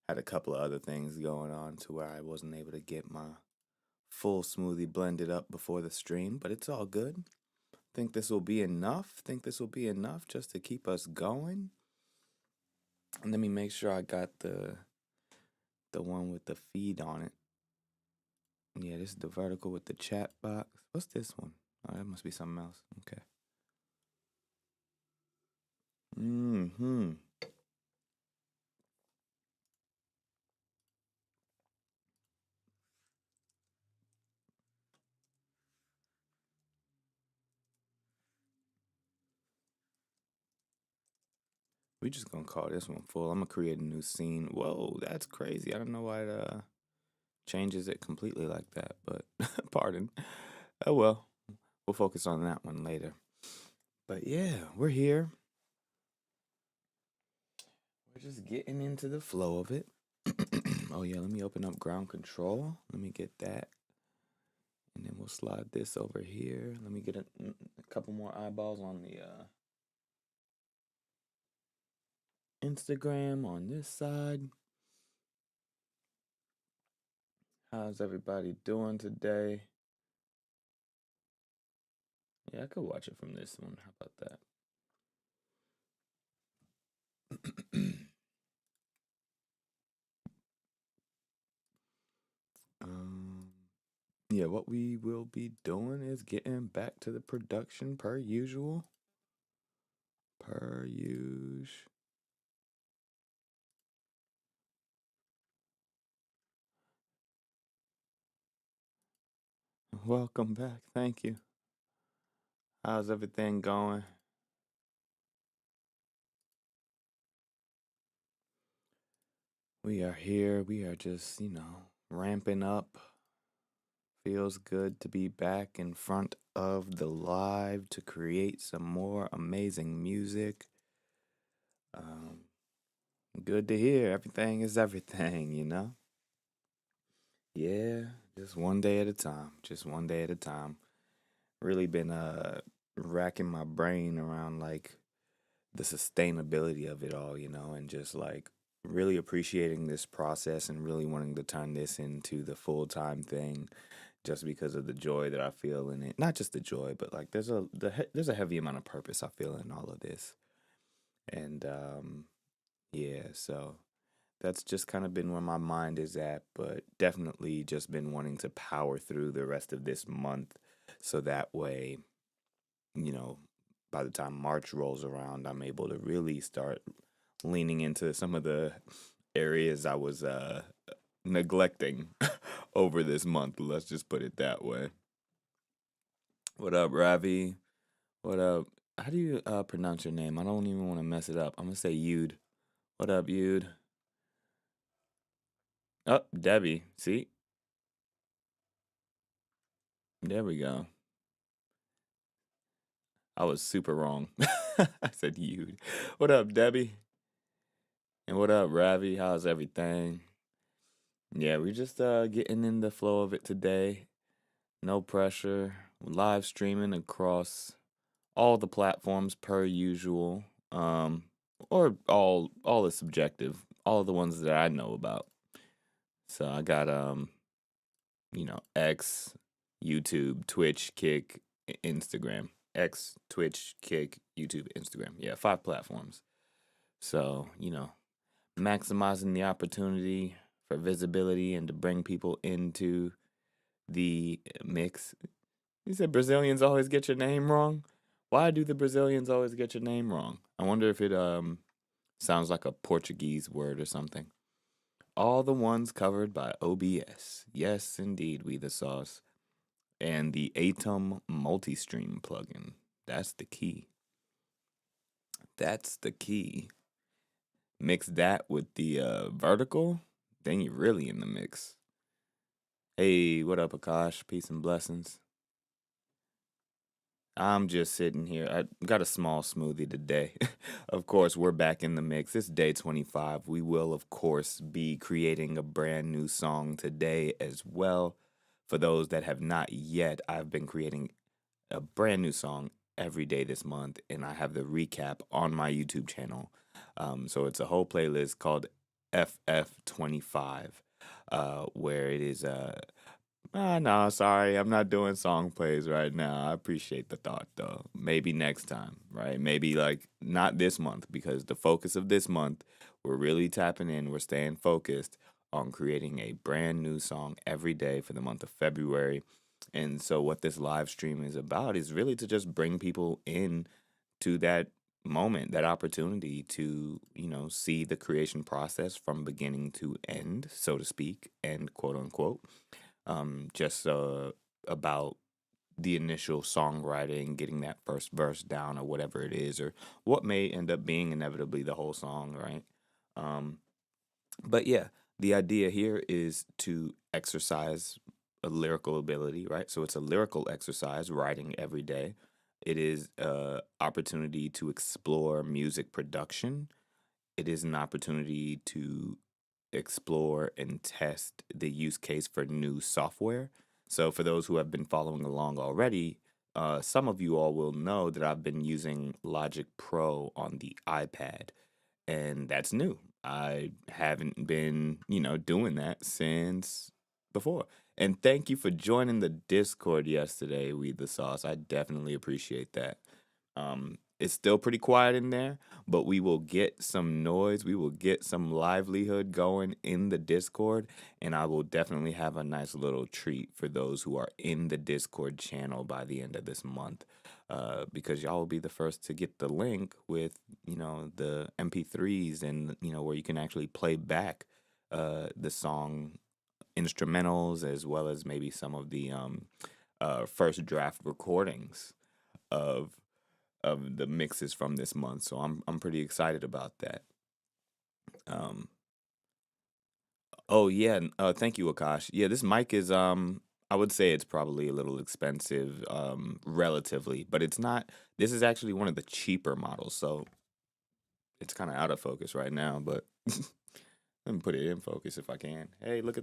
Had a couple of other things going on to where I wasn't able to get my full smoothie blended up before the stream, but it's all good. Think this will be enough. Think this will be enough just to keep us going. And let me make sure I got the one with the feed on it. Yeah, this is the vertical with the chat box. What's this one? Oh, that must be something else. Okay. Mm-hmm. We just gonna call this one full. I'm gonna create a new scene. Whoa, that's crazy. I don't know why it changes it completely like that, but pardon. Oh well. We'll focus on that one later. But yeah, we're here. We're just getting into the flow of it. Oh yeah, let me open up ground control. Let me get that. And then we'll slide this over here. Let me get a couple more eyeballs on the Instagram on this side. How's everybody doing today? Yeah, I could watch it from this one. How about that? Yeah, what we will be doing is getting back to the production per usual. Per usual. Welcome back. Thank you. How's everything going? We are here. We are just, ramping up. Feels good to be back in front of the live to create some more amazing music. Good to hear. Everything is everything, Yeah, just one day at a time. Just one day at a time. Really been racking my brain around like the sustainability of it all, and just like really appreciating this process and really wanting to turn this into the full-time thing just because of the joy that I feel in it. Not just the joy, but like there's a heavy amount of purpose I feel in all of this. And yeah, so that's just kind of been where my mind is at, but definitely just been wanting to power through the rest of this month so that way, you know, by the time March rolls around, I'm able to really start leaning into some of the areas I was neglecting over this month. Let's just put it that way. What up, Ravi? What up? How do you pronounce your name? I don't even want to mess it up. I'm gonna say Yude. What up, Yude? Oh, Debbie. See? There we go. I was super wrong. I said Yude. What up, Debbie? And what up, Ravi? How's everything? Yeah, we're just getting in the flow of it today. No pressure. Live streaming across all the platforms per usual. Or all is subjective. All the ones that I know about. So I got X, YouTube, Twitch, Kick, Instagram. X, Twitch, Kick, YouTube, Instagram. Yeah, 5 platforms. So, maximizing the opportunity for visibility and to bring people into the mix. You said Brazilians always get your name wrong? Why do the Brazilians always get your name wrong? I wonder if it sounds like a Portuguese word or something. All the ones covered by OBS. Yes, indeed, we the sauce. And the Atom multi-stream plugin. That's the key. That's the key. Mix that with the vertical, then you're really in the mix. Hey, what up, Akash? Peace and blessings. I'm just sitting here. I got a small smoothie today. Of course, we're back in the mix. It's day 25. We will, of course, be creating a brand new song today as well. For those that have not yet, I've been creating a brand new song every day this month, and I have the recap on my YouTube channel. So it's a whole playlist called FF'25, where it is no, sorry, I'm not doing song plays right now. I appreciate the thought though. Maybe next time, right? Maybe like not this month, because the focus of this month, we're really tapping in, we're staying focused on creating a brand new song every day for the month of February. And so what this live stream is about is really to just bring people in to that moment, that opportunity to, see the creation process from beginning to end, so to speak, and quote unquote. Just about the initial songwriting, getting that first verse down or whatever it is, or what may end up being inevitably the whole song, right? Um, but yeah, the idea here is to exercise a lyrical ability, right? So it's a lyrical exercise, writing every day. It is a opportunity to explore music production. It is an opportunity to explore and test the use case for new software. So, for those who have been following along already, some of you all will know that I've been using Logic Pro on the iPad, and that's new. I haven't been, doing that since before. And thank you for joining the Discord yesterday, We the Sauce. I definitely appreciate that. It's still pretty quiet in there, but we will get some noise. We will get some livelihood going in the Discord, and I will definitely have a nice little treat for those who are in the Discord channel by the end of this month, because y'all will be the first to get the link with, the MP3s and, where you can actually play back the song instrumentals, as well as maybe some of the first draft recordings of the mixes from this month. So I'm pretty excited about that. Um, oh yeah, thank you, Akash. Yeah, this mic is I would say it's probably a little expensive, relatively, but it's not. This is actually one of the cheaper models, so it's kind of out of focus right now. But let me put it in focus if I can. Hey, look.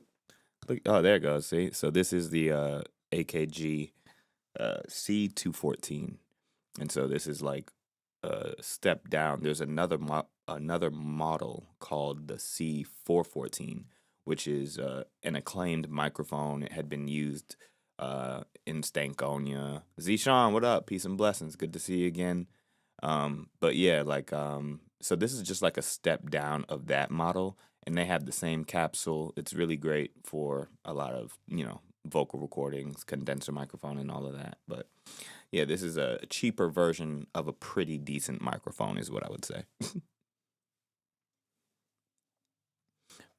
Oh, there it goes. See, so this is the AKG C214. And so this is like a step down. There's another model called the C414, which is an acclaimed microphone. It had been used in Stankonia. Zishan, what up? Peace and blessings. Good to see you again. But yeah, so this is just like a step down of that model, and they have the same capsule. It's really great for a lot of, vocal recordings, condenser microphone, and all of that. But yeah, this is a cheaper version of a pretty decent microphone, is what I would say.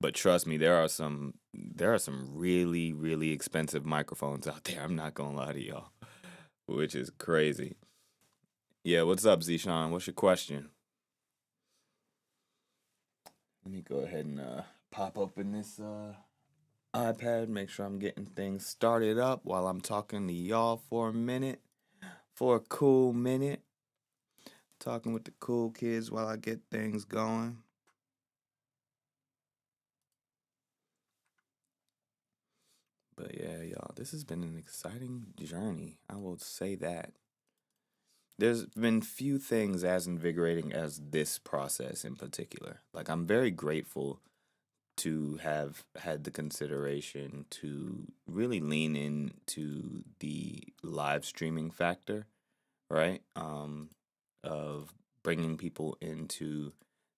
But trust me, there are some really, really expensive microphones out there. I'm not gonna lie to y'all, which is crazy. Yeah, what's up, Zishan? What's your question? Let me go ahead and pop open this iPad, make sure I'm getting things started up while I'm talking to y'all for a minute, for a cool minute. Talking with the cool kids while I get things going. But yeah, y'all, this has been an exciting journey. I will say that. There's been few things as invigorating as this process in particular. Like, I'm very grateful to have had the consideration to really lean into the live streaming factor, right? Of bringing people into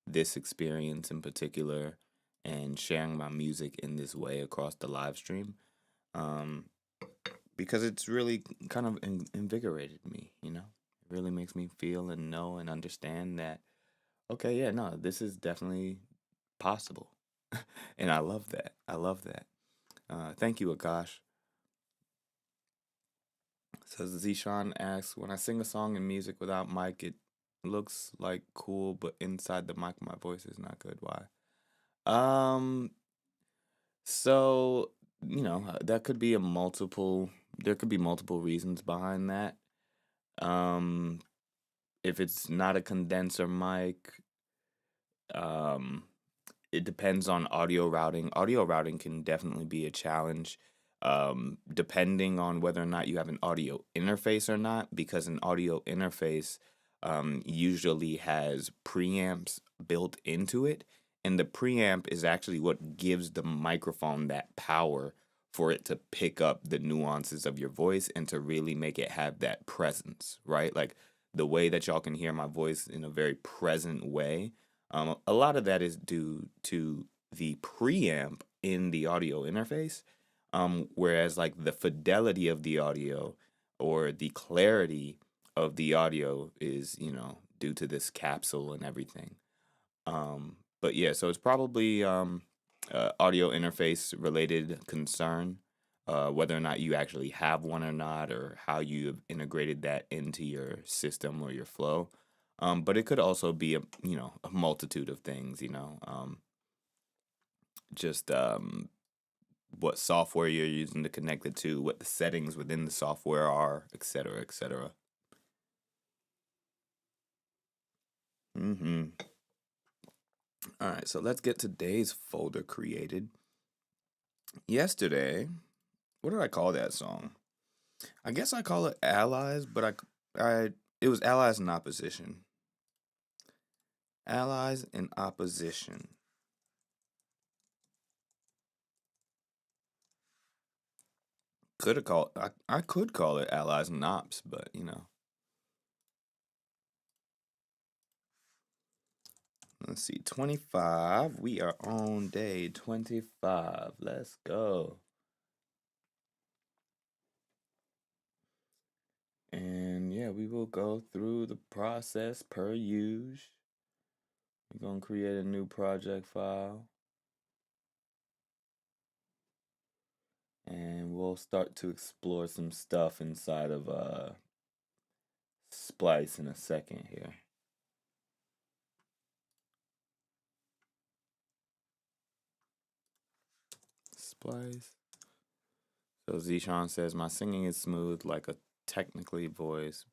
this experience in particular and sharing my music in this way across the live stream. Um, because it's really kind of invigorated me, It really makes me feel and know and understand that, okay, yeah, no, this is definitely possible. And I love that. I love that. Thank you, Akash. Says Zishan asks, when I sing a song in music without mic, it looks like cool, but inside the mic, my voice is not good. Why? Um, so, that could be there could be multiple reasons behind that. Um, if it's not a condenser mic, um, it depends on audio routing. Audio routing can definitely be a challenge, depending on whether or not you have an audio interface or not, because an audio interface usually has preamps built into it. And the preamp is actually what gives the microphone that power for it to pick up the nuances of your voice and to really make it have that presence, right? Like the way that y'all can hear my voice in a very present way. A lot of that is due to the preamp in the audio interface, whereas like the fidelity of the audio or the clarity of the audio is, due to this capsule and everything. But yeah, so it's probably audio interface related concern, whether or not you actually have one or not, or how you have integrated that into your system or your flow. But it could also be a multitude of things, just what software you're using to connect it to, what the settings within the software are, et cetera, et cetera. Mm-hmm. All right, so let's get today's folder created. Yesterday, what did I call that song? I guess I call it Allies, but it was Allies in Opposition. Allies in Opposition. I could call it Allies and Ops, but Let's see, 25. We are on day 25. Let's go. And yeah, we will go through the process per usual. We're going to create a new project file. And we'll start to explore some stuff inside of Splice in a second here. Splice. So Zishan says, my singing is smooth like a technical voice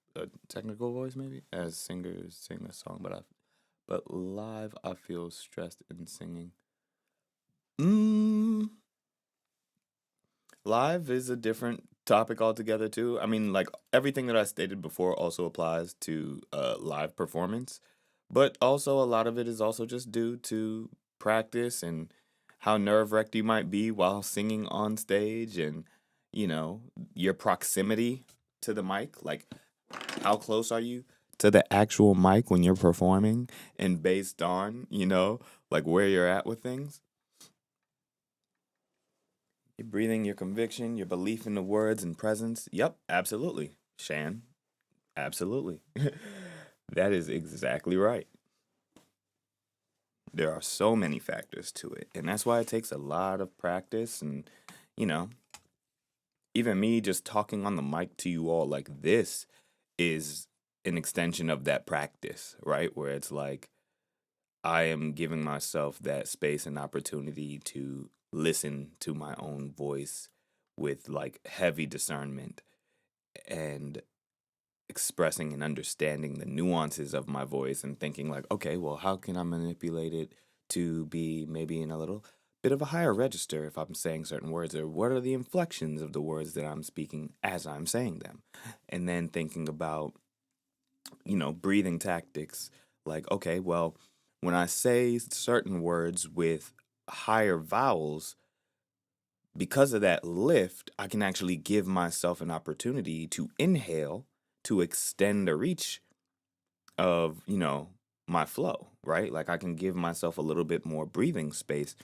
maybe, as singers sing the song, but live I feel stressed in singing. Live is a different topic altogether too. I mean, like everything that I stated before also applies to live performance, but also a lot of it is also just due to practice and how nerve-wracked you might be while singing on stage, and your proximity to the mic, like how close are you to the actual mic when you're performing, and based on, like where you're at with things. Your breathing, your conviction, your belief in the words and presence. Yep, absolutely. Shan, absolutely. That is exactly right. There are so many factors to it, and that's why it takes a lot of practice. And, you know, even me just talking on the mic to you all like this is an extension of that practice, right? Where it's like I am giving myself that space and opportunity to listen to my own voice with like heavy discernment and expressing and understanding the nuances of my voice and thinking like, okay, well, how can I manipulate it to be maybe in a little bit of a higher register if I'm saying certain words, or what are the inflections of the words that I'm speaking as I'm saying them? And then thinking about, breathing tactics, like, okay, well, when I say certain words with higher vowels, because of that lift, I can actually give myself an opportunity to inhale to extend the reach of, my flow, right? Like I can give myself a little bit more breathing space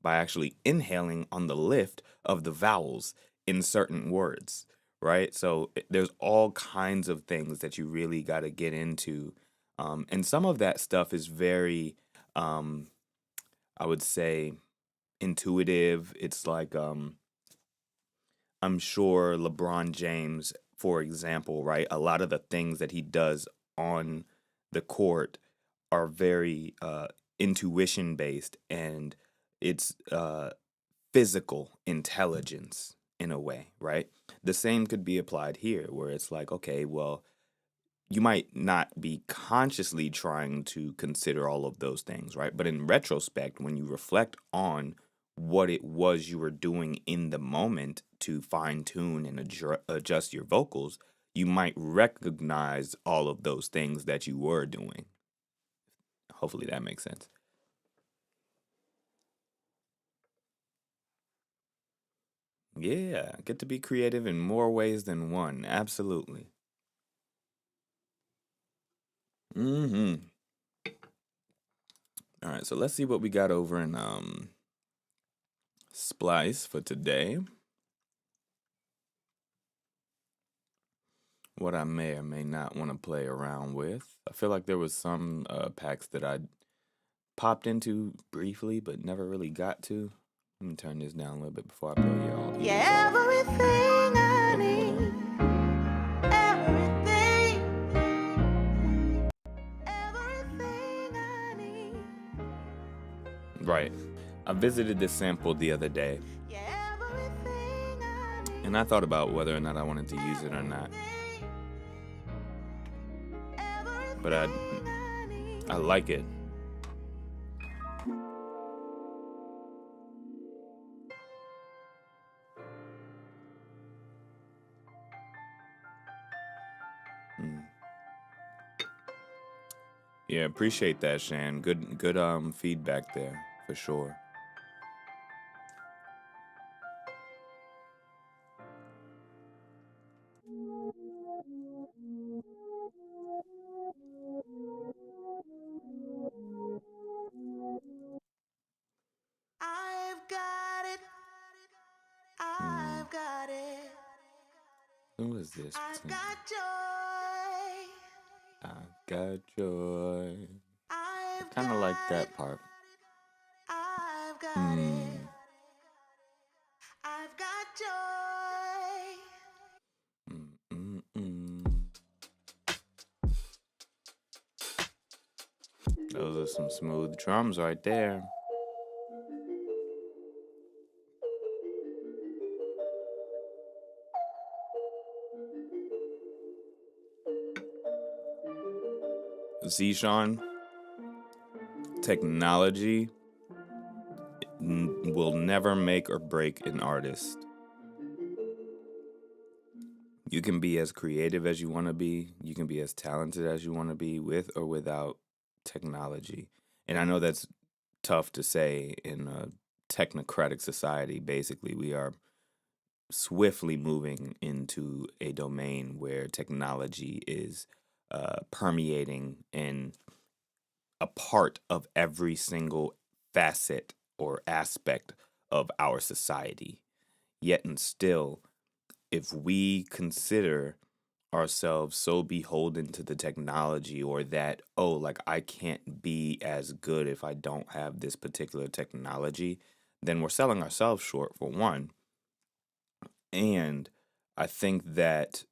by actually inhaling on the lift of the vowels in certain words, right? So there's all kinds of things that you really got to get into. And some of that stuff is very, I would say, intuitive. It's like, I'm sure LeBron James, for example, right? A lot of the things that he does on the court are very intuition based, and it's physical intelligence in a way, right? The same could be applied here, where it's like, okay, well, you might not be consciously trying to consider all of those things, right? But in retrospect, when you reflect on what it was you were doing in the moment to fine tune and adjust your vocals, you might recognize all of those things that you were doing. Hopefully that makes sense. Yeah, get to be creative in more ways than one. Absolutely. Mm-hmm. All right, so let's see what we got over in Splice for today. What I may or may not want to play around with. I feel like there was some packs that I popped into briefly, but never really got to. Let me turn this down a little bit before I blow y'all ears off. Everything I need, everything, everything I need. Right. I visited this sample the other day, and I thought about whether or not I wanted to use it or not. But I like it. Yeah, appreciate that, Shan. Good feedback there for sure. I've got it. I've got it. Who is this? I've got joy. I've got joy. I I've kind of like got it. that part. I've got it. I've got joy. Those are some smooth drums right there. See, Sean, technology will never make or break an artist. You can be as creative as you want to be. You can be as talented as you want to be with or without technology. And I know that's tough to say in a technocratic society. Basically, we are swiftly moving into a domain where technology is permeating and a part of every single facet or aspect of our society. Yet and still, if we consider ourselves so beholden to the technology, or that, oh, like I can't be as good if I don't have this particular technology, then we're selling ourselves short, for one. And I think that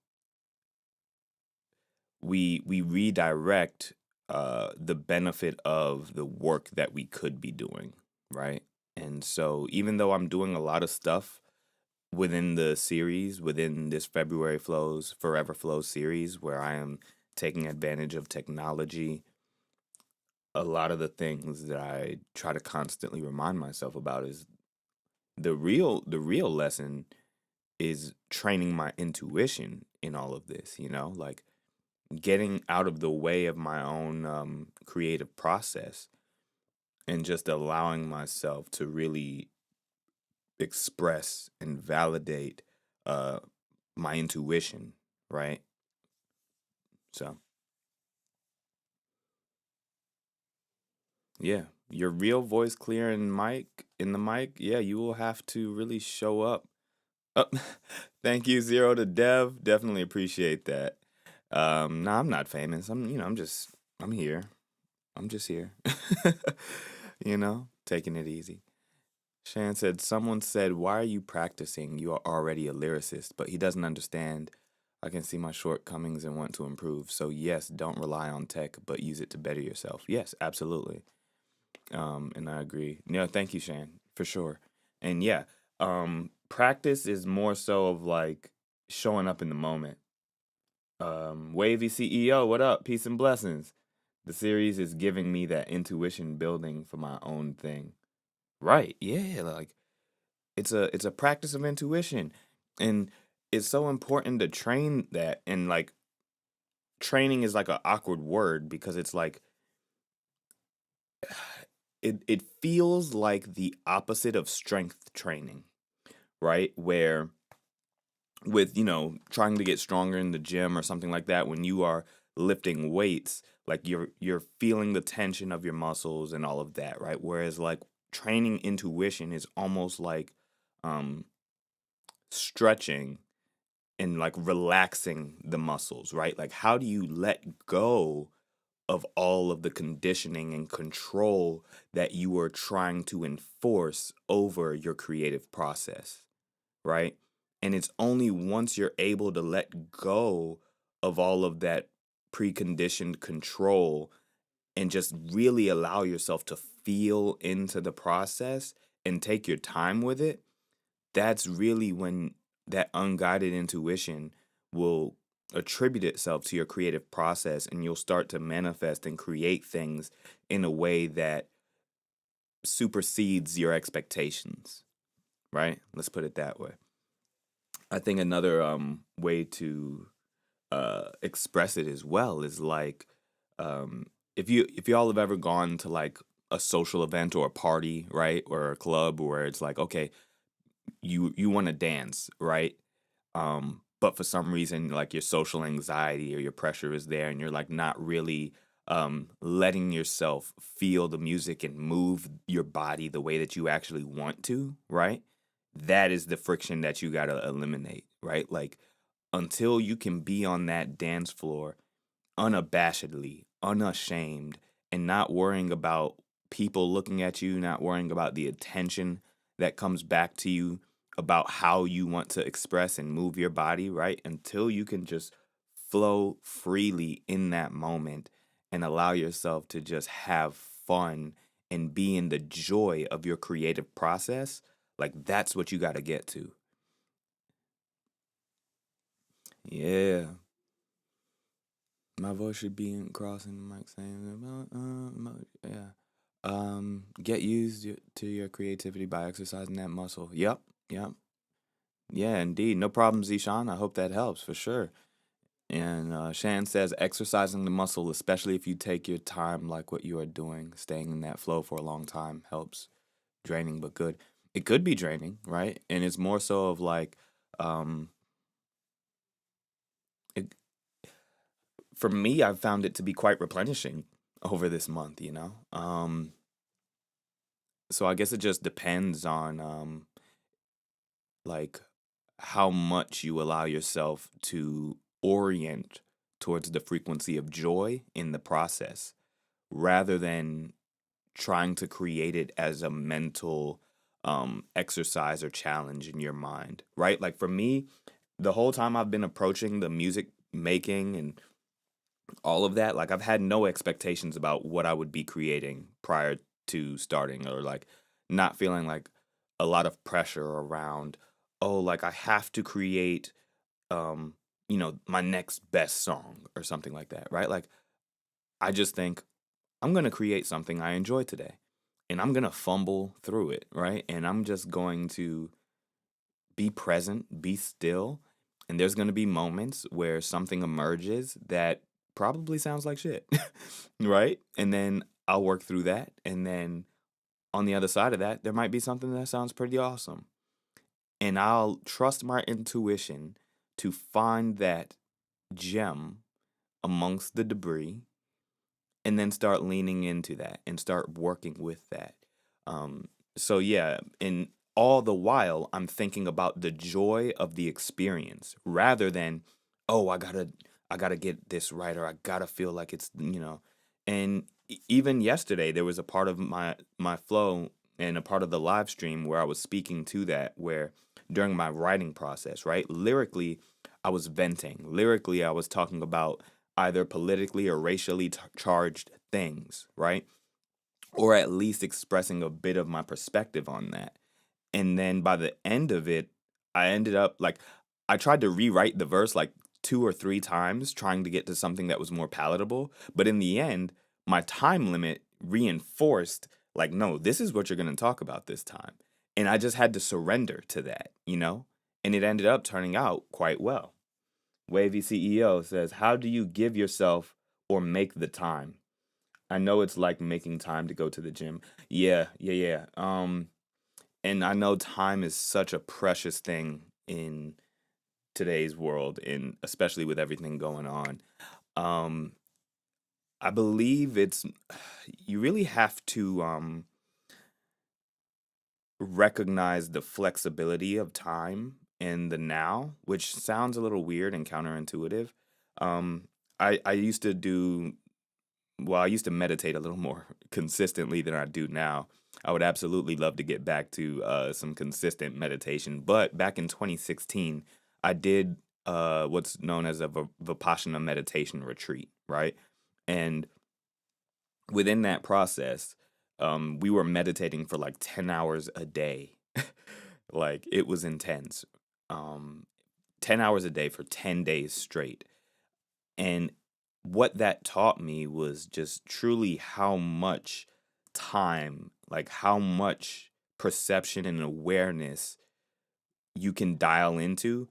we redirect the benefit of the work that we could be doing, right? And so even though I'm doing a lot of stuff within the series, within this February Flows, Forever Flows series, where I am taking advantage of technology, a lot of the things that I try to constantly remind myself about is the real lesson is training my intuition in all of this, like getting out of the way of my own creative process and just allowing myself to really express and validate uh, my intuition, right? So, yeah, your real voice clear in the mic, yeah, you will have to really show up. Oh, thank you, Zero to Dev. Definitely appreciate that. No, I'm not famous. I'm here. I'm just here. Taking it easy. Shan said, someone said, why are you practicing? You are already a lyricist, but he doesn't understand. I can see my shortcomings and want to improve. So, yes, don't rely on tech, but use it to better yourself. Yes, absolutely. And I agree. No, thank you, Shan, for sure. And yeah, practice is more so of like showing up in the moment. Wavy CEO, what up? Peace and blessings. The series is giving me that intuition building for my own thing. Right. Yeah, like it's a practice of intuition. And it's so important to train that, and like training is like an awkward word because it's like it feels like the opposite of strength training, right? Where with, trying to get stronger in the gym or something like that, when you are lifting weights, like you're feeling the tension of your muscles and all of that, right? Whereas like training intuition is almost like um stretching and like relaxing the muscles, right? Like how do you let go of all of the conditioning and control that you are trying to enforce over your creative process, right? And it's only once you're able to let go of all of that preconditioned control and just really allow yourself to feel into the process and take your time with it, that's really when that unguided intuition will attribute itself to your creative process, and you'll start to manifest and create things in a way that supersedes your expectations, right? Let's put it that way. I think another way to express it as well is like if y'all have ever gone to like a social event or a party, right, or a club where it's like, okay, you want to dance, right? But for some reason, like your social anxiety or your pressure is there, and you're like not really letting yourself feel the music and move your body the way that you actually want to, right? That is the friction that you got to eliminate, right? Like until you can be on that dance floor unabashedly, unashamed, and not worrying about people looking at you, not worrying about the attention that comes back to you about how you want to express and move your body, right? Until you can just flow freely in that moment and allow yourself to just have fun and be in the joy of your creative process, like that's what you got to get to. Yeah. My voice should be in crossing the mic saying, yeah. Get to your creativity by exercising that muscle. Yep, yep. Yeah, indeed. No problem, Zishan. I hope that helps for sure. And Shan says exercising the muscle, especially if you take your time like what you are doing, staying in that flow for a long time helps. Draining, but good. It could be draining, right? And it's more so of like, um, it, for me, I've found it to be quite replenishing over this month, So I guess it just depends on like how much you allow yourself to orient towards the frequency of joy in the process rather than trying to create it as a mental exercise or challenge in your mind, right? Like for me, the whole time I've been approaching the music making and all of that, like I've had no expectations about what I would be creating prior to starting, or like not feeling like a lot of pressure around, oh, like I have to create um my next best song or something like that, right? Like I just think I'm going to create something I enjoy today, and I'm going to fumble through it, right? And I'm just going to be present, be still, and there's going to be moments where something emerges that probably sounds like shit, right? And then I'll work through that. And then on the other side of that, there might be something that sounds pretty awesome. And I'll trust my intuition to find that gem amongst the debris and then start leaning into that and start working with that. So yeah, and all the while I'm thinking about the joy of the experience rather than, oh, I gotta get this right, or I gotta feel like it's. And even yesterday there was a part of my flow and a part of the live stream where I was speaking to that, where during my writing process, right? Lyrically, I was venting. Lyrically, I was talking about either politically or racially charged things, right? Or at least expressing a bit of my perspective on that. And then by the end of it, I ended up like, I tried to rewrite the verse like two or three times, trying to get to something that was more palatable. But in the end, my time limit reinforced, like, no, this is what you're going to talk about this time. And I just had to surrender to that. And it ended up turning out quite well. Wavy CEO says, how do you give yourself or make the time? I know it's like making time to go to the gym. Yeah, yeah, yeah. And I know time is such a precious thing in today's world, and especially with everything going on. Um, I believe it's you really have to recognize the flexibility of time in the now, which sounds a little weird and counterintuitive. Um, I used to do well, I used to meditate a little more consistently than I do now. I would absolutely love to get back to some consistent meditation. But back in 2016, I did what's known as a Vipassana meditation retreat, right? And within that process, we were meditating for like 10 hours a day. Like it was intense. Um, 10 hours a day for 10 days straight. And what that taught me was just truly how much time, like how much perception and awareness you can dial into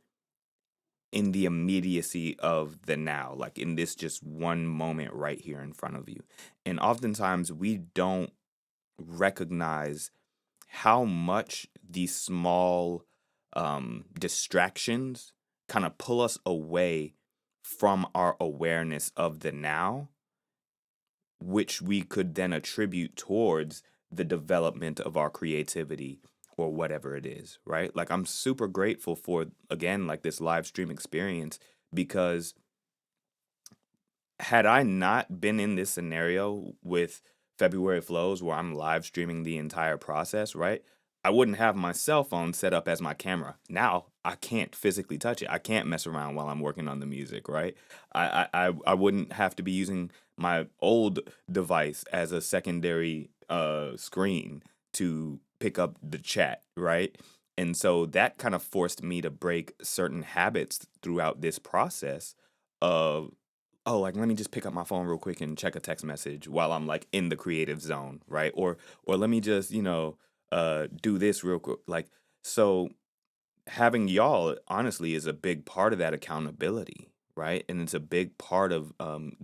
in the immediacy of the now, like in this just one moment right here in front of you. And oftentimes we don't recognize how much these small distractions kind of pull us away from our awareness of the now, which we could then attribute towards the development of our creativity or whatever it is, right? Like I'm super grateful for, again, like this live stream experience, because had I not been in this scenario with February Flows where I'm live streaming the entire process, right? I wouldn't have my cell phone set up as my camera. Now I can't physically touch it. I can't mess around while I'm working on the music, right? I wouldn't have to be using my old device as a secondary screen to pick up the chat, right? And so that kind of forced me to break certain habits throughout this process of, oh, like let me just pick up my phone real quick and check a text message while I'm like in the creative zone, right? Or let me just, do this real quick. Like, so having y'all honestly is a big part of that accountability, right? And it's a big part of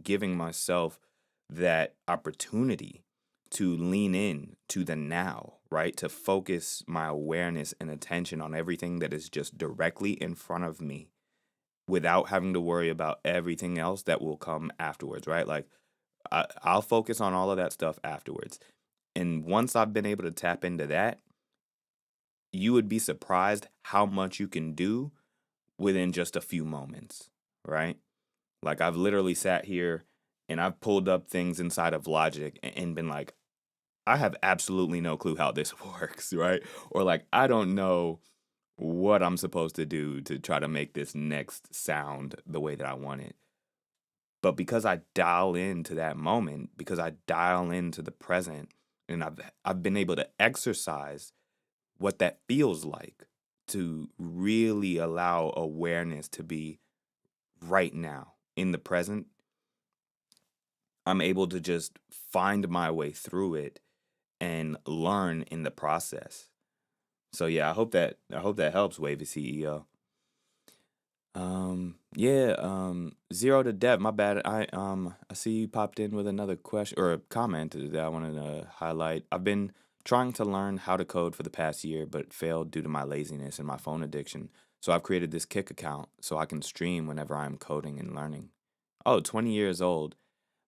giving myself that opportunity to lean in to the now, right? To focus my awareness and attention on everything that is just directly in front of me without having to worry about everything else that will come afterwards, right? Like I'll focus on all of that stuff afterwards. And once I've been able to tap into that, you would be surprised how much you can do within just a few moments, right? Like I've literally sat here and I've pulled up things inside of Logic and been like, I have absolutely no clue how this works, right? Or like, I don't know what I'm supposed to do to try to make this next sound the way that I want it. But because I dial into that moment, because I dial into the present, and I've been able to exercise what that feels like to really allow awareness to be right now in the present, I'm able to just find my way through it and learn in the process. So yeah, I hope that helps, Wavy CEO. Yeah, Zero to Dev, my bad. I see you popped in with another question or a comment that I wanted to highlight. I've been trying to learn how to code for the past year, but failed due to my laziness and my phone addiction. So I've created this Kick account so I can stream whenever I'm coding and learning. Oh, 20 years old.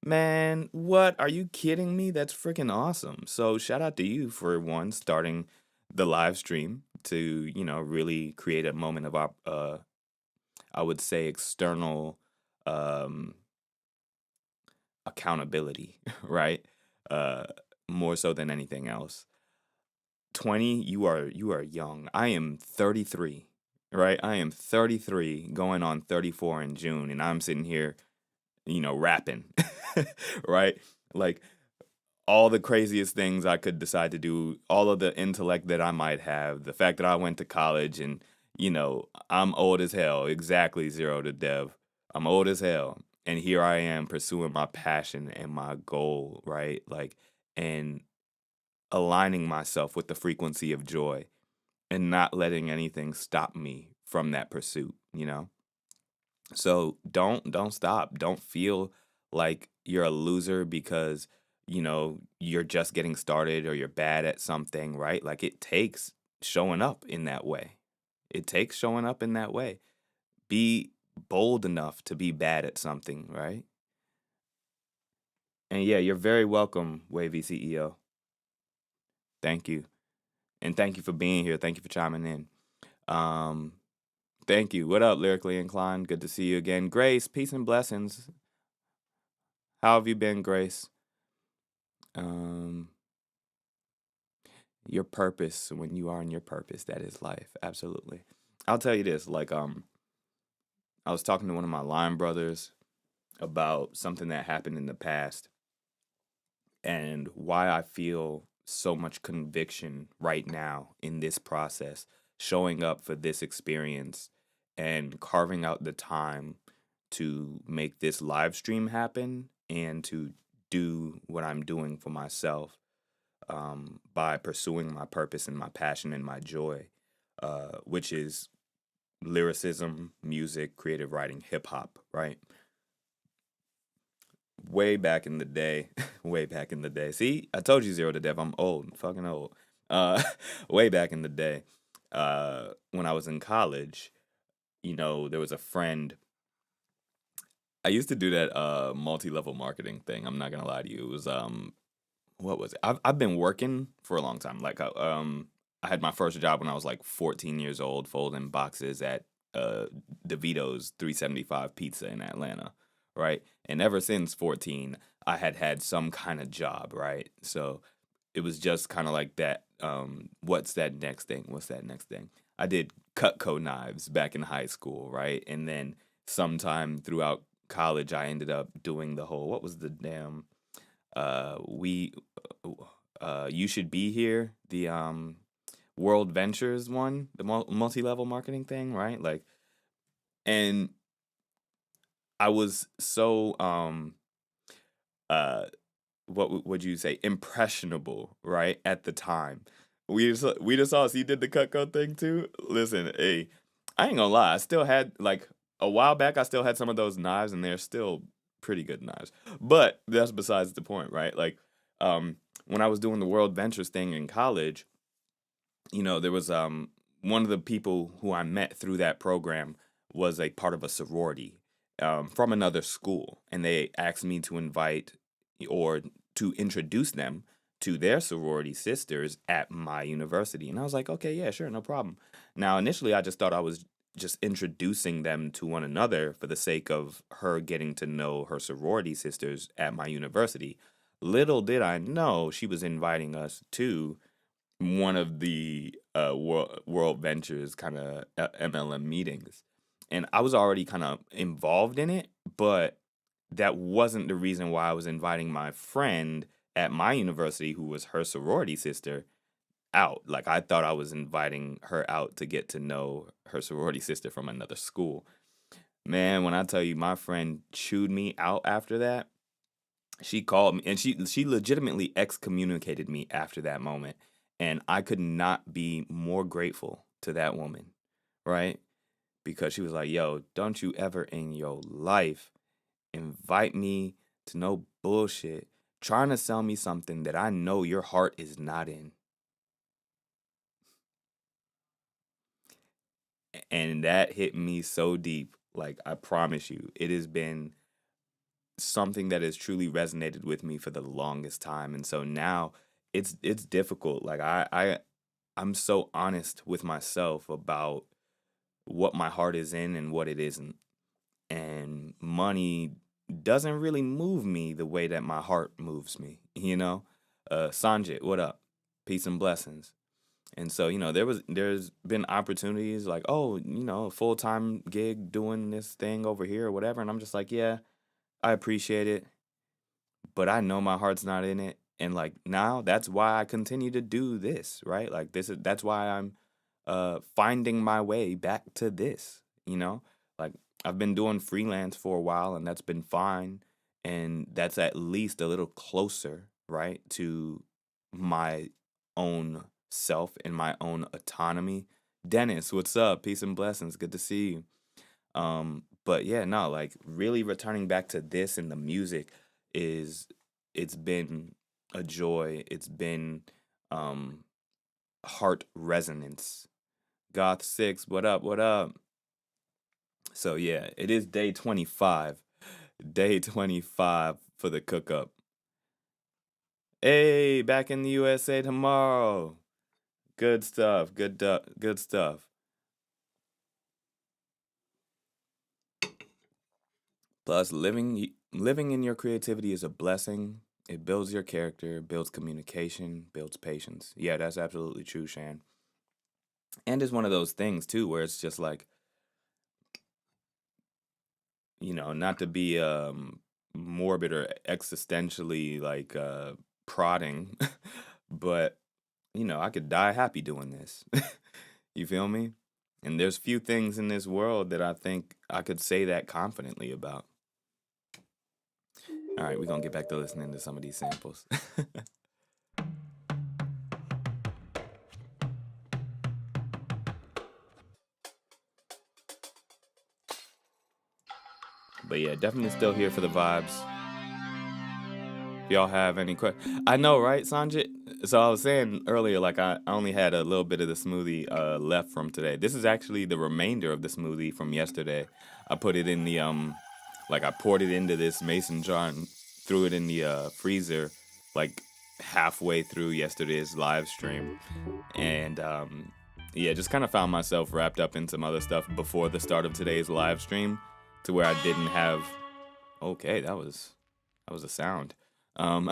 Man, what? Are you kidding me? That's freaking awesome. So shout out to you for one starting the live stream to, really create a moment of I would say external um, accountability, right? Uh, More so than anything else. 20, you are young. I am 33, right? I am 33 going on 34 in June and I'm sitting here, rapping, right? Like all the craziest things I could decide to do, all of the intellect that I might have, the fact that I went to college and, I'm old as hell. Exactly, Zero to Dev. I'm old as hell. And here I am pursuing my passion and my goal, right? Like, and aligning myself with the frequency of joy and not letting anything stop me from that pursuit. So don't stop. Don't feel like you're a loser because, you're just getting started or you're bad at something, right? Like it takes showing up in that way. It takes showing up in that way. Be bold enough to be bad at something, right? And yeah, you're very welcome, Wavy CEO. Thank you. And thank you for being here. Thank you for chiming in. Um, Thank you. What up, Lyrically Inclined? Good to see you again. Grace, peace and blessings. How have you been, Grace? Um, your purpose, when you are in your purpose, that is life. Absolutely. I'll tell you this, like, I was talking to one of my line brothers about something that happened in the past and why I feel so much conviction right now in this process, showing up for this experience and carving out the time to make this live stream happen and to do what I'm doing for myself, by pursuing my purpose and my passion and my joy, which is lyricism, music, creative writing, hip hop, right? Way back in the day, way back in the day. See, I told you Zero to Dev, I'm old, fucking old. Uh, way back in the day, when I was in college, there was a friend. I used to do that multi-level marketing thing. I'm not gonna lie to you. It was what was it? I've been working for a long time. Like I had my first job when I was like 14 years old, folding boxes at uh DeVito's 375 Pizza in Atlanta, right? And ever since 14, I had had some kind of job, right? So it was just kind of like that. What's that next thing? What's that next thing? I did Cutco knives back in high school, right? And then sometime throughout college, I ended up doing the whole, what was the damn we you should be here, the World Ventures one, the multi-level marketing thing, right? Like, and I was so uh would you say, impressionable, right, at the time. We just saw us. You did the Cutco thing too. Listen, hey, I ain't gonna lie. I still had, like, a while back. I still had some of those knives, and they're still pretty good knives. But that's besides the point, right? Like, when I was doing the World Ventures thing in college, there was one of the people who I met through that program was a part of a sorority, from another school, and they asked me to invite or to introduce them to their sorority sisters at my university. And I was like, okay, yeah, sure, no problem. Now, initially, I just thought I was just introducing them to one another for the sake of her getting to know her sorority sisters at my university. Little did I know she was inviting us to one of the World Ventures kind of MLM meetings. And I was already kind of involved in it, but that wasn't the reason why I was inviting my friend at my university, who was her sorority sister, out. Like, I thought I was inviting her out to get to know her sorority sister from another school. Man, when I tell you, my friend chewed me out after that. She called me, and she legitimately excommunicated me after that moment. And I could not be more grateful to that woman, right? Because she was like, yo, don't you ever in your life invite me to no bullshit trying to sell me something that I know your heart is not in. And that hit me so deep. Like, I promise you, it has been something that has truly resonated with me for the longest time. And so now it's difficult. Like, I'm so honest with myself about what my heart is in and what it isn't. And money doesn't really move me the way that my heart moves me, you know? Sanjit, what up? Peace and blessings. And so, there's been opportunities like, oh, a full-time gig doing this thing over here or whatever. And I'm just like, yeah, I appreciate it, but I know my heart's not in it. And like, now that's why I continue to do this, right? Like, that's why I'm finding my way back to this, you know? Like, I've been doing freelance for a while, and that's been fine, and that's at least a little closer, right, to my own self and my own autonomy. Dennis, what's up? Peace and blessings. Good to see you. But yeah, no, like, really returning back to this and the music is it's been a joy. It's been um heart resonance. Goth 6, what up, what up? So yeah, it is day 25. Day 25 for the cook up. Hey, back in the USA tomorrow. Good stuff. Good stuff. Plus, living in your creativity is a blessing. It builds your character, builds communication, builds patience. Yeah, that's absolutely true, Shan. And it's one of those things too where it's just like, not to be morbid or existentially like prodding, but I could die happy doing this. You feel me? And there's few things in this world that I think I could say that confidently about. All right, we're going to get back to listening to some of these samples. But yeah, definitely still here for the vibes. If y'all have any questions. I know, right, Sanjit? So I was saying earlier, like I only had a little bit of the smoothie left from today. This is actually the remainder of the smoothie from yesterday. I put it in the like I poured it into this mason jar and threw it in the freezer, like halfway through yesterday's live stream, and yeah, just kind of found myself wrapped up in some other stuff before the start of today's live stream, to where I didn't have. Okay, that was a sound. Um,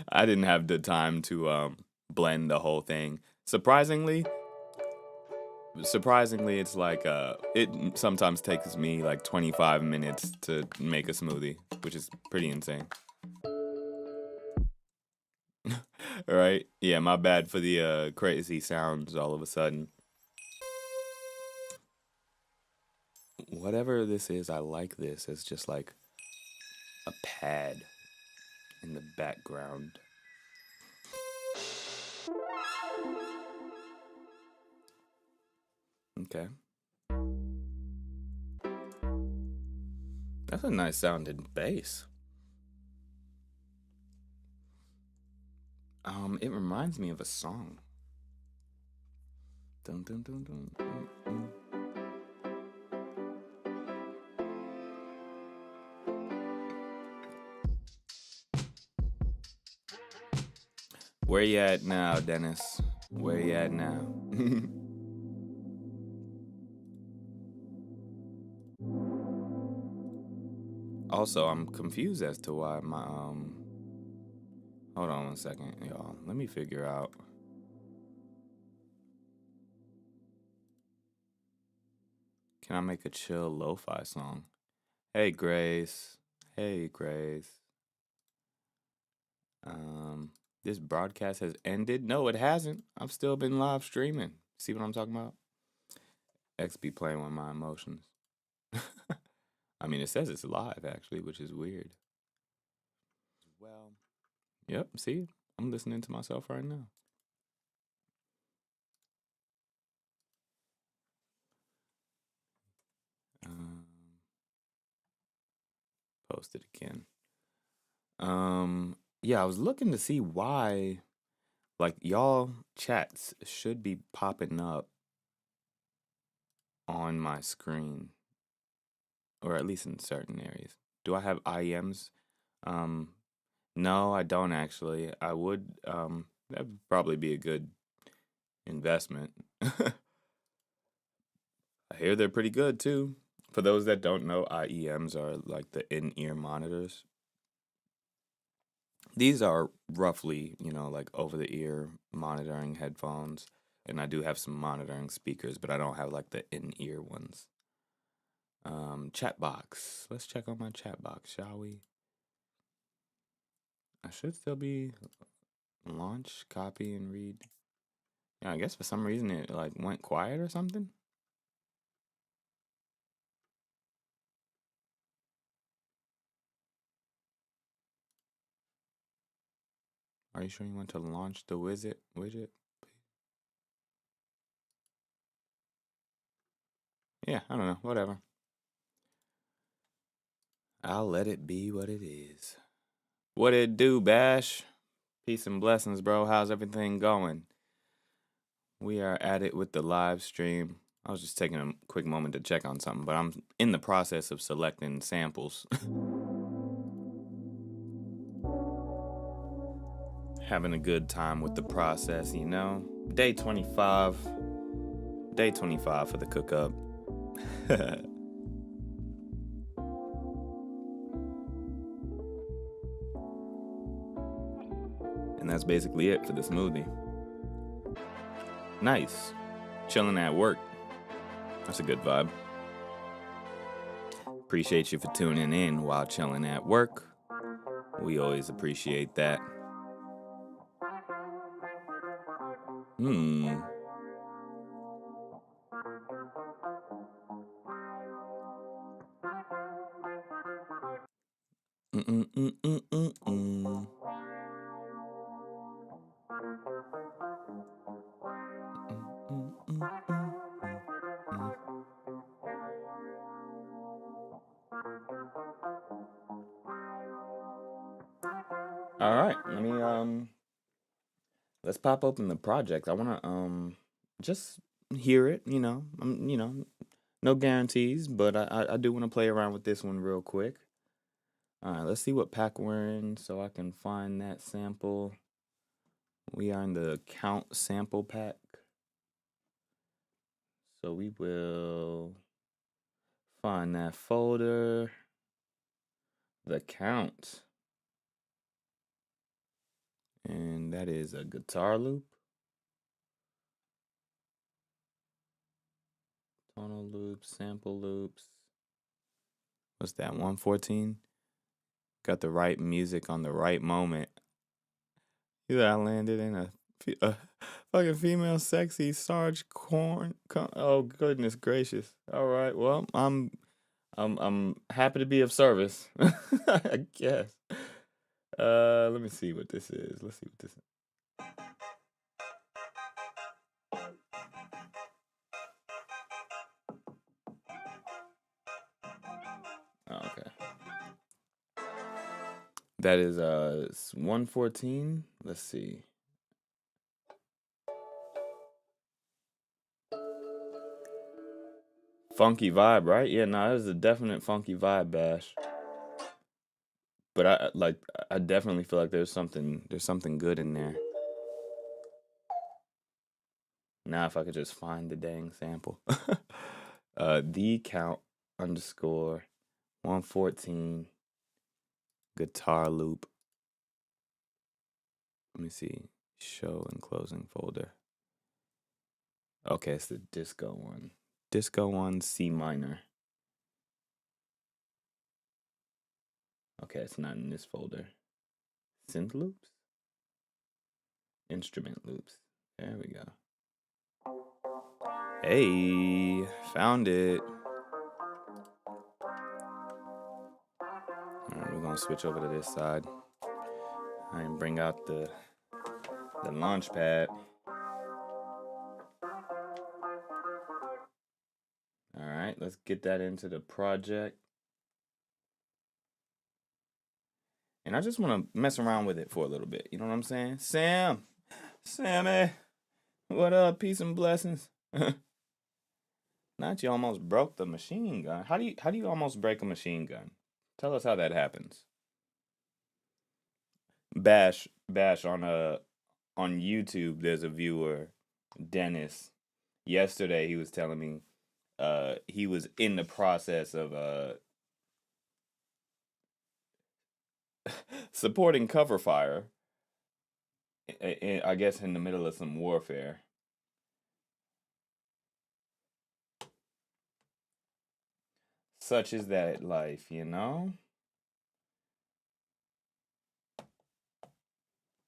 I didn't have the time to blend the whole thing. Surprisingly, it's like it sometimes takes me like 25 minutes to make a smoothie, which is pretty insane. All right, yeah, my bad for the crazy sounds all of a sudden. Whatever this is, I like this. It's just like a pad in the background. Okay. That's a nice sounding bass. It reminds me of a song. Dun, dun, dun, dun, dun, dun. Where you at now, Dennis? Where you at now? Also, I'm confused as to why my hold on one second, y'all. Let me figure out. Can I make a chill lo-fi song? Hey Grace. Hey Grace. This broadcast has ended? No, it hasn't. I've still been live streaming. See what I'm talking about? X be playing with my emotions. I mean, it says it's live actually, which is weird. Well, yep, see? I'm listening to myself right now. Post it again. Yeah, I was looking to see why, like, y'all chats should be popping up on my screen, or at least in certain areas. Do I have IEMs? No, I don't actually. I would, that'd probably be a good investment. I hear they're pretty good too. For those that don't know, IEMs are like the in-ear monitors. These are roughly, like over-the-ear monitoring headphones, and I do have some monitoring speakers, but I don't have like the in-ear ones. Chat box. Let's check on my chat box, shall we? I should still be launch, copy, and read. Yeah, I guess for some reason it like went quiet or something. Are you sure you want to launch the widget? Yeah, I don't know. Whatever. I'll let it be what it is. What it do, Bash? Peace and blessings, bro. How's everything going? We are at it with the live stream. I was just taking a quick moment to check on something, but I'm in the process of selecting samples. Having a good time with the process, you know? Day 25. Day 25 for the cook up. And that's basically it for the smoothie. Nice. Chilling at work. That's a good vibe. Appreciate you for tuning in while chilling at work. We always appreciate that. All right, let's pop open the project. I want to just hear it, no guarantees, but I do want to play around with this one real quick. All right, let's see what pack we're in so I can find that sample. We are in the count sample pack. So we will find that folder, the count. And that is a guitar loop, tonal loops, sample loops. What's that, 114? Got the right music on the right moment. I landed in a fucking female sexy Sarge Corn. Oh goodness gracious! All right, well I'm happy to be of service. I guess. Let me see what this is. Let's see what this is. Oh, okay. That is 114. Let's see. Funky vibe, right? Yeah, no, that is a definite funky vibe, Bash. But I definitely feel like there's something good in there. Now if I could just find the dang sample. The count underscore 114 guitar loop. Let me see. Show and closing folder. Okay, it's the disco one. Disco one, C minor. Okay, it's not in this folder. Synth loops? Instrument loops. There we go. Hey, found it. All right, we're gonna switch over to this side. And bring out the launch pad. All right, let's get that into the project. And I just want to mess around with it for a little bit. You know what I'm saying? Sammy, what up? Peace and blessings. Not you almost broke the machine gun. How do you almost break a machine gun? Tell us how that happens. Bash on YouTube. There's a viewer, Dennis. Yesterday he was telling me he was in the process of supporting cover fire. I guess in the middle of some warfare. Such is that life, you know?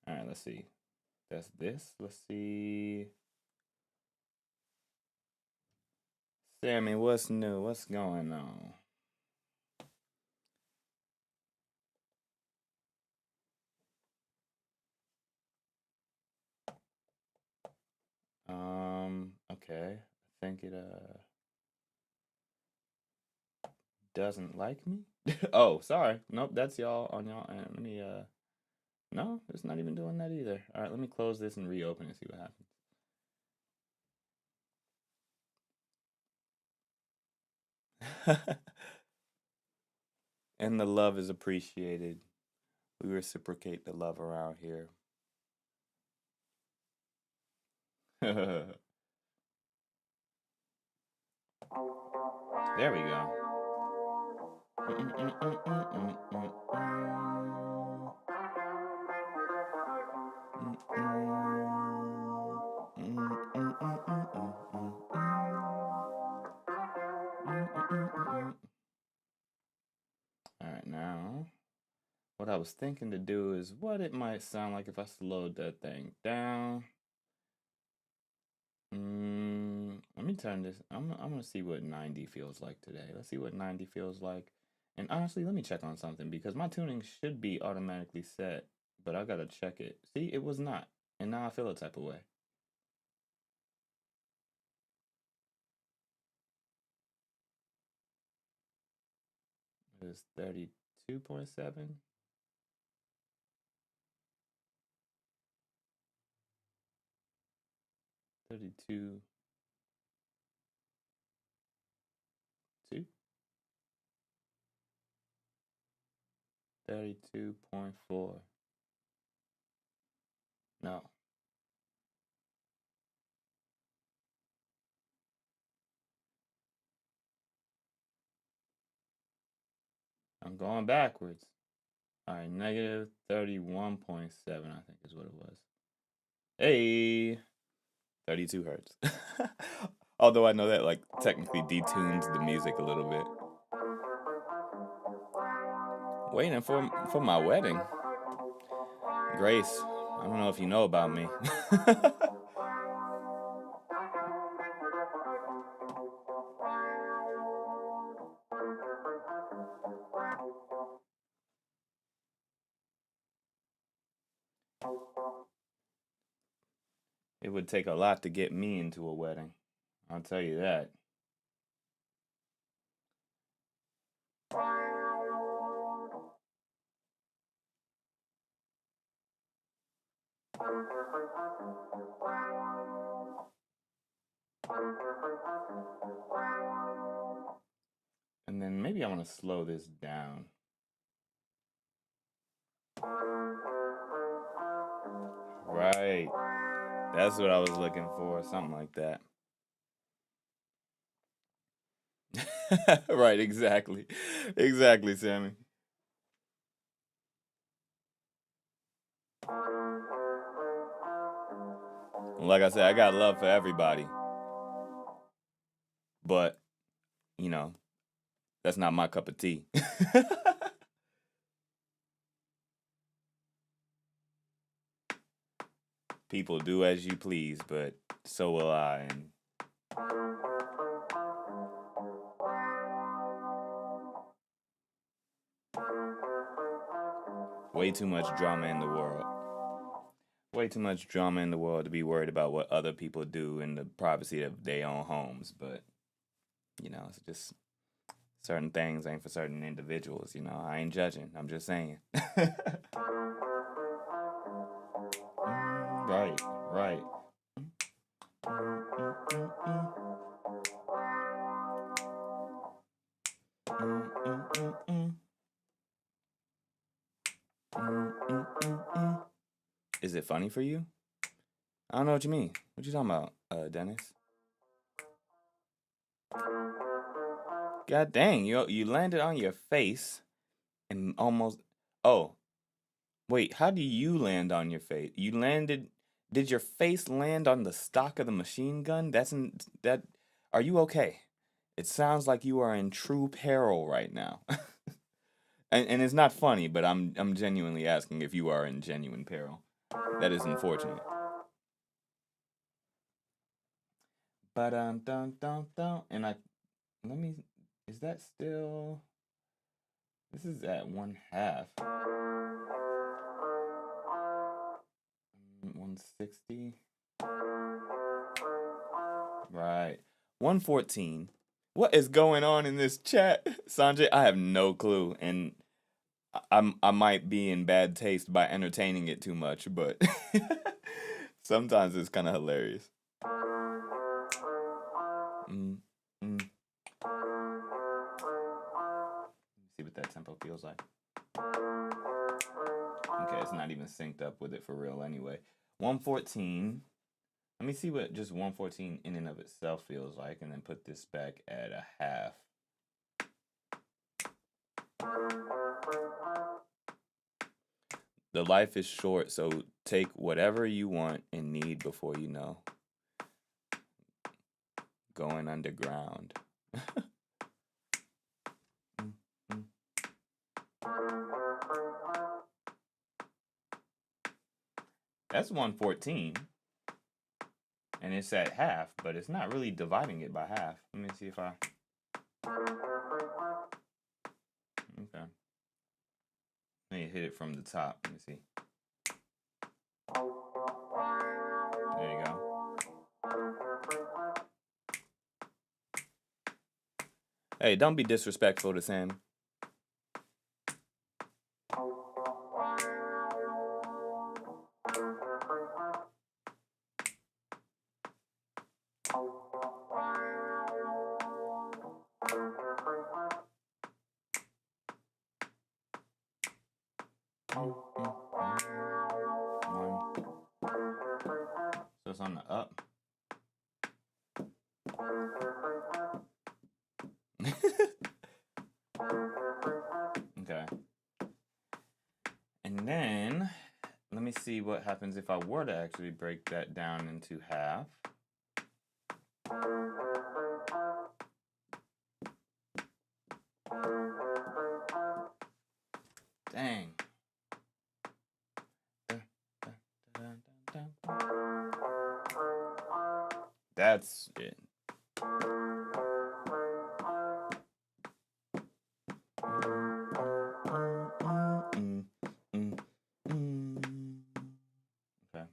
All right, let's see. That's this. Let's see. Sammy, what's new? What's going on? Okay. I think it doesn't like me. Oh, sorry. Nope, that's y'all on y'all end. Let me no, it's not even doing that either. All right, let me close this and reopen and see what happens. And the love is appreciated. We reciprocate the love around here. There we go. All right, now what I was thinking to do is what it might sound like if I slowed that thing down. Let me turn this. I'm gonna see what 90 feels like today. Let's see what 90 feels like. And honestly, let me check on something because my tuning should be automatically set, but I gotta check it. See, it was not, and now I feel a type of way. It is 32.7, 32, 2, 32.4. No, I'm going backwards. All right, negative 31.7, I think is what it was. Hey, 32 hertz. Although I know that like technically detunes the music a little bit. Waiting for my wedding. Grace, I don't know if you know about me. It would take a lot to get me into a wedding. I'll tell you that. And then maybe I want to slow this down. Right. That's what I was looking for. Something like that. Right, exactly. Exactly, Sammy. Like I said, I got love for everybody. But, you know, that's not my cup of tea. People do as you please, but so will I. And way too much drama in the world. Way too much drama in the world to be worried about what other people do in the privacy of their own homes. But, you know, it's just certain things ain't for certain individuals. You know, I ain't judging. I'm just saying. Right, right. Is it funny for you? I don't know what you mean. What you talking about, Dennis? God dang, you landed on your face and almost. Oh, wait. How do you land on your face? You landed. Did your face land on the stock of the machine gun? That. Are you okay? It sounds like you are in true peril right now. And it's not funny, but I'm genuinely asking if you are in genuine peril. That is unfortunate. But dun. And let me. Is that still? This is at 1/2. 160. Right. 114. What is going on in this chat, Sanjay? I have no clue, and I might be in bad taste by entertaining it too much, but sometimes it's kind of hilarious. Mm, mm. feels like. Okay, it's not even synced up with it for real anyway. 114. Let me see what just 114 in and of itself feels like, and then put this back at a half. The life is short, so take whatever you want and need before you know. Going underground. That's 114. And it's at half, but it's not really dividing it by half. Let me see if I... Okay. Let me hit it from the top. Let me see. There you go. Hey, don't be disrespectful to Sam. So it's on the up. Okay. And then, let me see what happens if I were to actually break that down into half. Dang. That's it. Okay.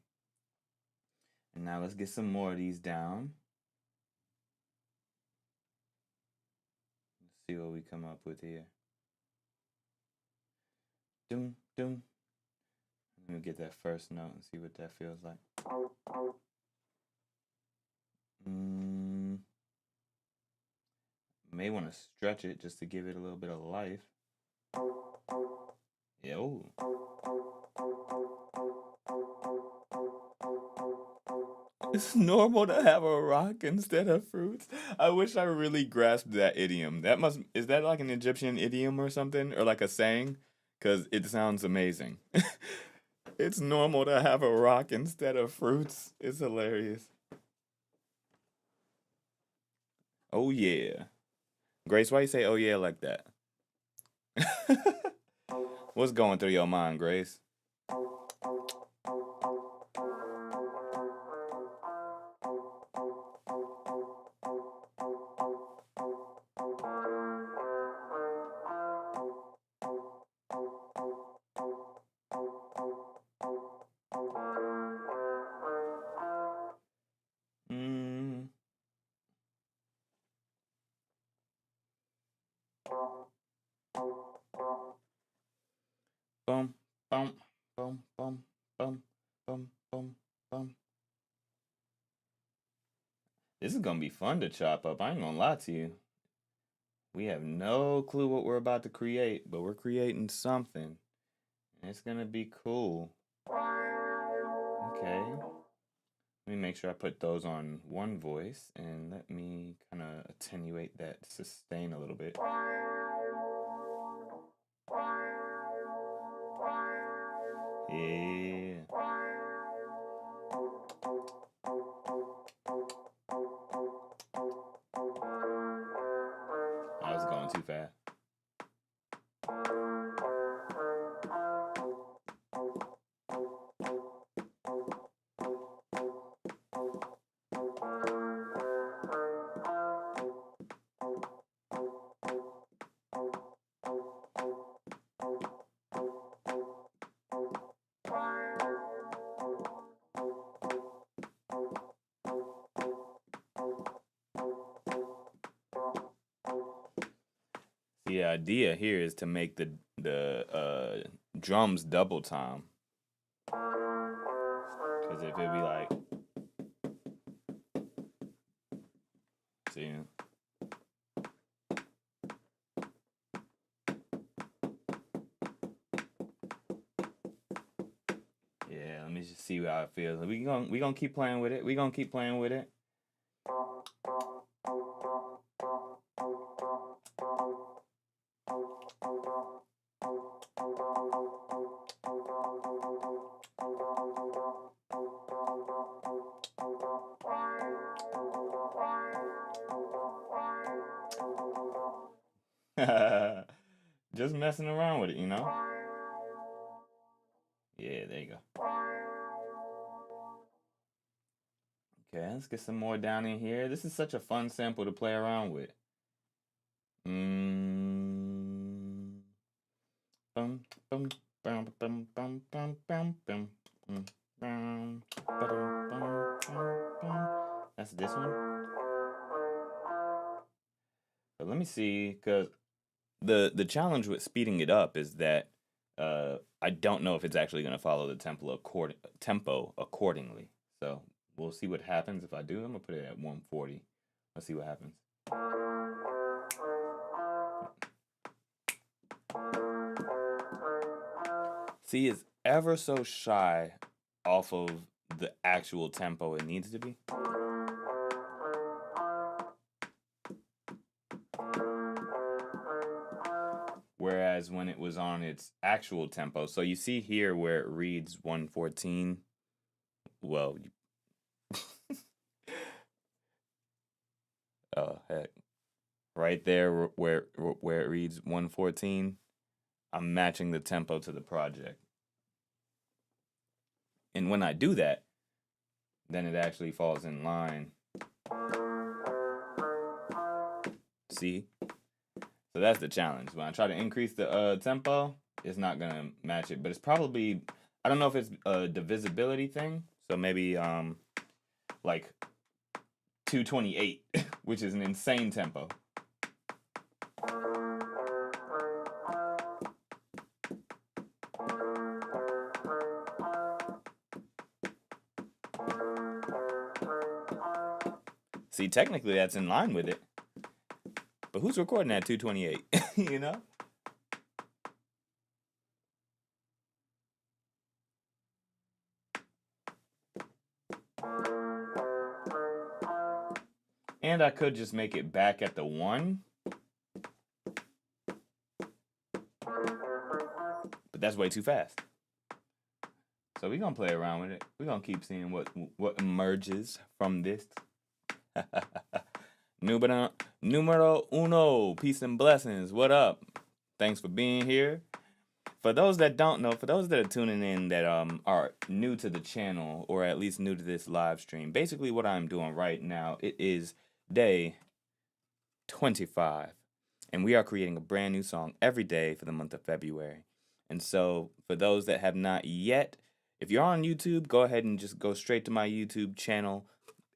And now let's get some more of these down. Let's see what we come up with here. Doom, doom. Let me get that first note and see what that feels like. May want to stretch it just to give it a little bit of life. Yo. It's normal to have a rock instead of fruits. I wish I really grasped that idiom. Is that like an Egyptian idiom or something? Or like a saying? Because it sounds amazing. It's normal to have a rock instead of fruits. It's hilarious. Oh yeah. Grace, why you say oh yeah like that? What's going through your mind, Grace? Boom, boom, boom, boom, boom, boom, boom, boom. This is gonna be fun to chop up. I ain't gonna lie to you. We have no clue what we're about to create, but we're creating something. And it's gonna be cool. Okay. Let me make sure I put those on one voice, and let me kind of attenuate that sustain a little bit. Yeah. I was going too fast. The idea here is to make the drums double time. Because if it be like, see, see how it feels. We gonna keep playing with it. We gonna keep playing with it. Just messing around with it, you know? Yeah, there you go. Okay, let's get some more down in here. This is such a fun sample to play around with. Bum, bum, bum, bum, bum, bum, bum, bum, bum, bum. That's this one. But let me see, because the challenge with speeding it up is that I don't know if it's actually going to follow the tempo accordingly. So we'll see what happens if I do. I'm going to put it at 140. Let's see what happens. See, it's ever so shy off of the actual tempo it needs to be. Whereas when it was on its actual tempo, so you see here where it reads 114. Well, oh heck, right there where it reads 114, I'm matching the tempo to the project. And when I do that, then it actually falls in line. See? So that's the challenge. When I try to increase the tempo, it's not gonna match it. But it's probably, I don't know if it's a divisibility thing. So maybe like 228, which is an insane tempo. See, technically that's in line with it. But who's recording at 228? You know? And I could just make it back at the 1. But that's way too fast. So we're going to play around with it. We're going to keep seeing what emerges from this. Numero uno, peace and blessings. What up? Thanks for being here. For those that don't know, for those that are tuning in that are new to the channel or at least new to this live stream, basically what I'm doing right now, it is day 25. And we are creating a brand new song every day for the month of February. And so for those that have not yet, if you're on YouTube, go ahead and just go straight to my YouTube channel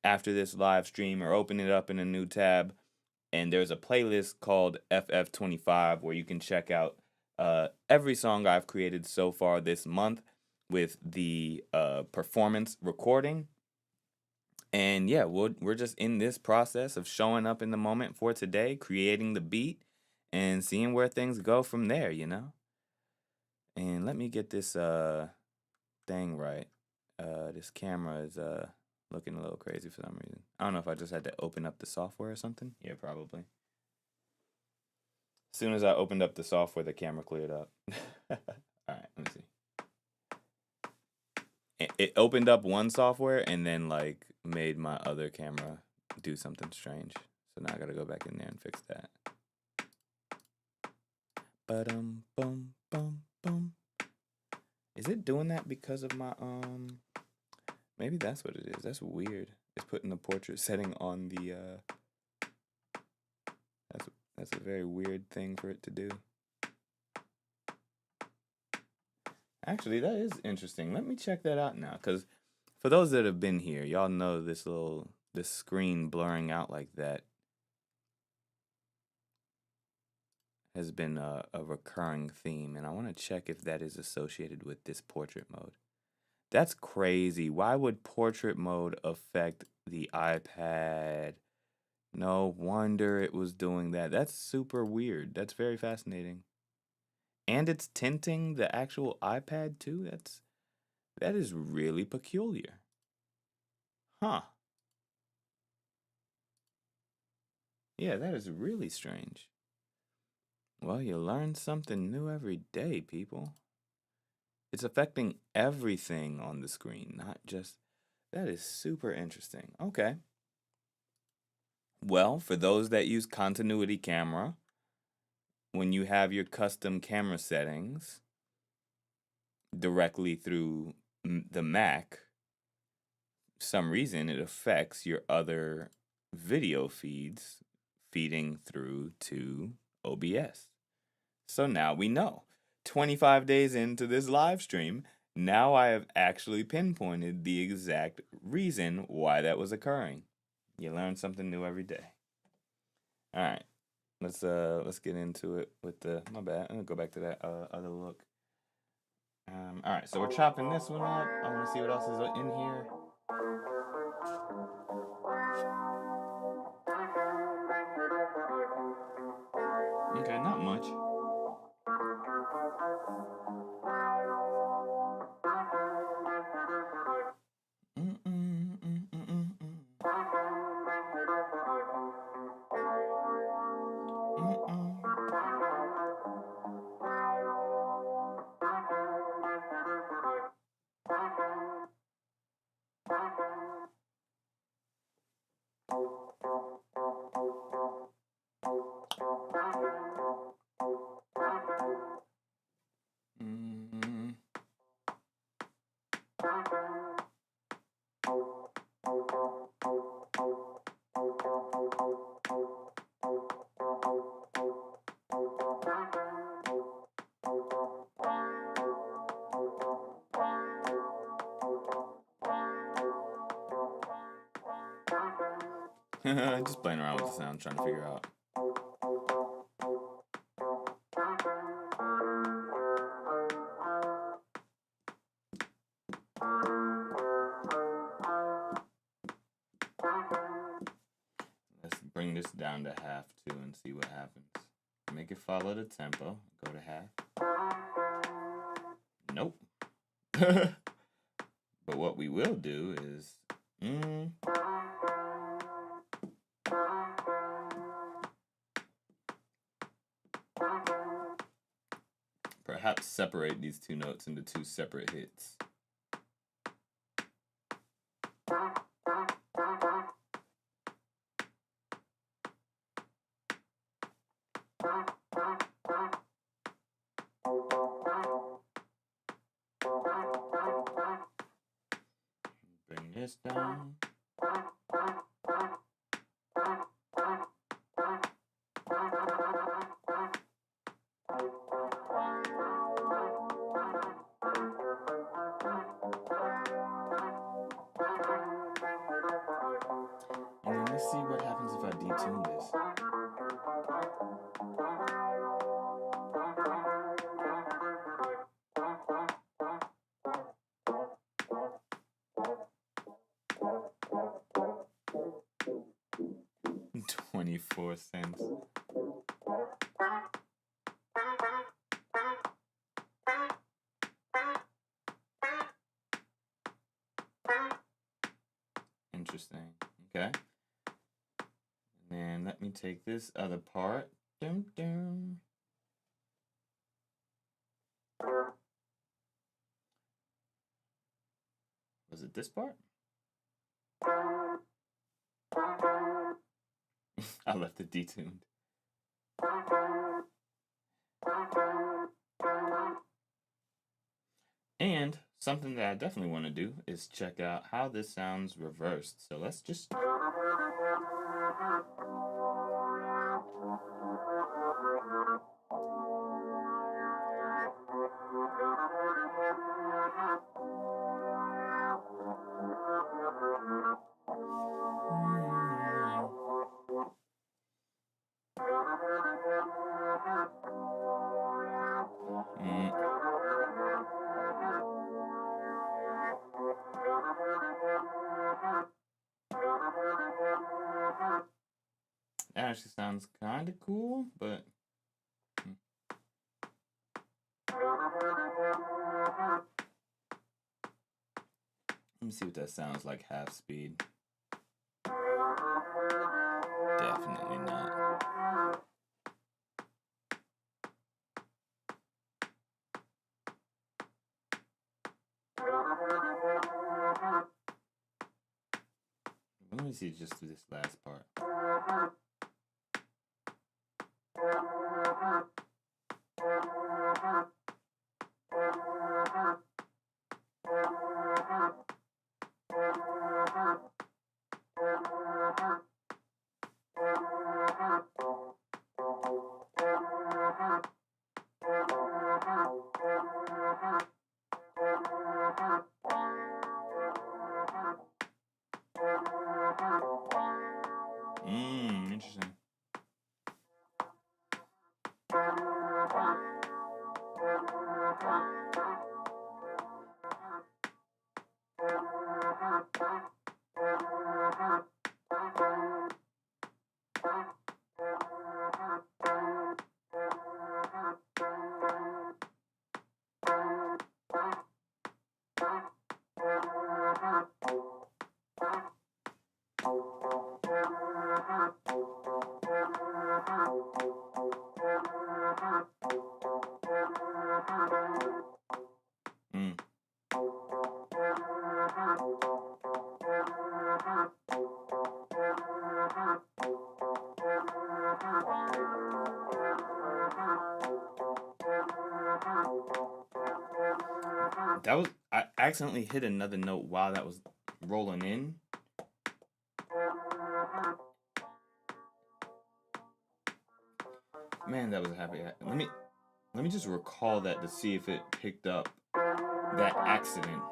after this live stream or open it up in a new tab. And there's a playlist called FF'25 where you can check out every song I've created so far this month with the performance recording. And yeah, we're just in this process of showing up in the moment for today, creating the beat, and seeing where things go from there, you know? And let me get this thing right. This camera is looking a little crazy for some reason. I don't know if I just had to open up the software or something. Yeah, probably. As soon as I opened up the software, the camera cleared up. All right, let me see. It opened up one software and then like made my other camera do something strange. So now I gotta go back in there and fix that. Bum bum bum bum. Is it doing that because of my maybe that's what it is. That's weird. It's putting the portrait setting on the that's a very weird thing for it to do. Actually, that is interesting. Let me check that out now, because for those that have been here, y'all know this screen blurring out like that has been a recurring theme, and I want to check if that is associated with this portrait mode. That's crazy. Why would portrait mode affect the iPad? No wonder it was doing that. That's super weird. That's very fascinating. And it's tinting the actual iPad too? That's That is really peculiar. Huh. Yeah, that is really strange. Well, you learn something new every day, people. It's affecting everything on the screen, not just. That is super interesting. Okay. Well, for those that use continuity camera, when you have your custom camera settings directly through the Mac, some reason it affects your other video feeds feeding through to OBS. So now we know. 25 days into this live stream, now I have actually pinpointed the exact reason why that was occurring. You learn something new every day. All right. Let's get into it with the my bad. I'm gonna go back to that other look. All right, so we're chopping this one up. I want to see what else is in here. Okay, not much. Just playing around with the sound, trying to figure out. Let's bring this down to half too and see what happens. Make it follow the tempo. Go to half. Nope. But what we will do is perhaps separate these two notes into two separate hits. Bring this down. And then let's see what happens if I detune this. $0.24. Interesting. Okay. And then let me take this other part. Dum, dum. Was it this part? I left it detuned. And something that I definitely want to do is check out how this sounds reversed. So let's just... That actually sounds kind of cool, but... Let me see what that sounds like half speed. Definitely not. Let me see just this last part. Interesting. That was, I accidentally hit another note while that was rolling in. Man, that was a happy. Let me just recall that to see if it picked up that accident.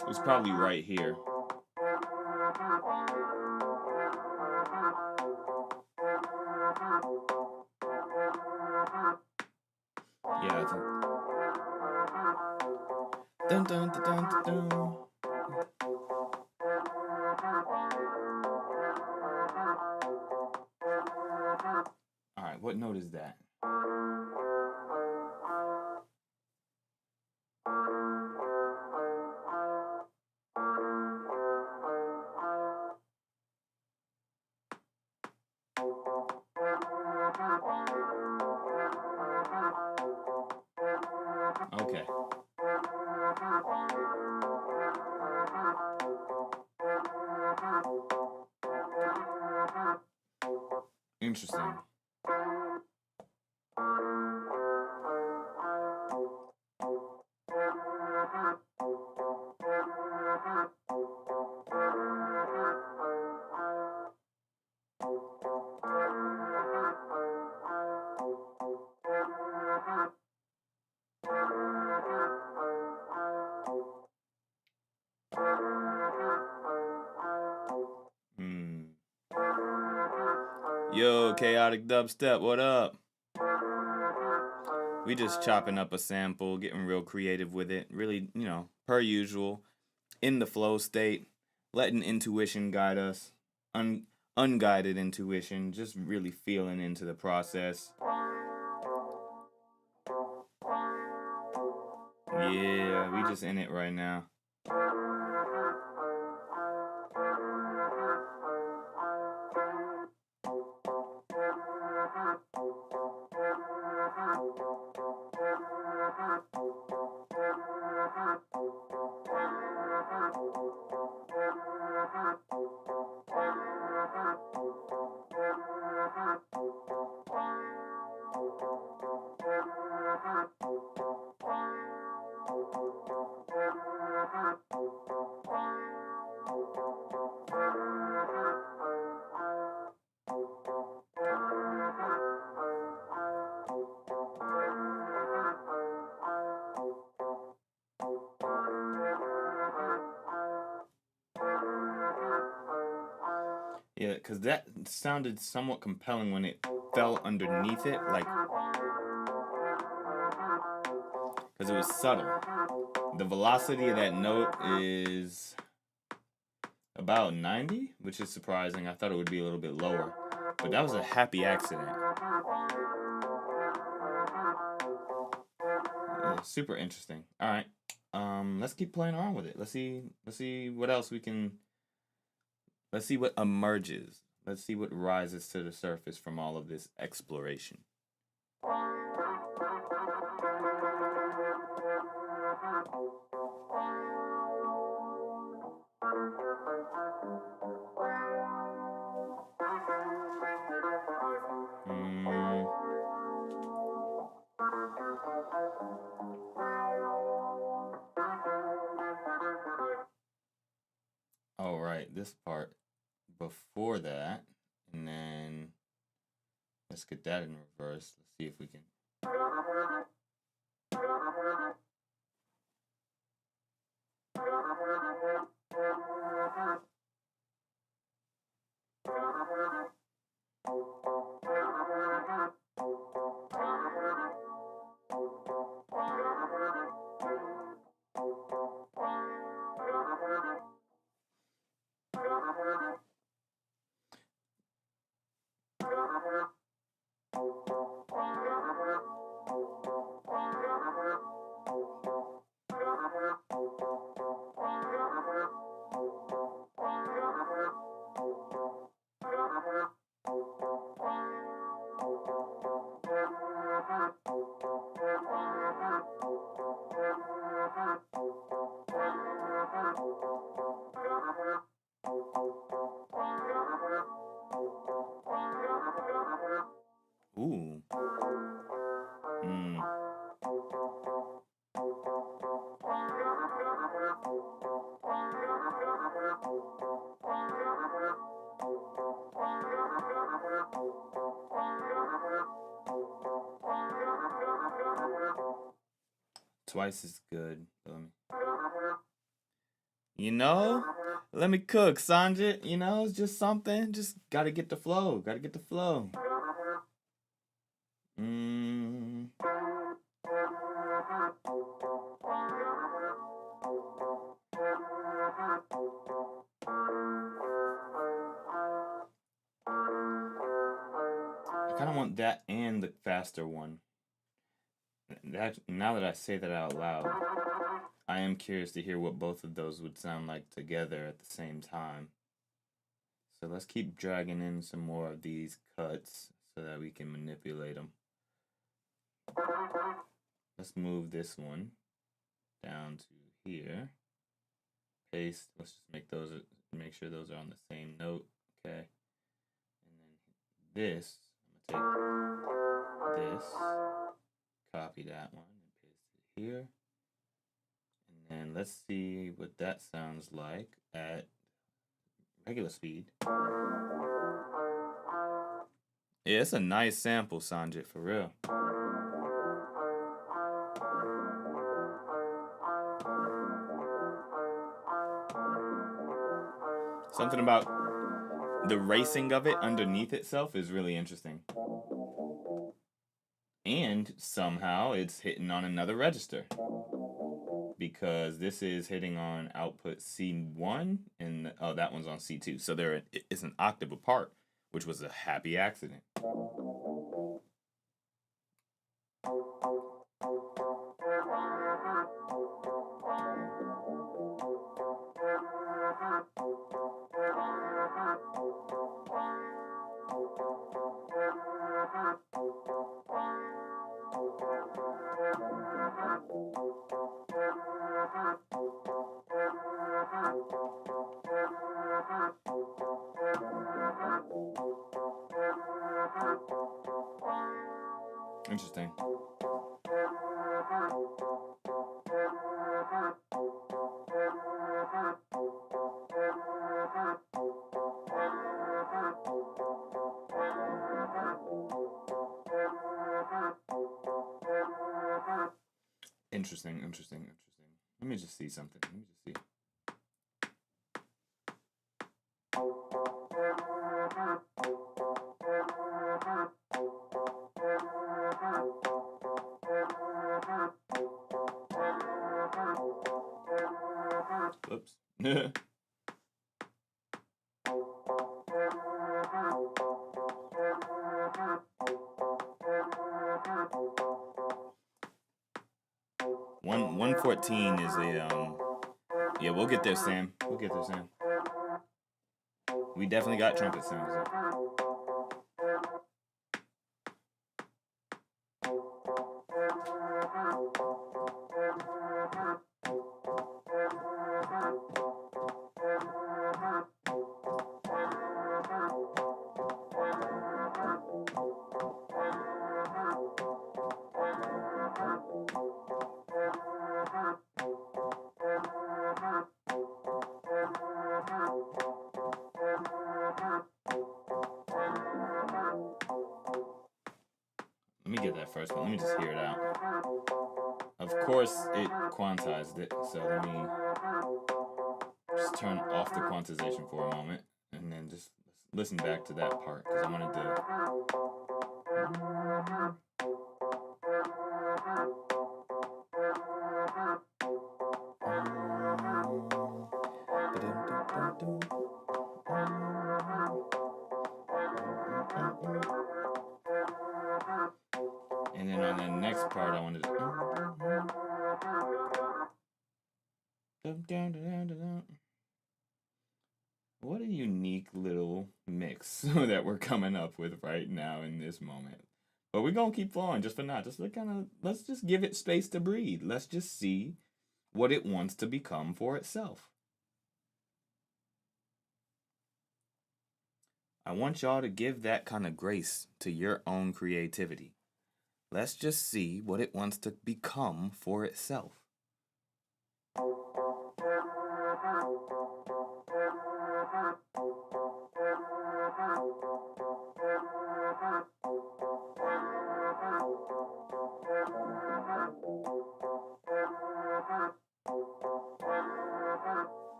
It was probably right here. Yeah, I think. Dun dun dun dun dun. Dun. All right, what note is that? Okay. Interesting. Yo, chaotic dubstep, what up? We just chopping up a sample, getting real creative with it. Really, per usual, in the flow state, letting intuition guide us. Unguided intuition, just really feeling into the process. Yeah, we just in it right now. Yeah, because that sounded somewhat compelling when it fell underneath it, like, because it was subtle. The velocity of that note is about 90, which is surprising. I thought it would be a little bit lower, but that was a happy accident. Yeah, super interesting. All right, let's keep playing around with it. Let's see what else we can. Let's see what emerges. Let's see what rises to the surface from all of this exploration. All right, this part before that, and then let's get that in reverse. Let's see if we can. Ooh. Twice as good. You know, let me cook, Sanjit. You know, it's just something. Just gotta get the flow. Gotta get the flow. I kind of want that and the faster one. That now that I say that out loud, I am curious to hear what both of those would sound like together at the same time. So let's keep dragging in some more of these cuts so that we can manipulate them. Let's move this one down to here. Paste. Let's just make sure those are on the same note. Okay. And then this, I'm gonna take this, copy that one, and paste it here. And then let's see what that sounds like at regular speed. Yeah, it's a nice sample, Sanjit, for real. Something about the racing of it underneath itself is really interesting. And somehow it's hitting on another register. Because this is hitting on output C1 and that one's on C2. So there is an octave apart, which was a happy accident. Interesting. Interesting. Let me just see something. Let me just see. Whoops. One 114 is a yeah, we'll get there, Sam. We'll get there, Sam. We definitely got trumpet sounds there. Let me get that first one. Let me just hear it out. Of course, it quantized it, so let me just turn off the quantization for a moment and then just listen back to that part because I wanted to. And then on the next part, I wanted to. What a unique little mix that we're coming up with right now in this moment. But we're gonna keep flowing just for now. Just let's just give it space to breathe. Let's just see what it wants to become for itself. I want y'all to give that kind of grace to your own creativity. Let's just see what it wants to become for itself.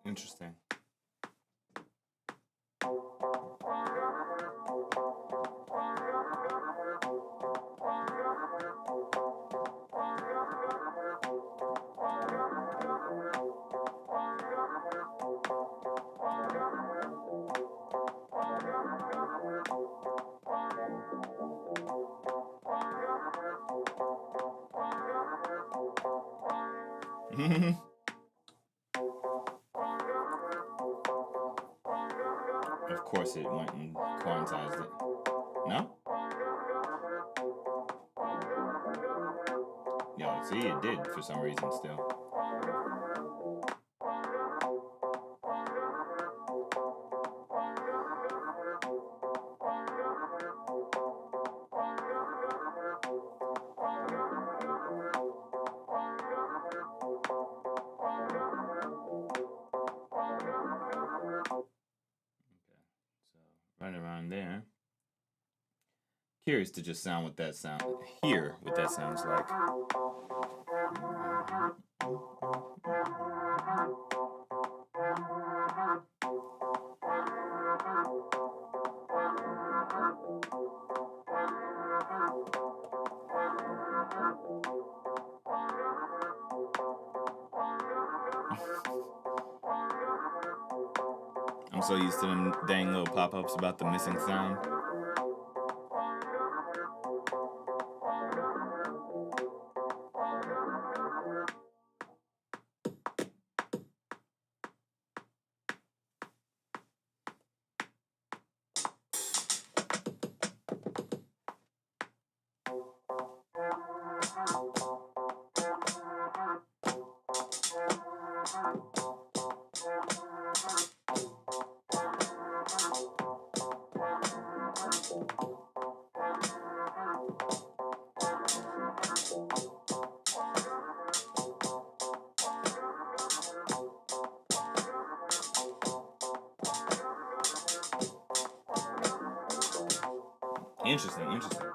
Interesting. Of course it went and quantized it. No? Yo, see, it did for some reason still. Right around there. Curious to just sound what that sound, hear what that sounds like. I'm so used to them dang little pop-ups about the missing sound. Interesting, interesting.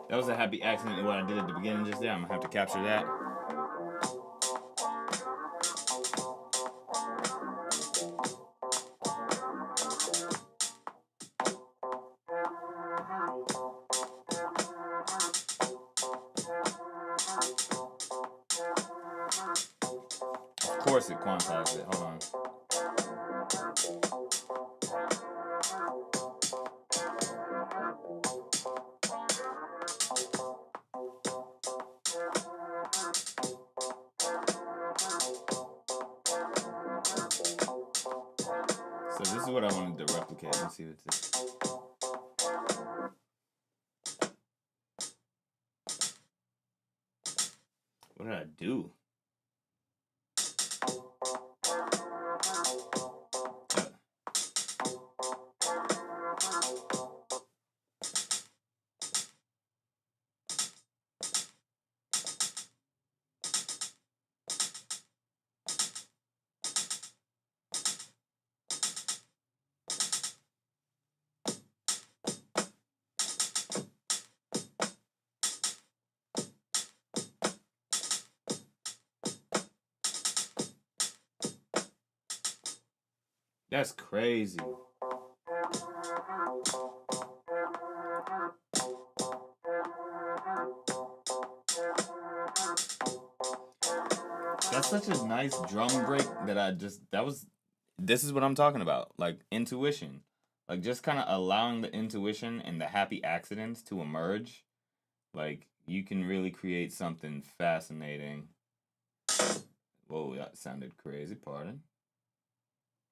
That was a happy accident what I did at the beginning just there. I'm gonna have to capture that. Of course it quantized it. Hold on. So this is what I wanted to replicate. Let's see what this. What did I do? That's crazy. That's such a nice drum break that this is what I'm talking about. Like intuition. Like just kind of allowing the intuition and the happy accidents to emerge. Like you can really create something fascinating. Whoa, that sounded crazy, pardon.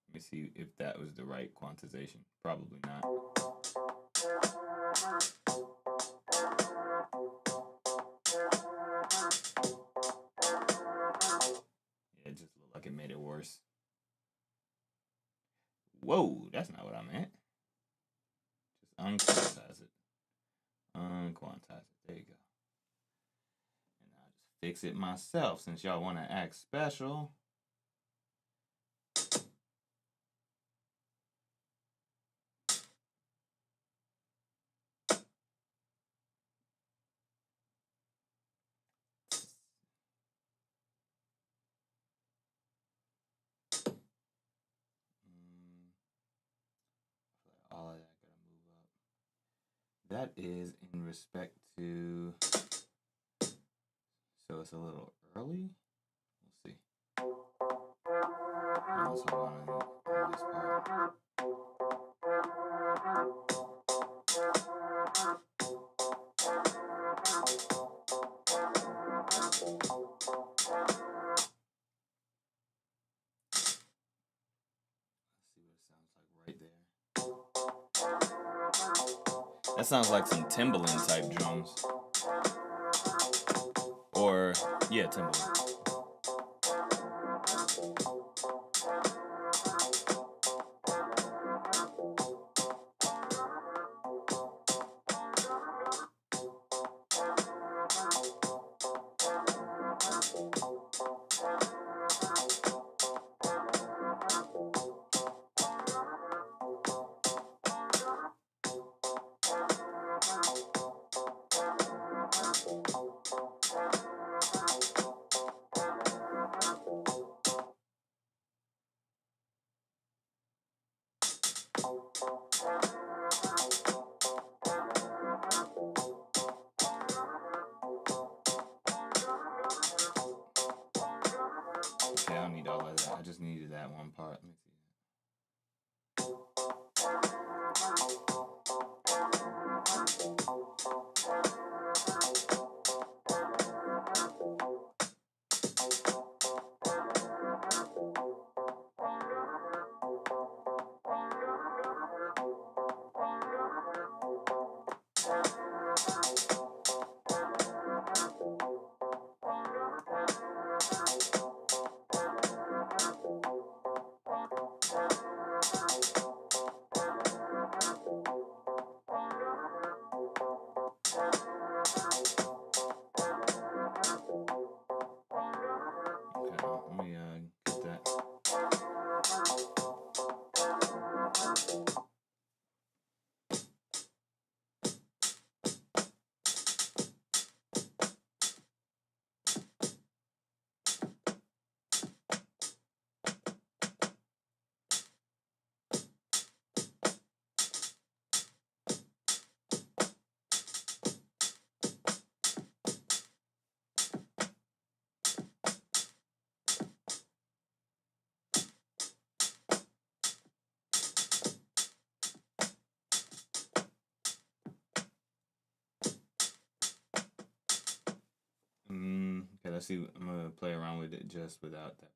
Let me see if that was the right quantization. Probably not. Yeah, it just looked like it made it worse. Whoa, that's not what I meant. Just unquantize it. Unquantize it. There you go. And I'll just fix it myself since y'all want to act special. All of that gotta move up. That is in respect to. So it's a little early. We'll see. Let's hold on this part. That sounds like some Timbaland type drums. Or, yeah, Timbaland. Okay, I don't need all of that. I just needed that one part. Let me see. Okay, let me get that. Okay, let's see. I'm gonna play around with it just without that part.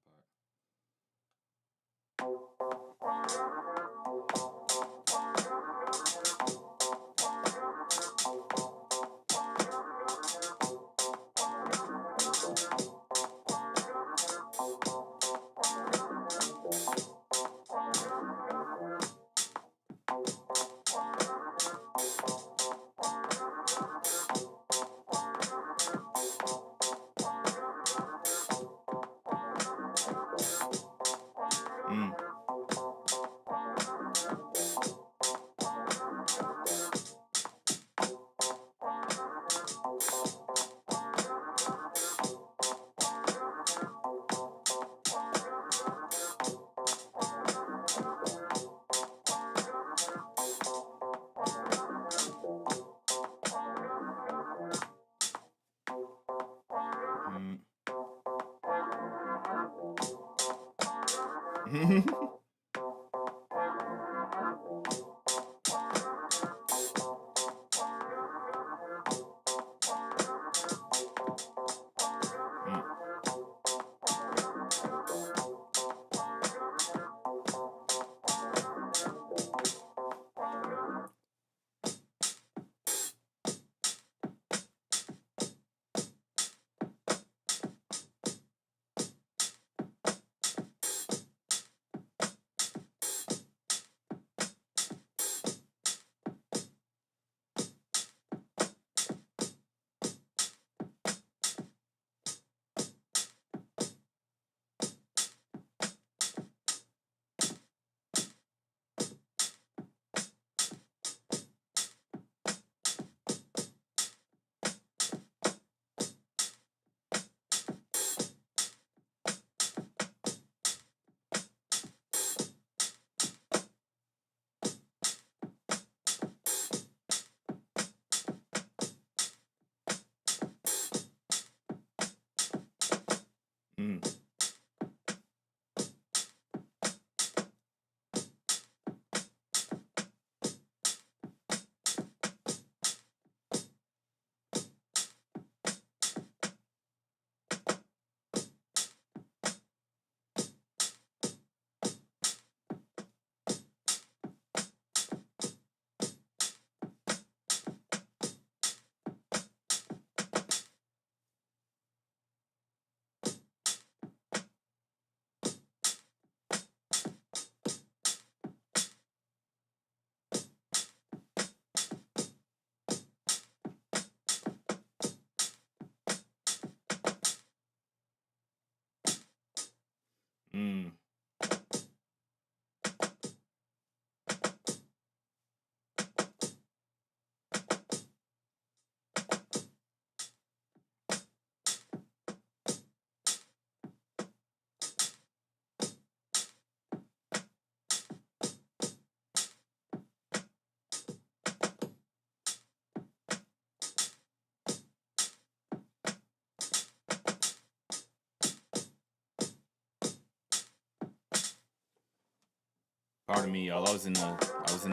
Pardon me, y'all. I was in the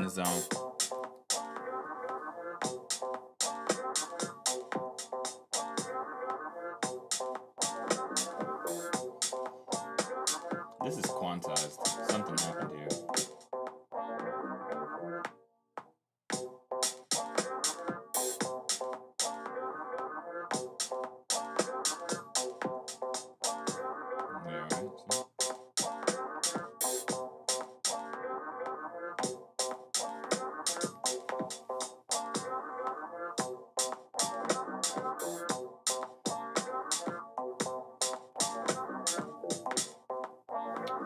zone. This is quantized. Something happened here. Yeah, right. See?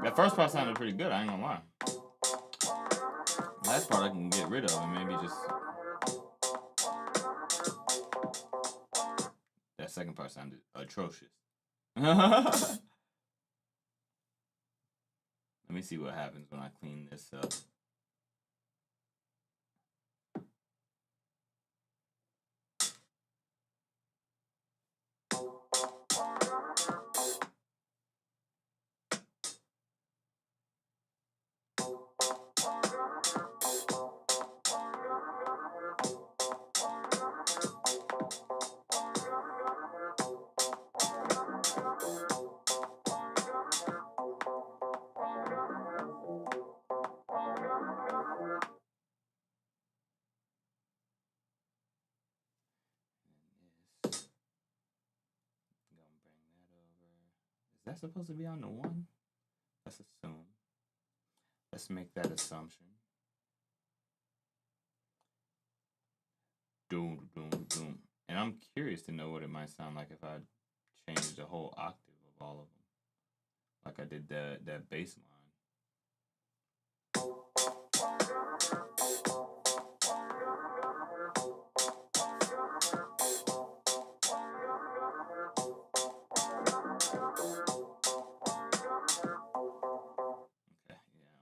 That first part sounded pretty good, I ain't gonna lie. Last part I can get rid of and maybe just... That second part sounded atrocious. Let me see what happens when I clean this up. Is that supposed to be on the one? Let's assume. Let's make that assumption. Doom, doom, doom. And I'm curious to know what it might sound like if I changed the whole octave of all of them. Like I did that bass line.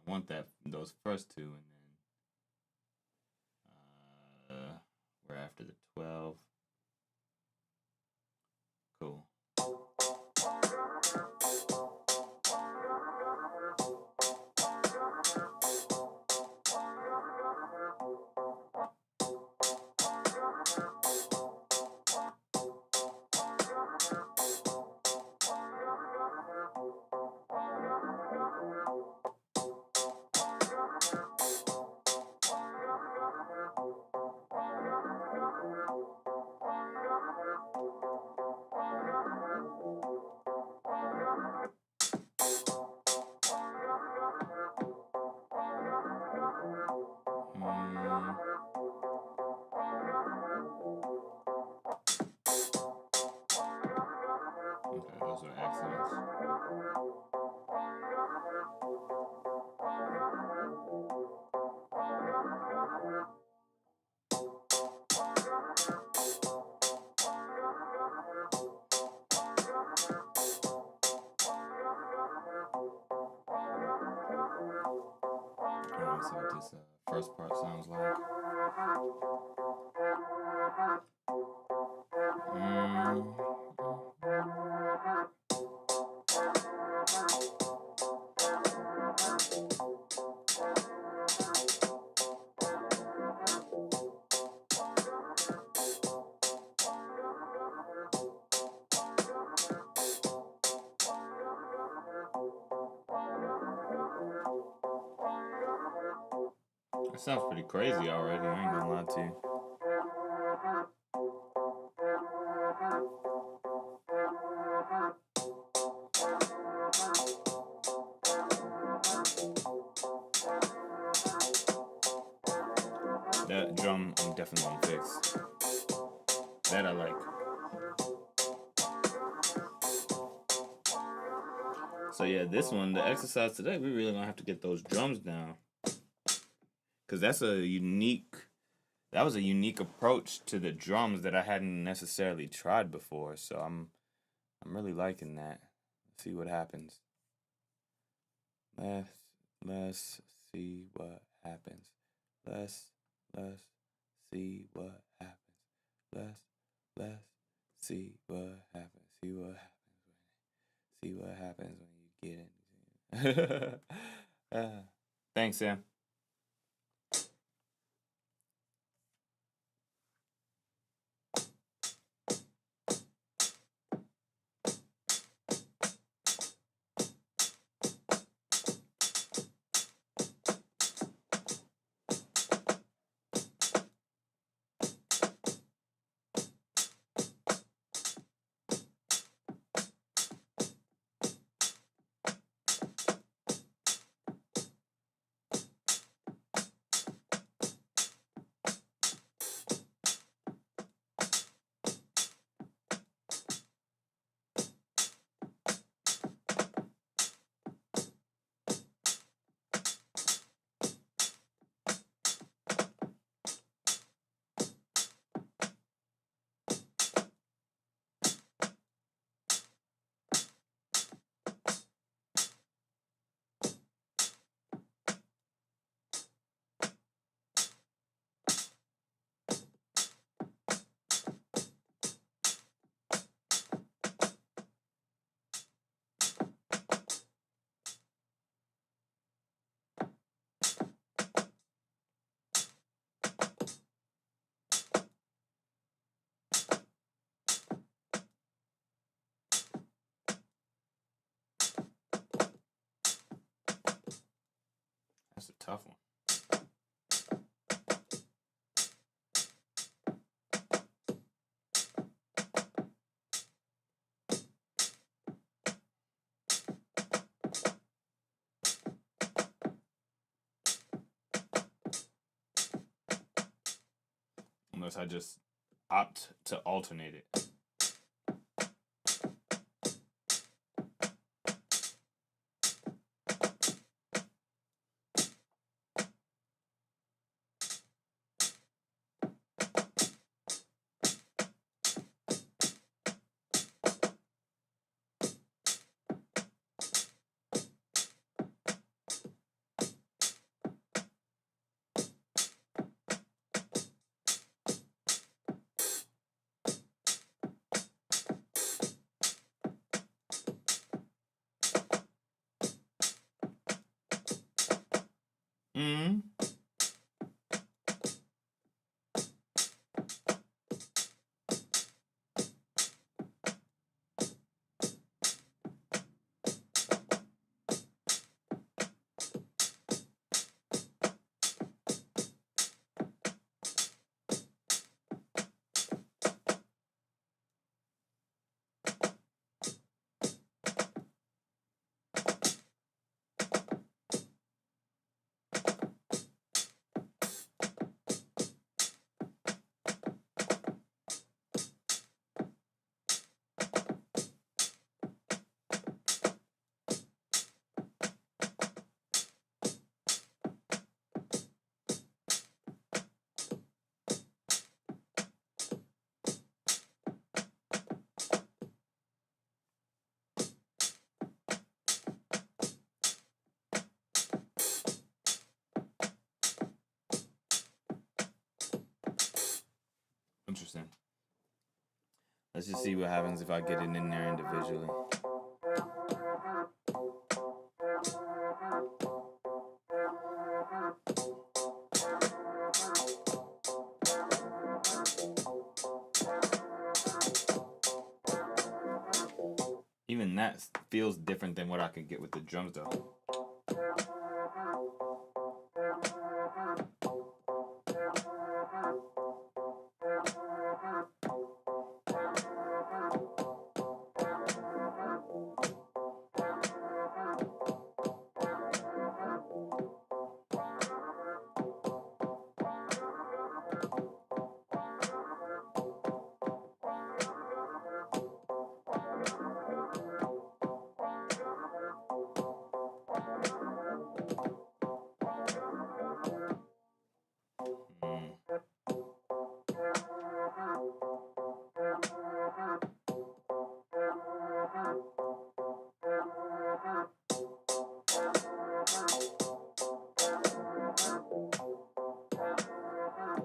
Want those first two, and then we're after the 12. Cool. Okay, those are accents. Let's see what this first part sounds like. It sounds pretty crazy already, I ain't gonna lie to you. That drum I'm definitely gonna fix. That I like. So yeah, this one, the exercise today, we really gonna have to get those drums down. Cause that was a unique approach to the drums that I hadn't necessarily tried before. So I'm really liking that. Let's see what happens. Let's see what happens. Let's see what happens. Let's see what happens. See what happens when you get in. Thanks, Sam. That's a tough one. Unless I just opt to alternate it. Mm. Interesting. Let's just see what happens if I get it in there individually. Even that feels different than what I could get with the drums, though.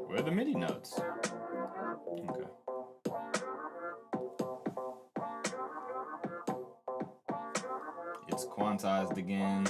Where are the MIDI notes? Okay. It's quantized again.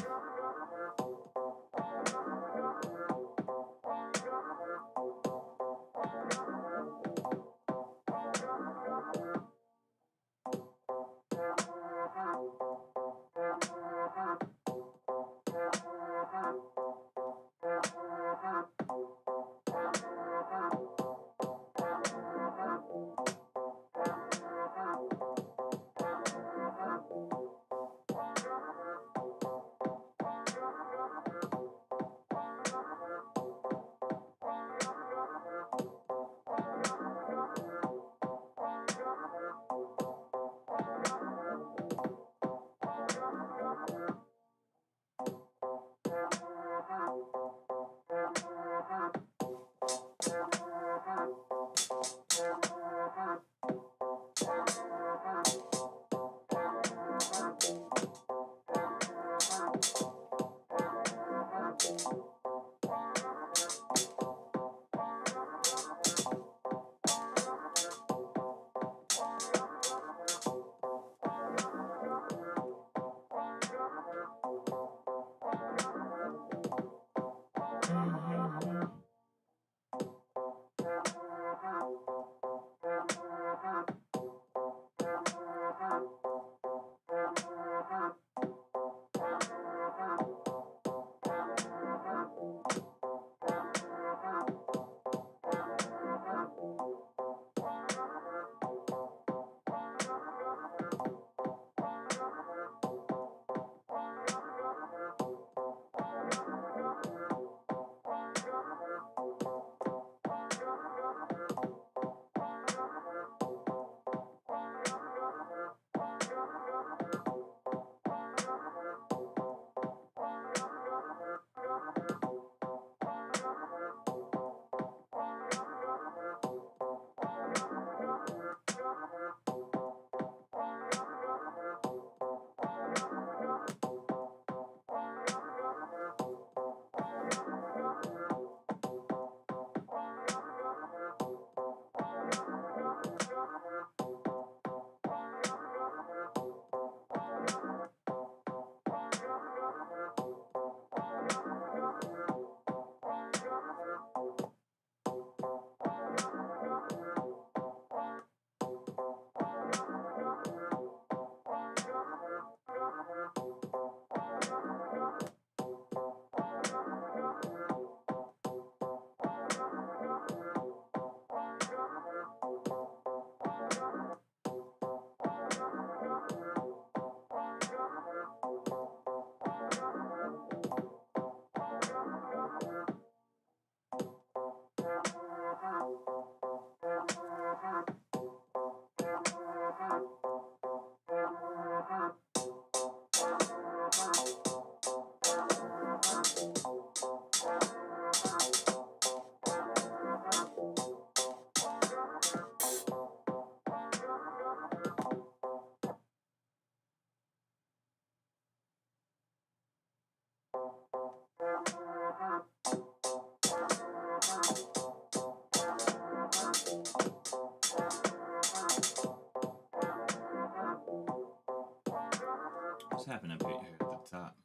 What's happening up here at the top?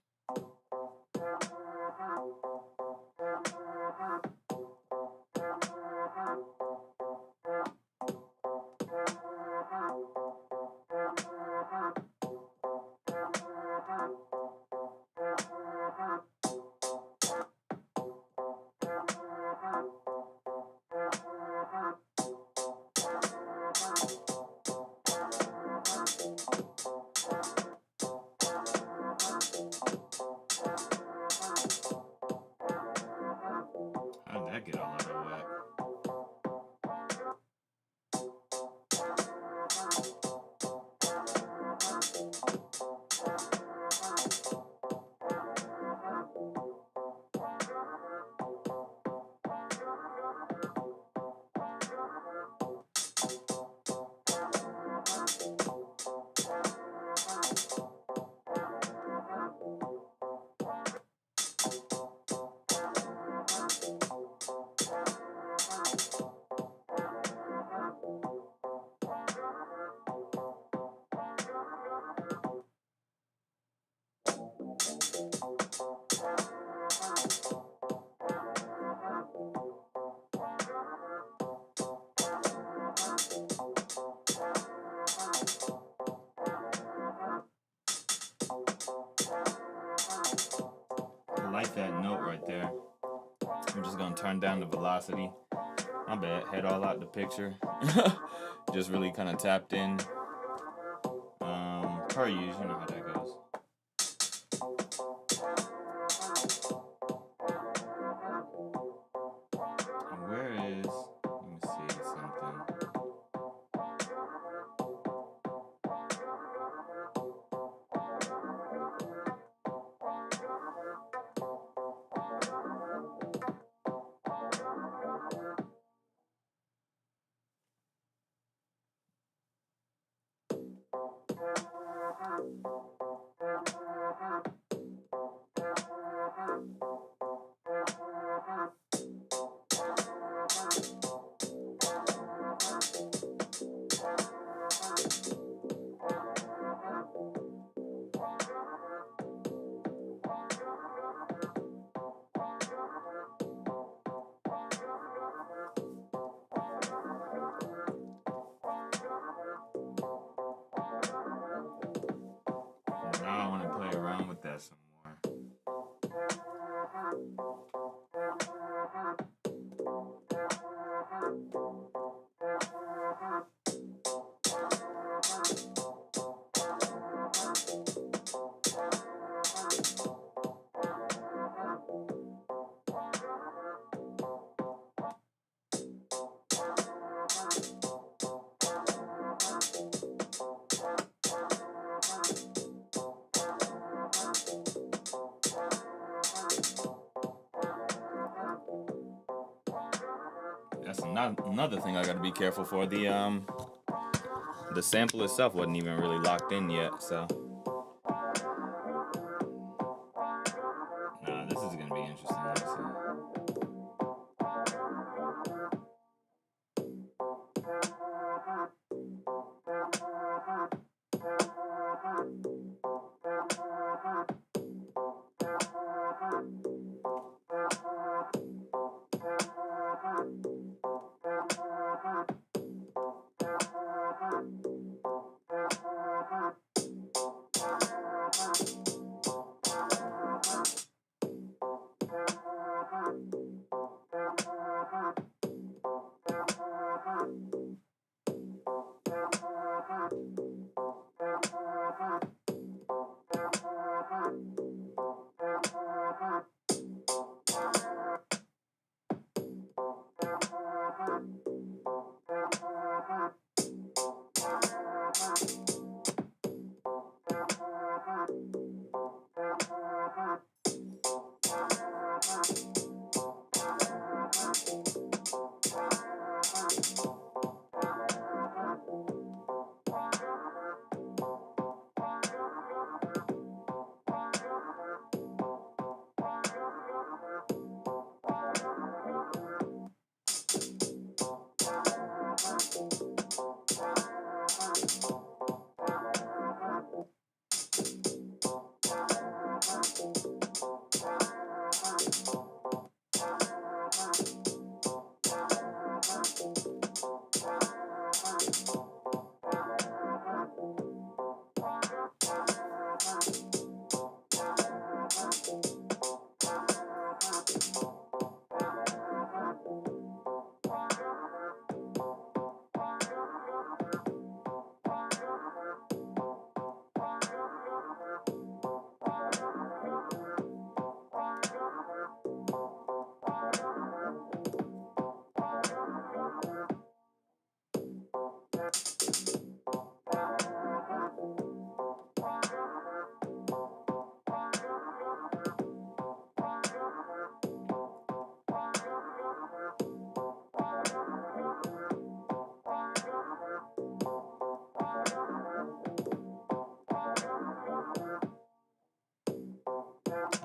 How did that get all out of whack? I like that note right there. I'm just gonna turn down the velocity. My bad, head all out the picture. Just really kind of tapped in. Per usual, you know how that goes. And where is, let me see something. Now I want to play around with that some more. That's another thing I got to be careful for. The sample itself wasn't even really locked in yet, so. Nah, this is gonna be interesting. Let's see.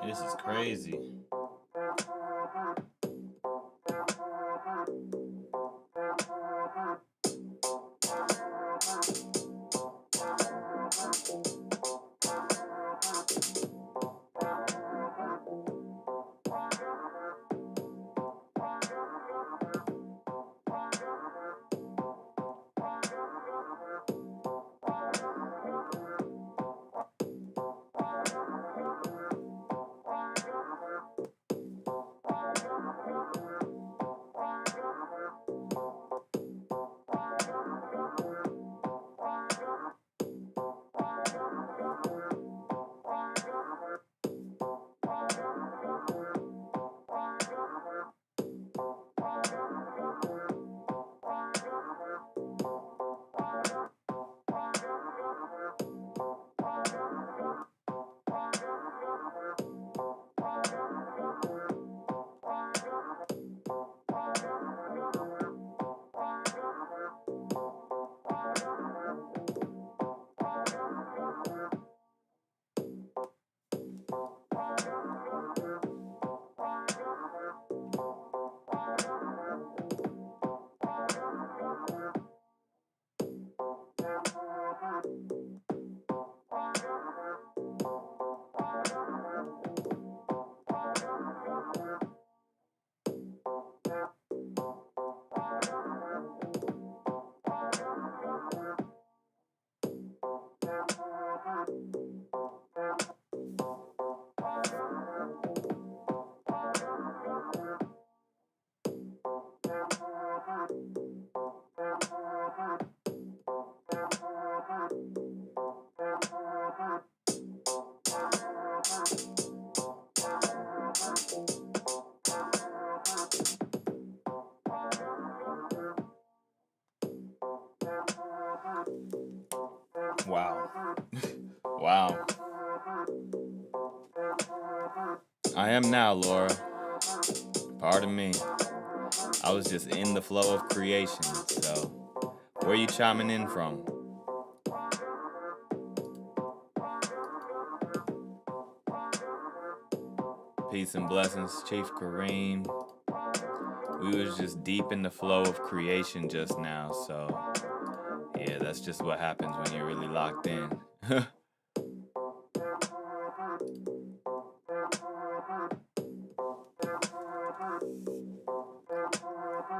This is crazy. Wow. Wow. I am now, Laura. Pardon me. I was just in the flow of creation, so where are you chiming in from? Peace and blessings, Chief Kareem. We was just deep in the flow of creation just now, so yeah, that's just what happens when you're really locked in.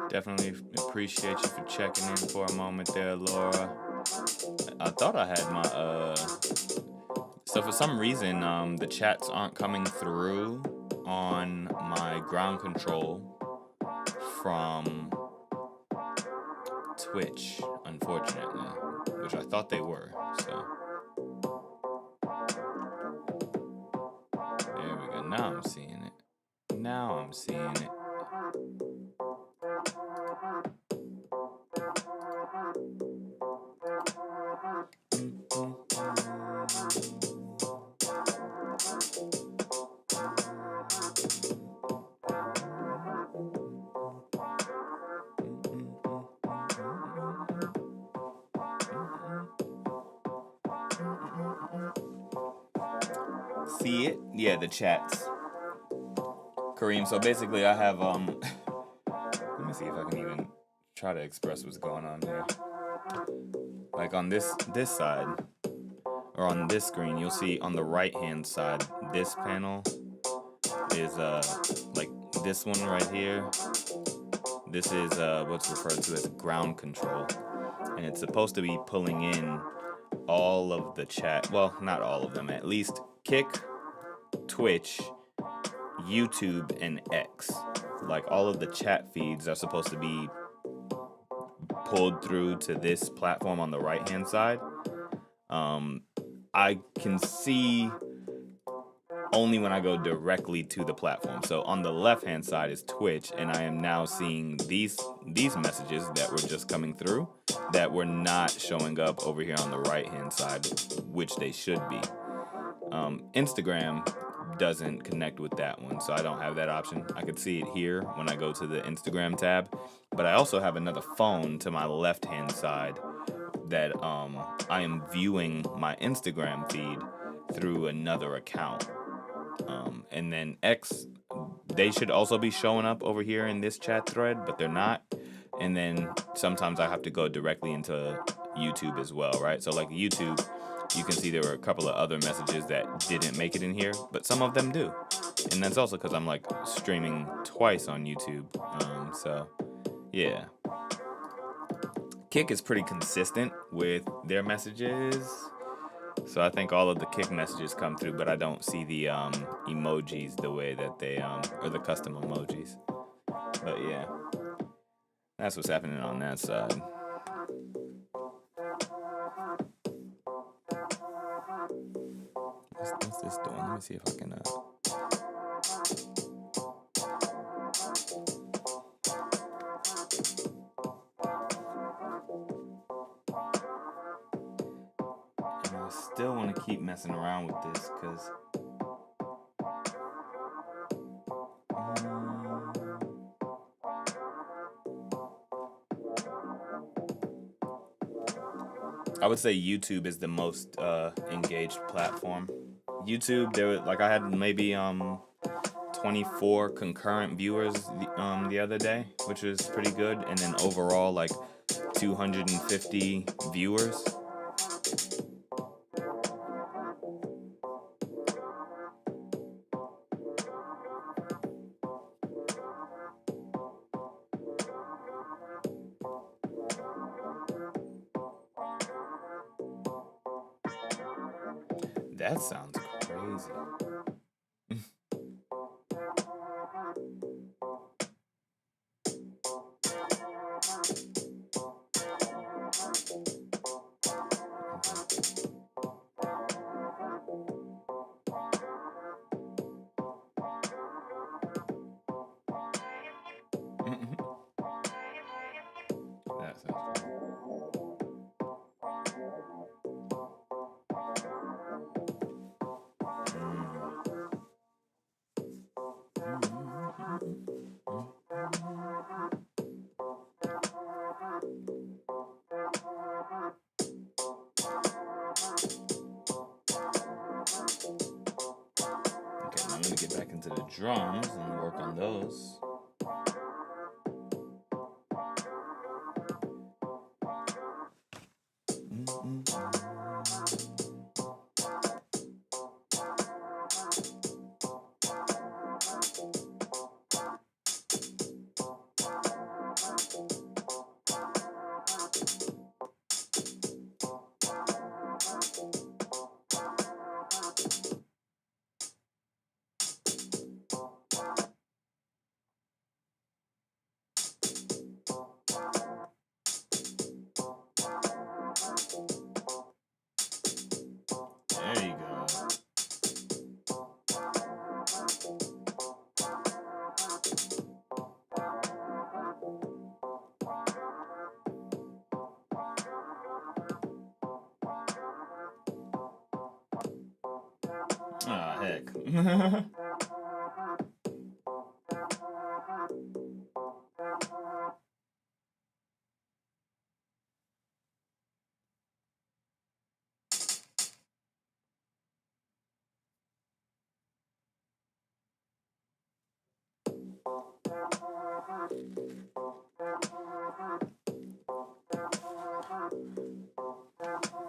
Definitely appreciate you for checking in for a moment there, Laura. I thought I had my so for some reason the chats aren't coming through on my ground control from Twitch, unfortunately, which I thought they were, so there we go. Now I'm seeing it. Now I'm seeing it. See it? Yeah, the chats. Kareem, so basically I have let me see if I can even try to express what's going on here. Like on this side, or on this screen, you'll see on the right hand side, this panel is like this one right here. This is what's referred to as ground control, and it's supposed to be pulling in all of the chat, well, not all of them, at least Kick, Twitch, YouTube, and X. Like all of the chat feeds are supposed to be pulled through to this platform on the right hand side. I can see only when I go directly to the platform. So on the left hand side is Twitch, and I am now seeing these messages that were just coming through that were not showing up over here on the right hand side, which they should be. Instagram doesn't connect with that one, so I don't have that option. I could see it here when I go to the Instagram tab, but I also have another phone to my left hand side that I am viewing my Instagram feed through another account. And then X, they should also be showing up over here in this chat thread, but they're not. And then sometimes I have to go directly into YouTube as well, right? So like YouTube, you can see there were a couple of other messages that didn't make it in here, but some of them do. And that's also because I'm like streaming twice on YouTube. So yeah. Kick is pretty consistent with their messages. So I think all of the Kick messages come through, but I don't see the emojis the way that they or the custom emojis. But yeah, that's what's happening on that side. What's this doing? Let me see if I can. And I still want to keep messing around with this because. I would say YouTube is the most engaged platform. YouTube, there was, like I had maybe 24 concurrent viewers the other day, which was pretty good, and then overall like 250 viewers. That sounds crazy. That sounds crazy. Okay, now I'm gonna get back into the drums and work on those. There you go. Ah, heck.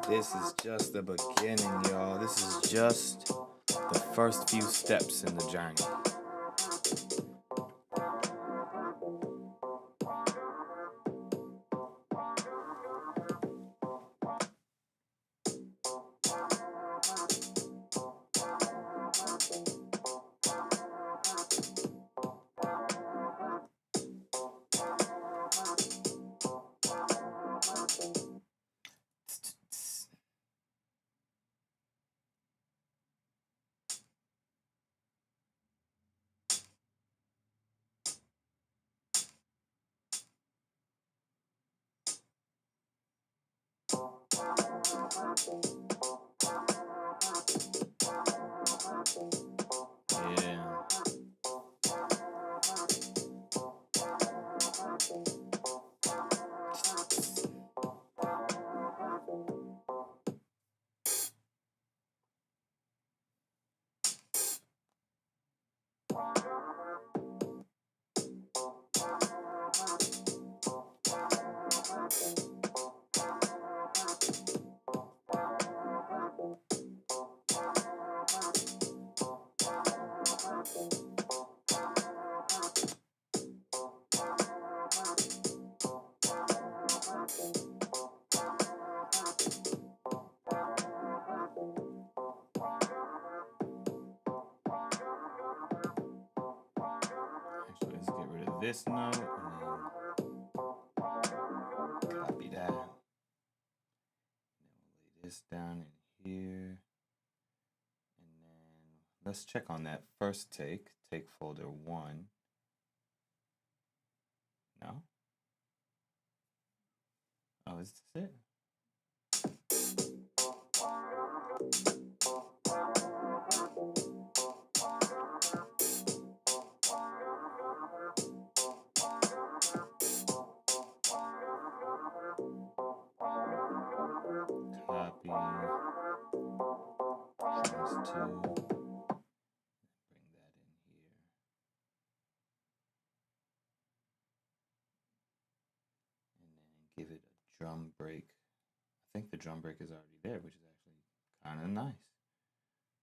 This is just the beginning, y'all. This is just the first few steps in the journey. Yeah. this note and then copy that. And then we'll lay this down in here. And then let's check on that first take. Take folder 1. No? Oh, is this it? Copy. Drums 2. Bring that in here. And then give it a drum break. I think the drum break is already there, which is actually kind of nice.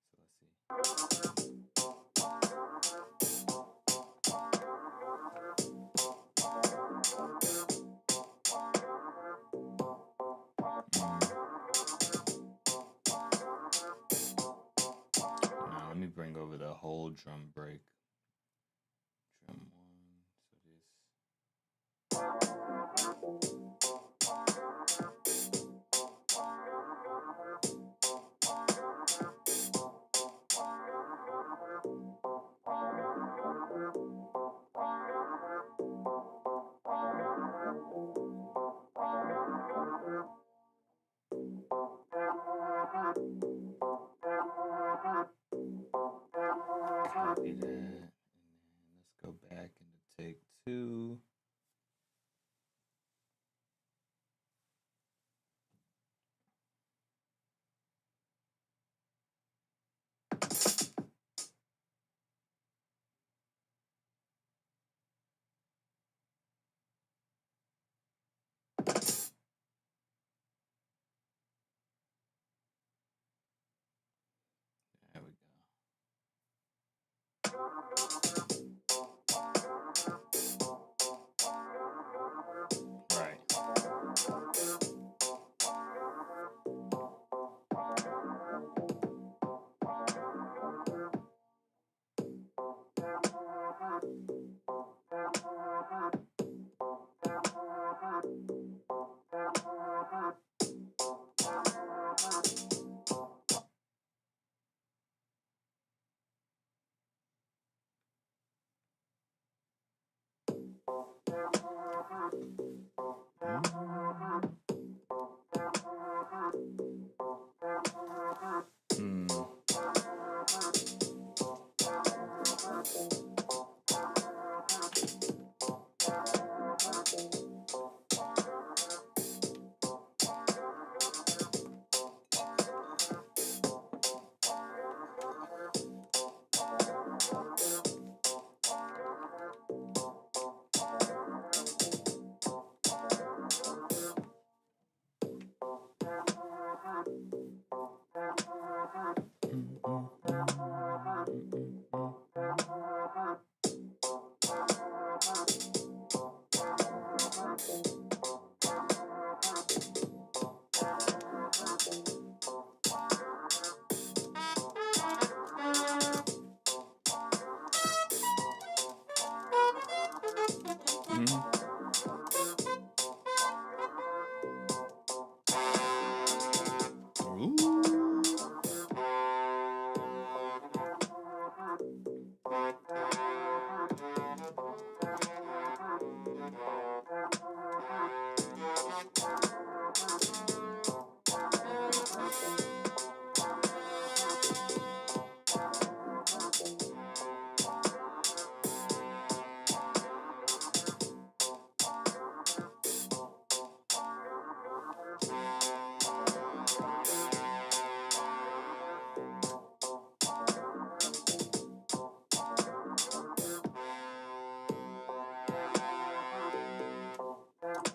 So let's see. Now let me bring over the whole drum break. Drum 1. Copy that, and then let's go back into take 2. There we go. Right.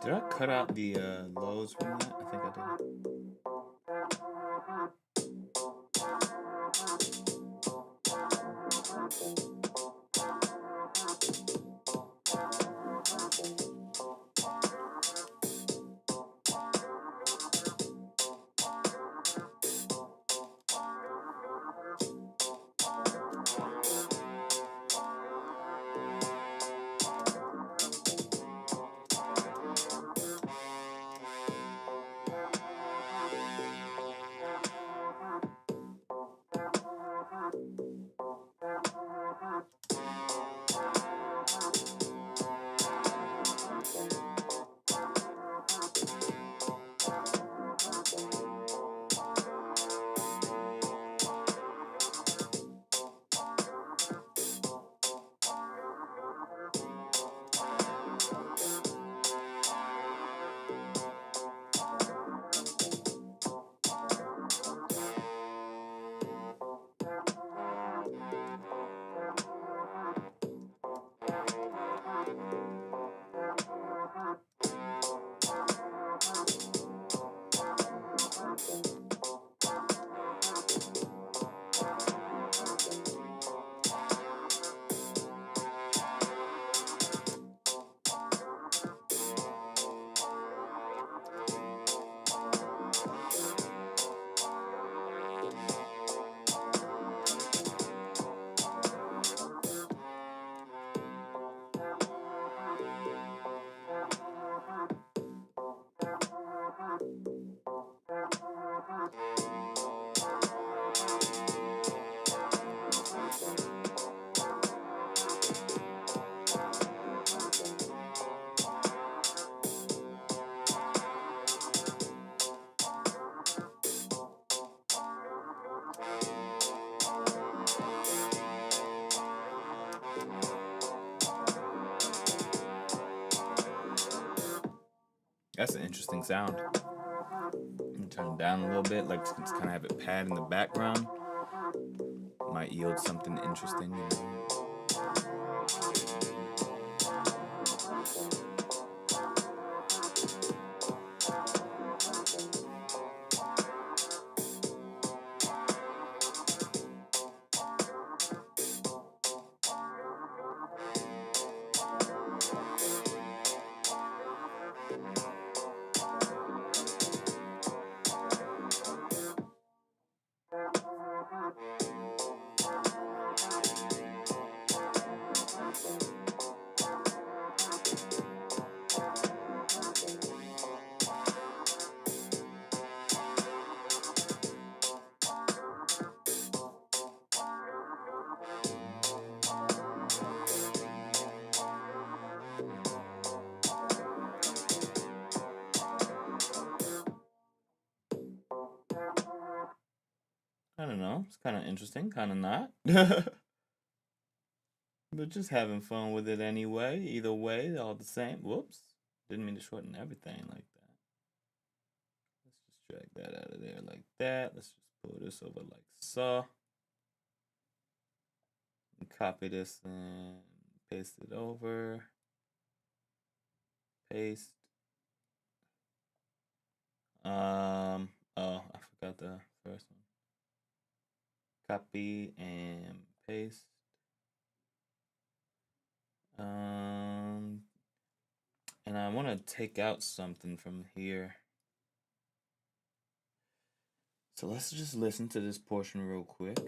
Did I cut out the lows from that? I think I did. That's an interesting sound. Turn it down a little bit, like just kind of have it pad in the background. Might yield something interesting, you know. I don't know. It's kind of interesting, kind of not. But just having fun with it anyway. Either way, all the same. Whoops. Didn't mean to shorten everything like that. Let's just drag that out of there like that. Let's just pull this over like so. And copy this and paste it over. Paste. Oh, I forgot the first one. Copy and paste. And I want to take out something from here. So let's just listen to this portion real quick.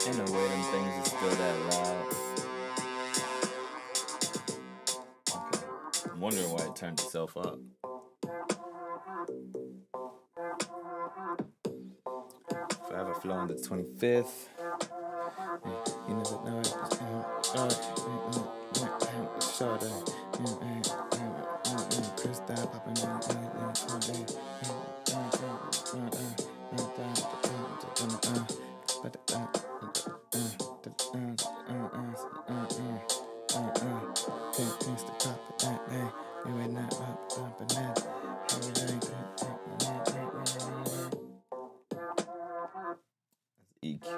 Ain't no way them things are still that loud. Okay. I'm wondering why it turned itself up. Forever Flow on the 25th. You never know it. Crystal popping EQ.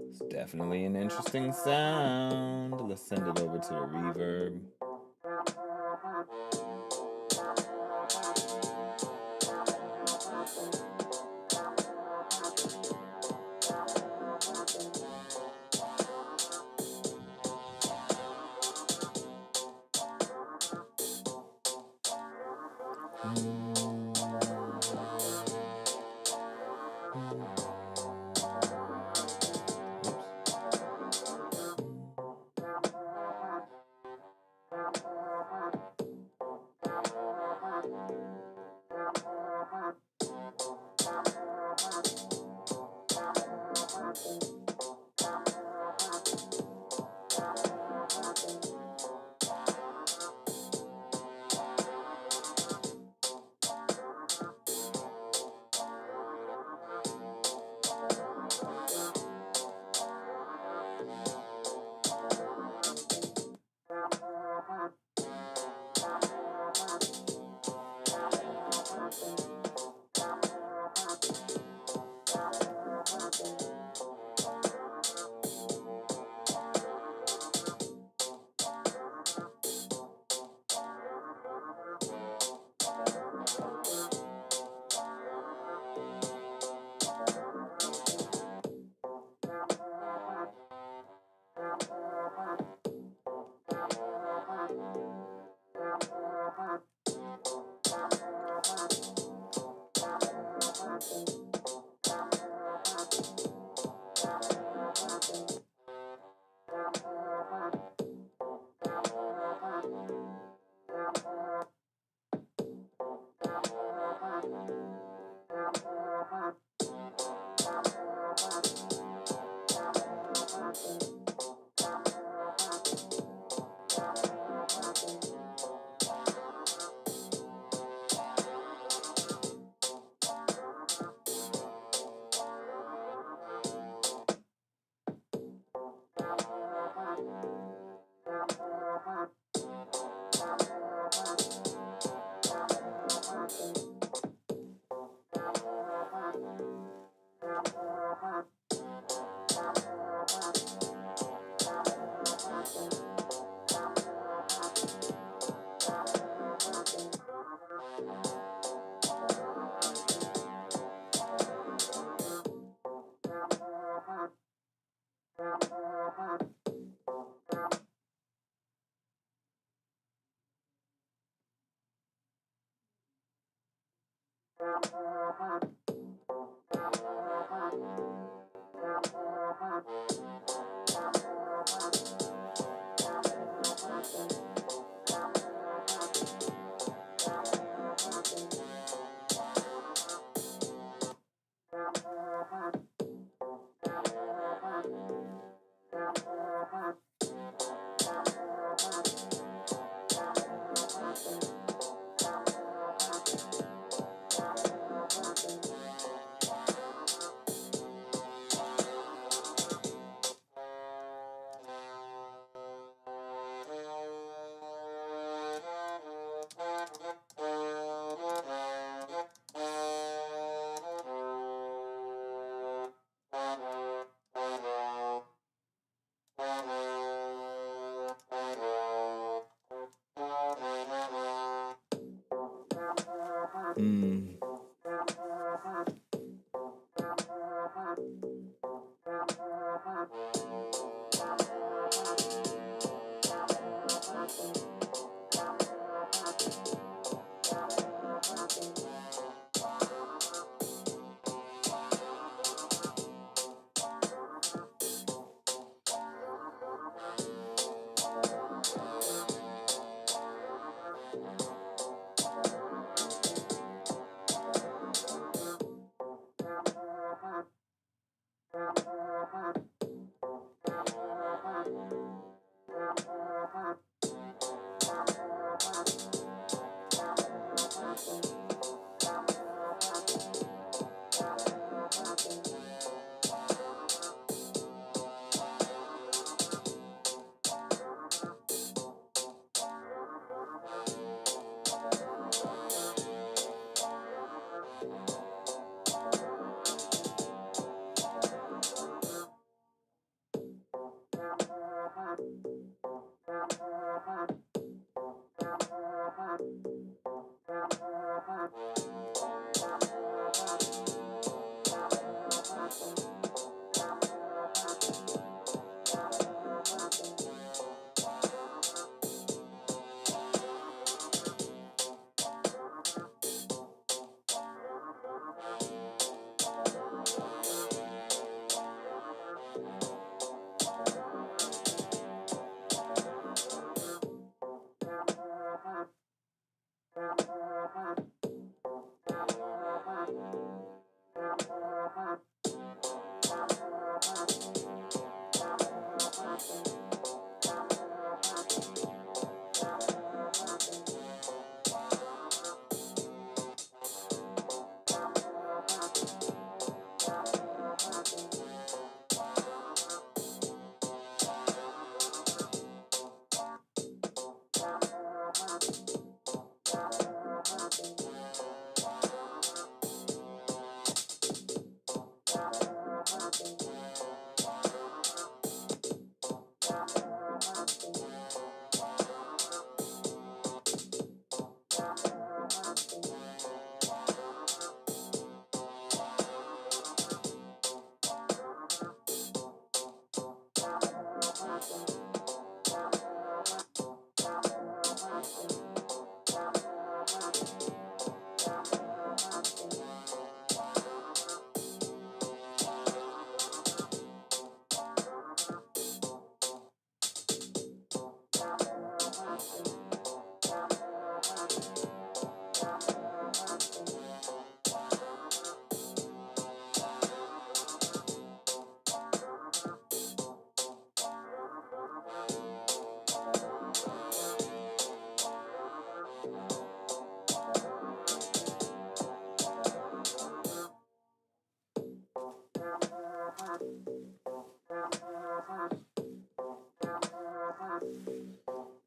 It's definitely an interesting sound. Let's send it over to the reverb. Mm.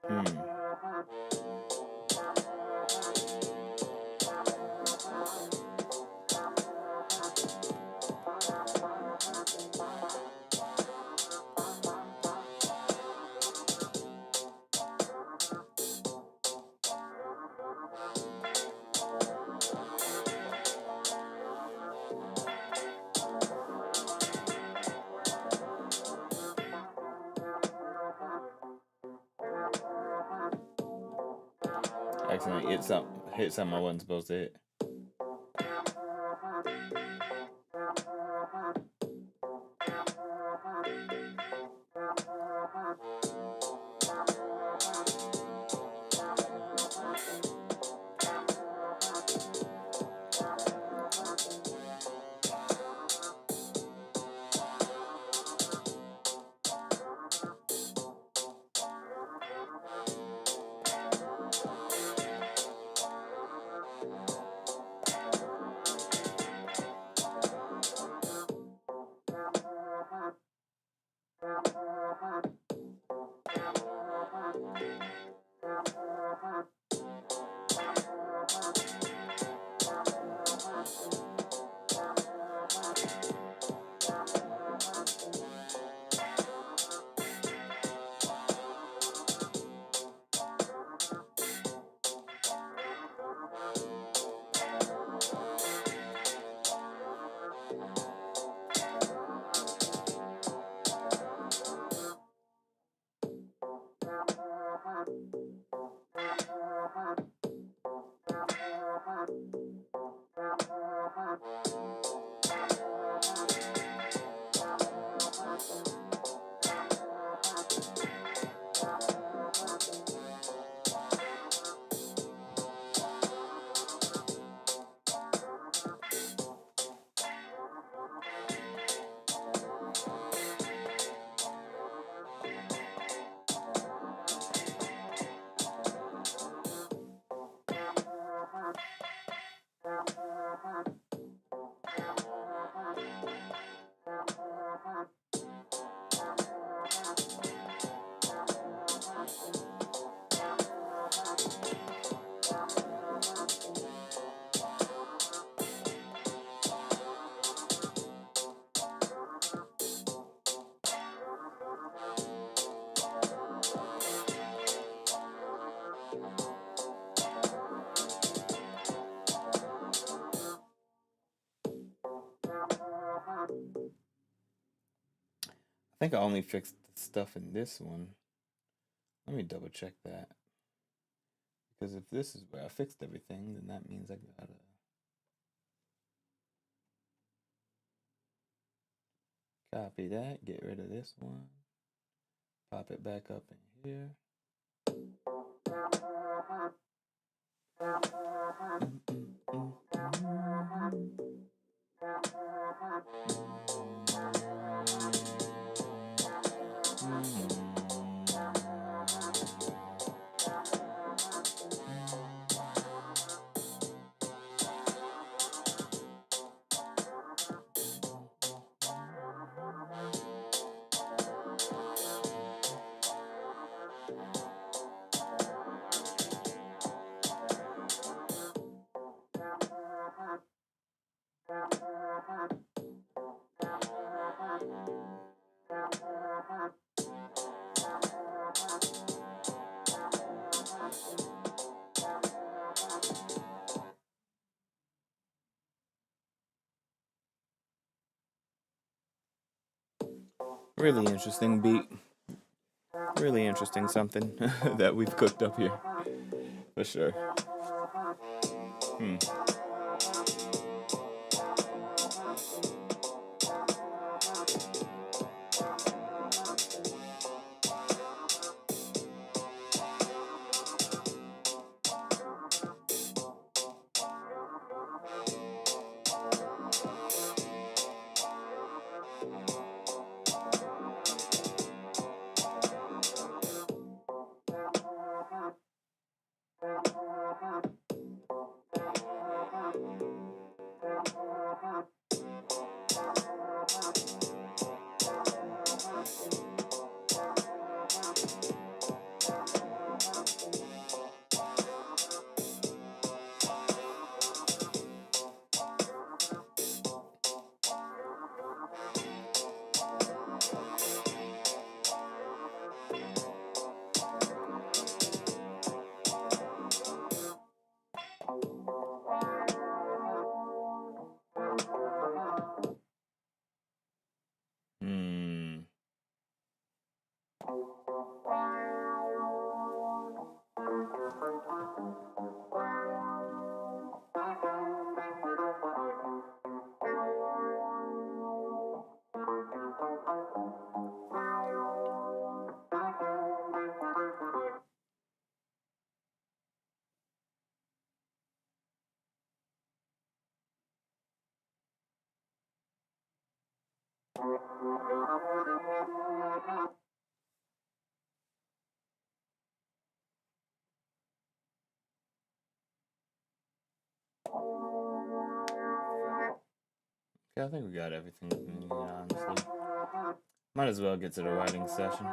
Hmm. Accidentally hit something I wasn't supposed to hit. think I only fixed the stuff in this one. Let me double check that. Because if this is where I fixed everything, then that means I gotta copy that, get rid of this one, pop it back up in here. Really interesting beat. Really interesting something that we've cooked up here. For sure. Yeah, I think we got everything we need, honestly. Might as well get to the writing session.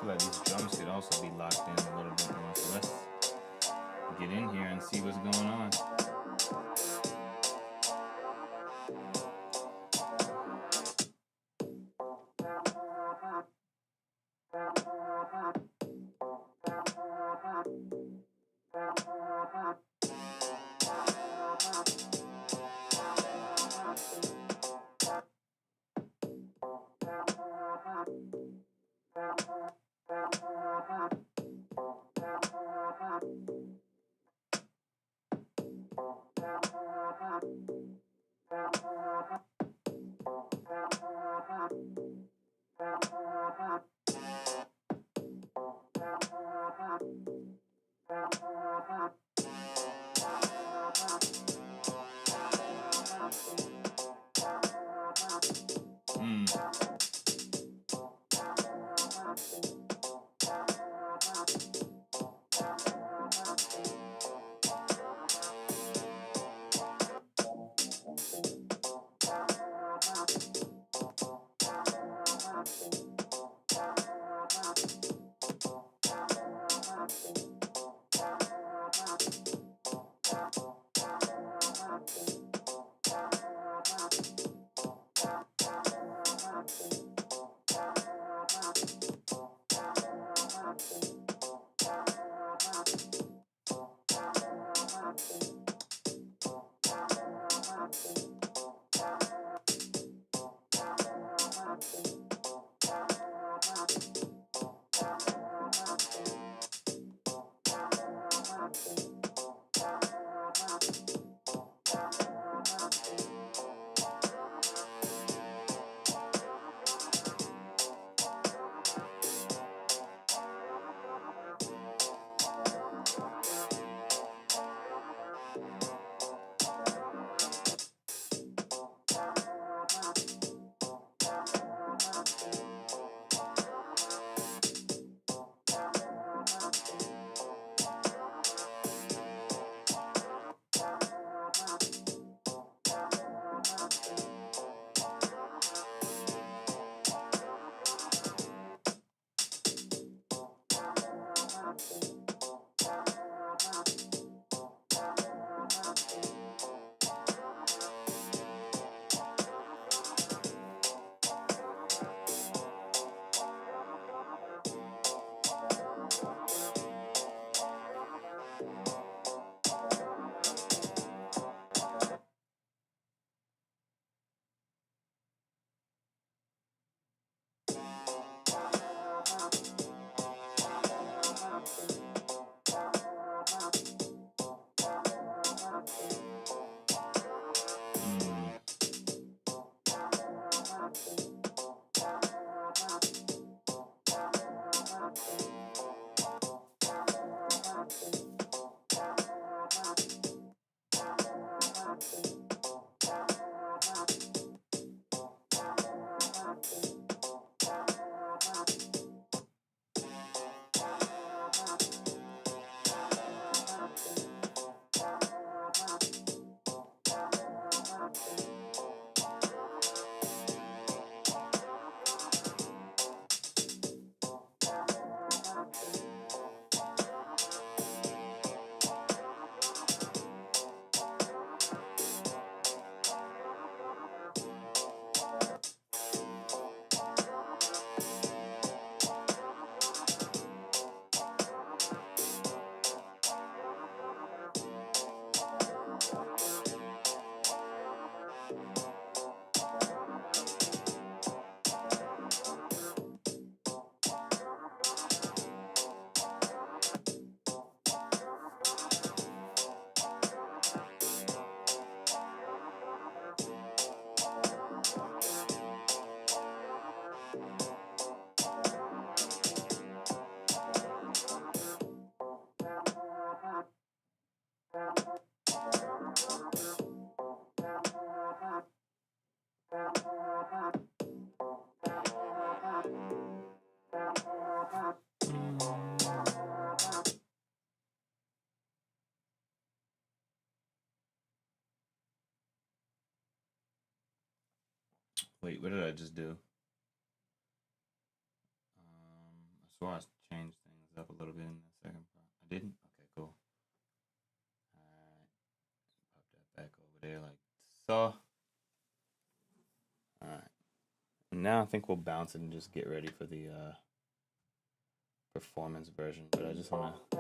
feel like these drums could also be locked in a little bit more. So let's get in here and see what's going on. Wait, what did I just do? swore I changed things up a little bit in the second part. I didn't? Okay, cool. Alright. Pop that back over there like so. Alright. Now I think we'll bounce it and just get ready for the performance version. But I just want to...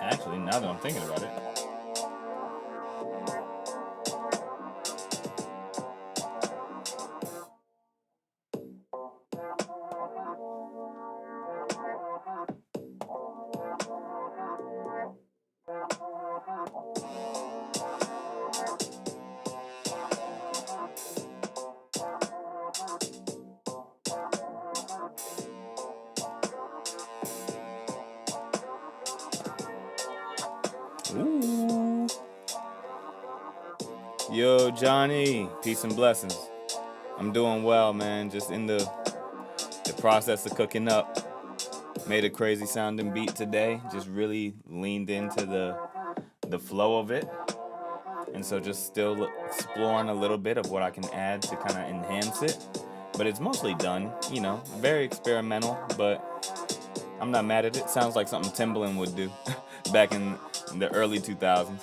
Actually, now that I'm thinking about it, ooh. Yo, Johnny, peace and blessings. I'm doing well, man. Just in the process of cooking up. Made a crazy sounding beat today. Just really leaned into the flow of it. And so just still exploring a little bit of what I can add to kind of enhance it. But it's mostly done, you know, very experimental, but I'm not mad at it. Sounds like something Timbaland would do back in the early 2000s.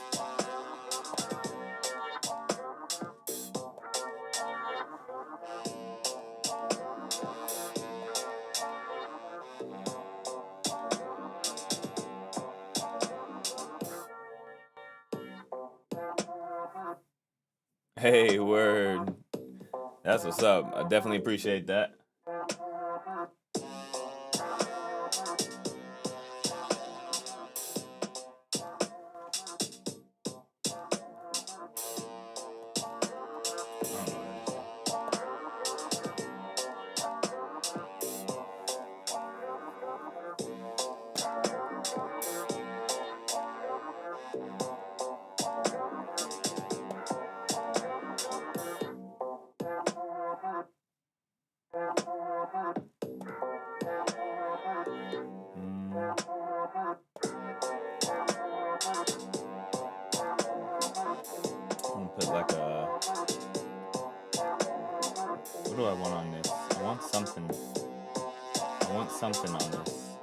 Hey, word. That's what's up. I definitely appreciate that. What do I want on this? I want something. I want something on this.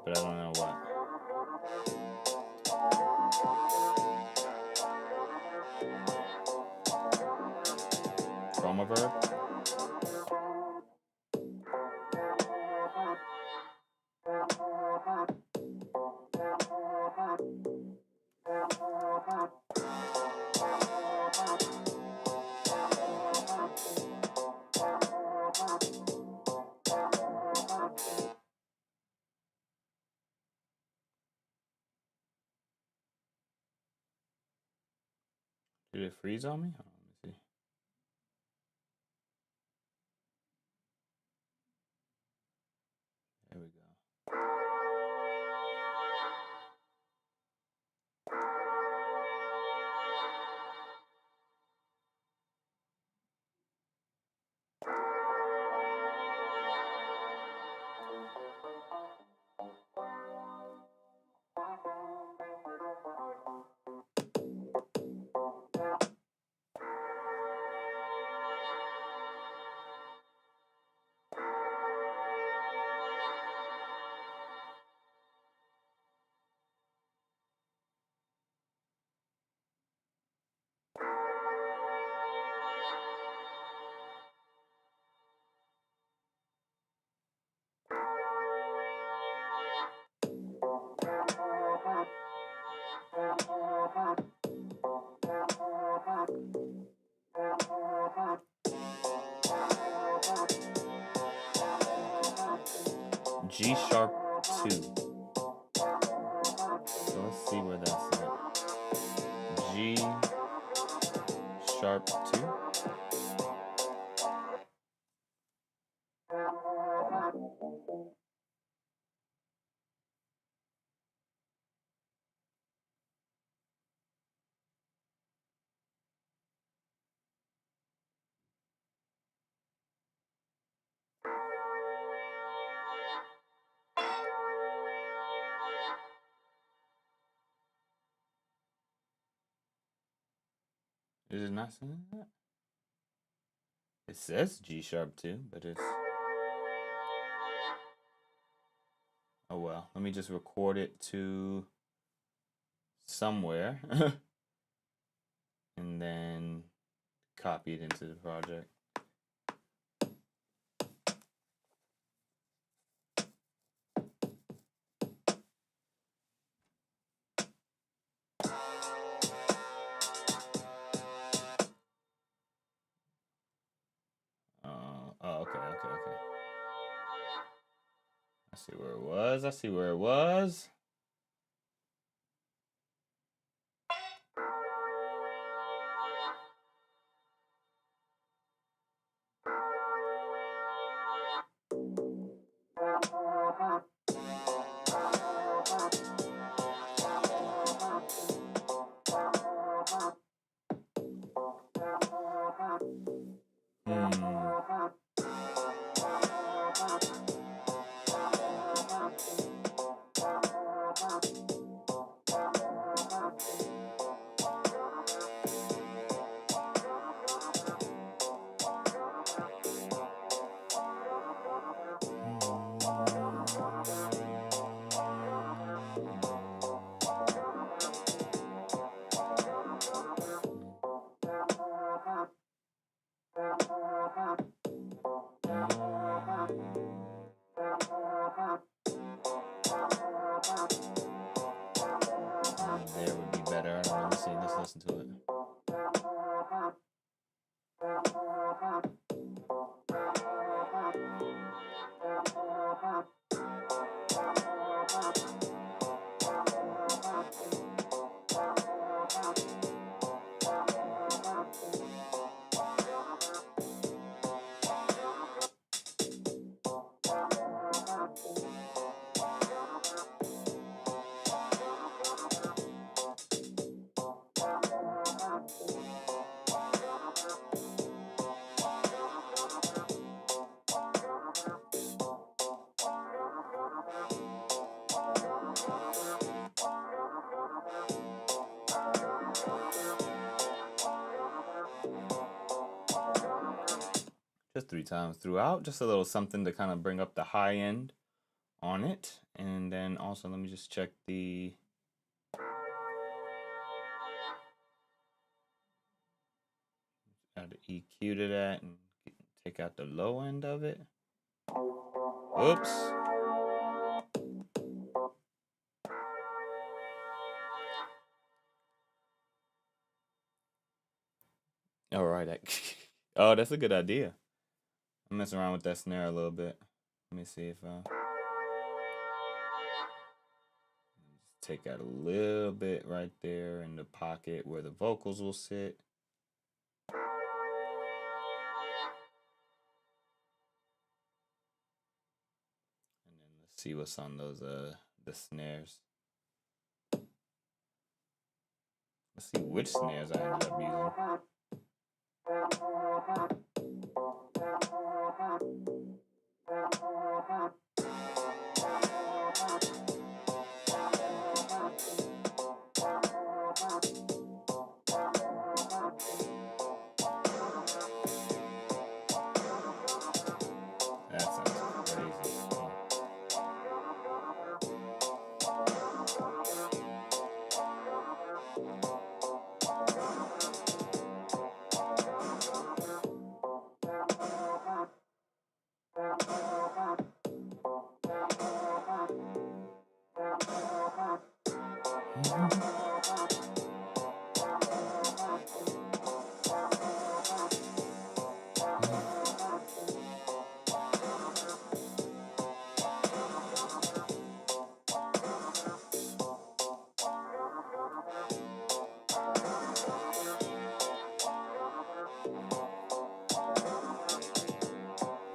But I don't know what. Chroma verb? Did it freeze on me? Oh, let me see. There we go. G sharp 2. So let's see where that's at. G sharp 2. Is it not saying that? It says G sharp 2, but it's... Oh well, let me just record it to somewhere and then copy it into the project. Okay. I see where it was. There would be better. I don't know. Let's listen to it. just 3 times throughout. Just a little something to kind of bring up the high end on it. And then also, let me just check the... add the EQ to that and take out the low end of it. Oops. All right. Oh, that's a good idea. I'm messing around with that snare a little bit. Let me see if just take out a little bit right there in the pocket where the vocals will sit. And then let's see what's on those the snares. Let's see which snares I ended up using. That sounds crazy.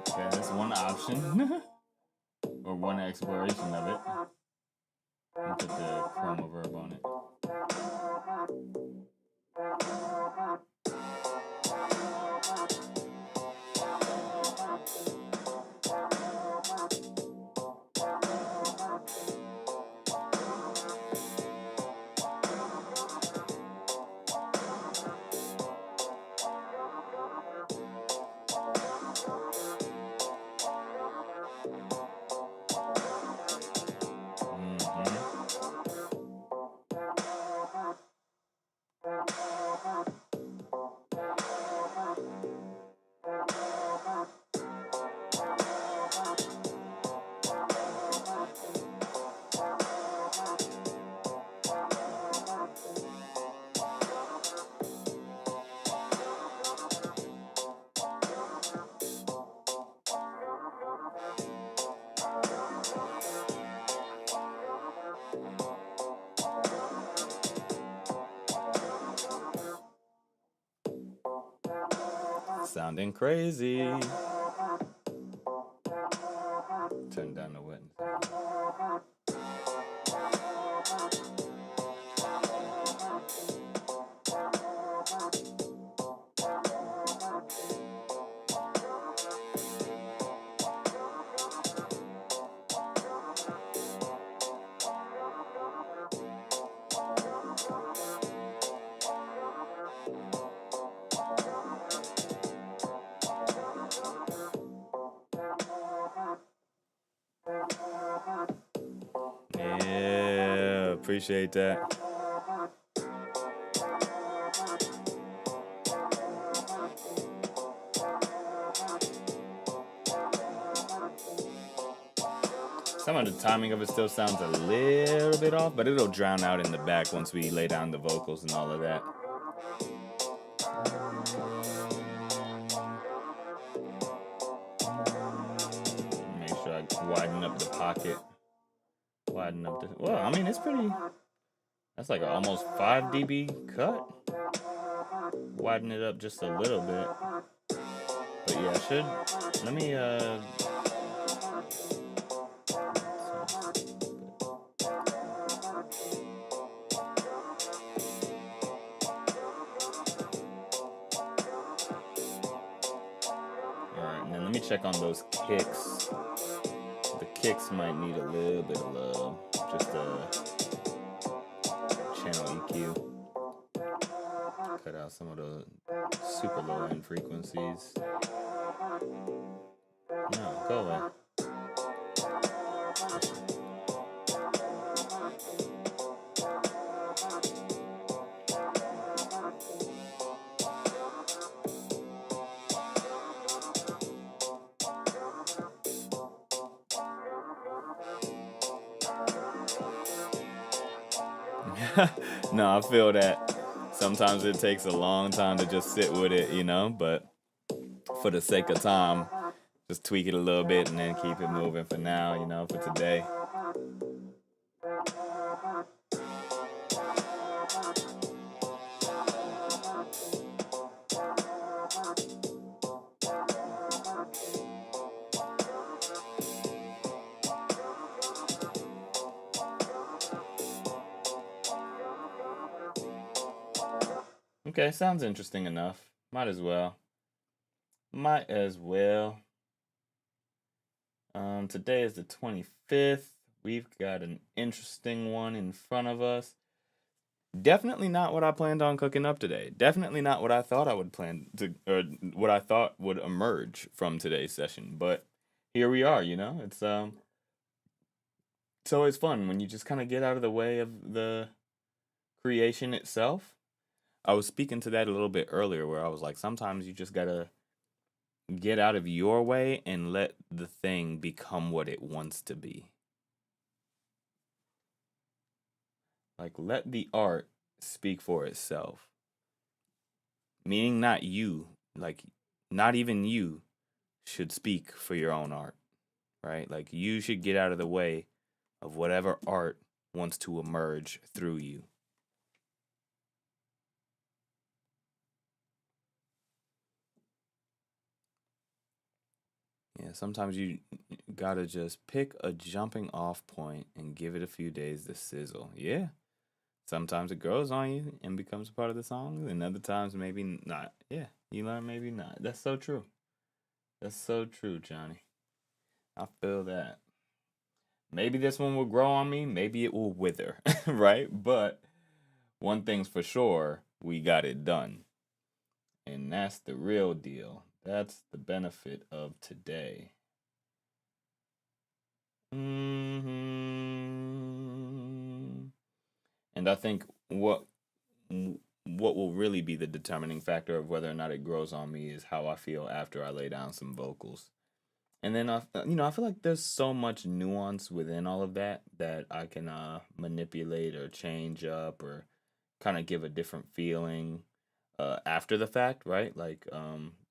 Okay, that's one option. Or one exploration of it. And put the chroma verb on it. Sounding crazy. Turn down the wetness. Yeah, appreciate that. Some of the timing of it still sounds a little bit off, but it'll drown out in the back once we lay down the vocals and all of that. Make sure I widen up the pocket. Widen up the... Well, I mean, it's pretty... That's like an almost 5 dB cut. Widen it up just a little bit. But yeah, I should... Let me... Let me check on those kicks. The kicks might need a little bit of love. Just a channel EQ. Cut out some of the super low end frequencies. No, go away. No, I feel that. Sometimes it takes a long time to just sit with it, you know, but for the sake of time, just tweak it a little bit and then keep it moving for now, you know, for today. Okay, sounds interesting enough. Might as well. Might as well. Today is the 25th. We've got an interesting one in front of us. Definitely not what I planned on cooking up today. Definitely not what I thought I would plan to, or what I thought would emerge from today's session. But here we are, you know? It's always fun when you just kind of get out of the way of the creation itself. I was speaking to that a little bit earlier where I was like, sometimes you just gotta get out of your way and let the thing become what it wants to be. Like, let the art speak for itself. Meaning not you, like, not even you should speak for your own art, right? Like, you should get out of the way of whatever art wants to emerge through you. Yeah, sometimes you gotta just pick a jumping off point and give it a few days to sizzle. Yeah. Sometimes it grows on you and becomes a part of the song, and other times maybe not. Yeah, you learn maybe not. That's so true. That's so true, Johnny. I feel that. Maybe this one will grow on me, maybe it will wither, right? But one thing's for sure, we got it done. And that's the real deal. That's the benefit of today. And I think what will really be the determining factor of whether or not it grows on me is how I feel after I lay down some vocals. And then I feel like there's so much nuance within all of that that I can manipulate or change up or kind of give a different feeling after the fact, right? Like,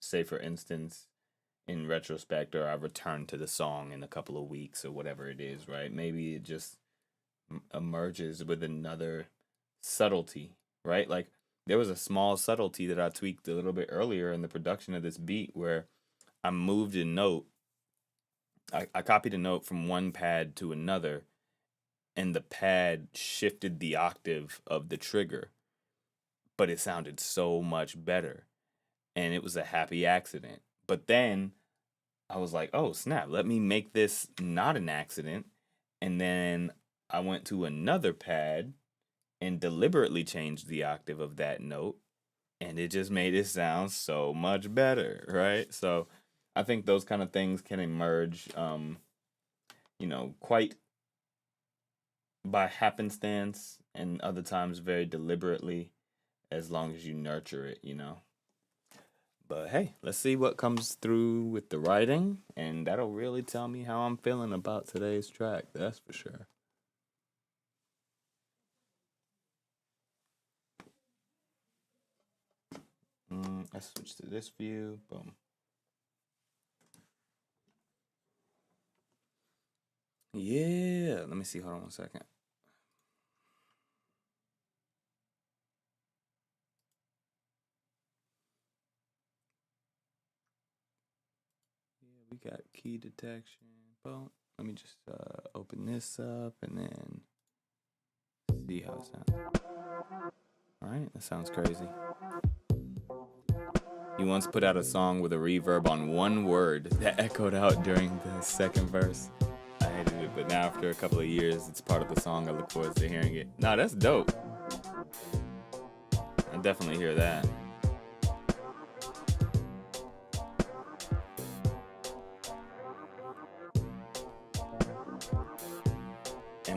say for instance, in retrospect, or I return to the song in a couple of weeks or whatever it is, right? Maybe it just emerges with another subtlety, right? Like, there was a small subtlety that I tweaked a little bit earlier in the production of this beat where I moved a note. I copied a note from one pad to another, and the pad shifted the octave of the trigger, but it sounded so much better, and it was a happy accident. But then I was like, oh, snap, let me make this not an accident. And then I went to another pad and deliberately changed the octave of that note, and it just made it sound so much better, right? So I think those kind of things can emerge, quite by happenstance and other times very deliberately, as long as you nurture it, you know. But hey, let's see what comes through with the writing, and that'll really tell me how I'm feeling about today's track, that's for sure. Let's switch to this view. Boom. Yeah, let me see. Hold on one second. Yeah, we got key detection. Boom. Let me just open this up and then see how it sounds. All right, that sounds crazy. He once put out a song with a reverb on one word that echoed out during the second verse. I hated it, but now after a couple of years, it's part of the song. I look forward to hearing it. Nah, that's dope. I definitely hear that.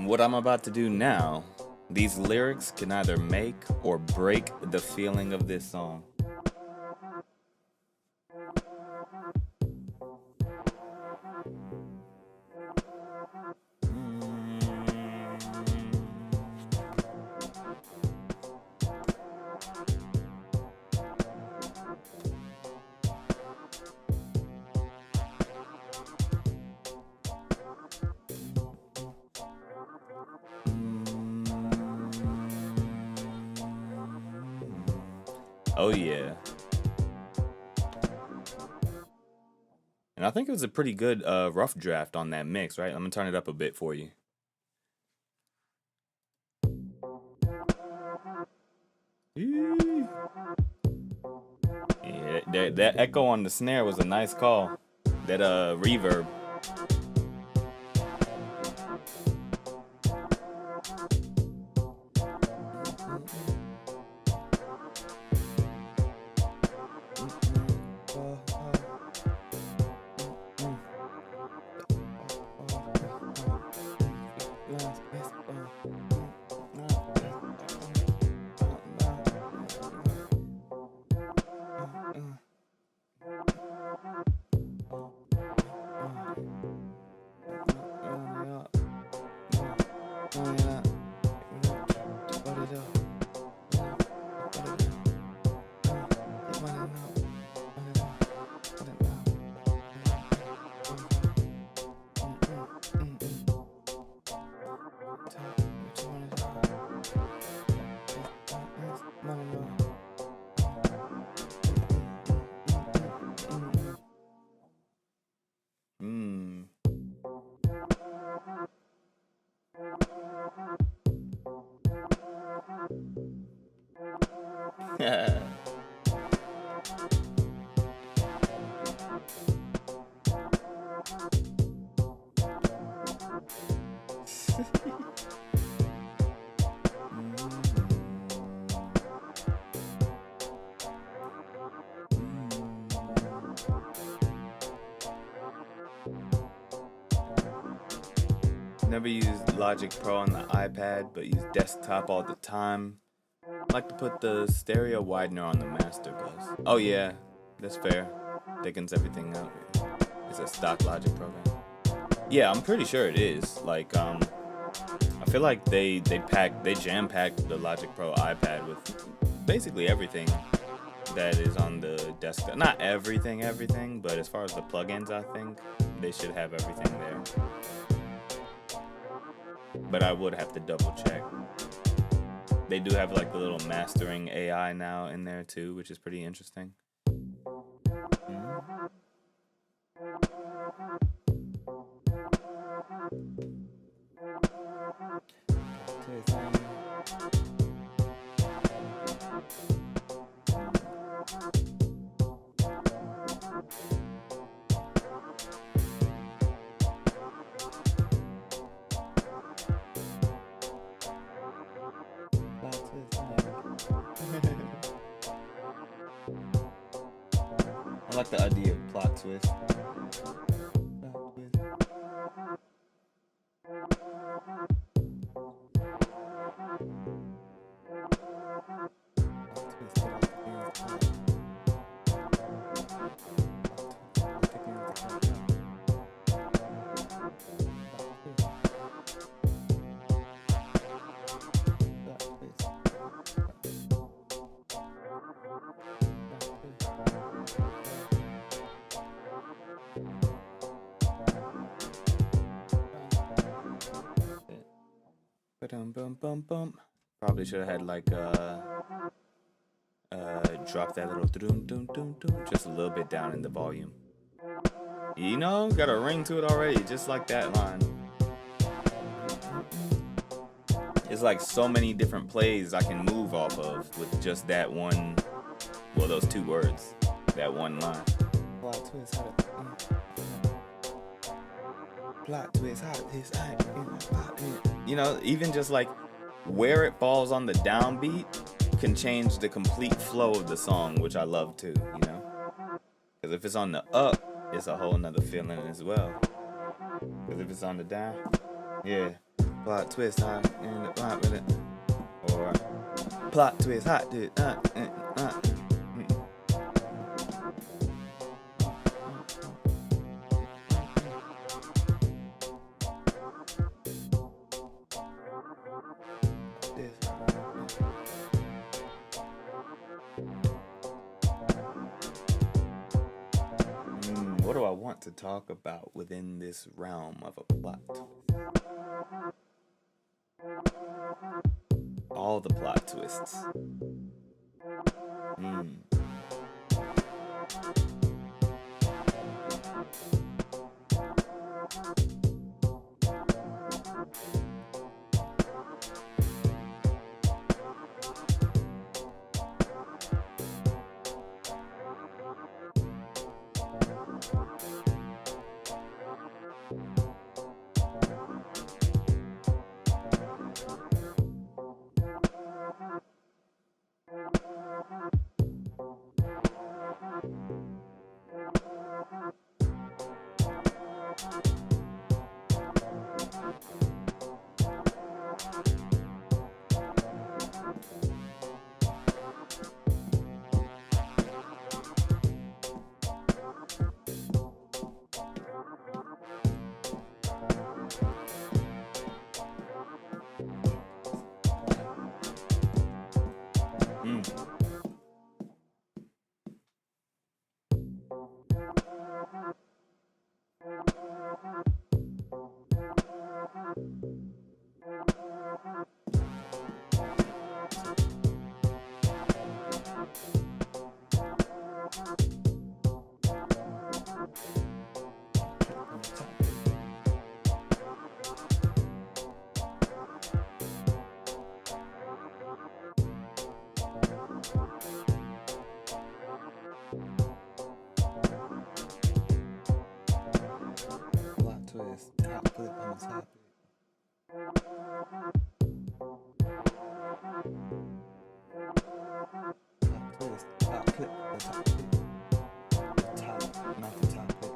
what I'm about to do now, these lyrics can either make or break the feeling of this song. Oh yeah. And I think it was a pretty good rough draft on that mix, right? I'm gonna turn it up a bit for you. Yeah, that echo on the snare was a nice call. That reverb. Never used Logic Pro on the iPad, but use desktop all the time. I like to put the stereo widener on the master bus. Oh yeah, that's fair. Thickens everything out. It's a stock Logic program. Yeah, I'm pretty sure it is. Like, I feel like they jam packed the Logic Pro iPad with basically everything that is on the desktop. Not everything, but as far as the plugins, I think they should have everything there. But I would have to double check. They do have like the little mastering AI now in there too, which is pretty interesting. I like the idea of plot twist. Probably should have had like drop that little just a little bit down in the volume. You know, got a ring to it already, just like that line. It's like so many different plays I can move off of with just that one, well, those two words, that one line. Plot twist, you know, even just like where it falls on the downbeat can change the complete flow of the song, which I love too, you know? Because if it's on the up, it's a whole nother feeling as well. Because if it's on the down, yeah. Plot twist, hot in the plot with it. Or plot twist, hot dude. What do I want to talk about within this realm of a plot twist? All the plot twists. Top clip on the topic. Top twist, top clip, the top clip. The top, not the top clip.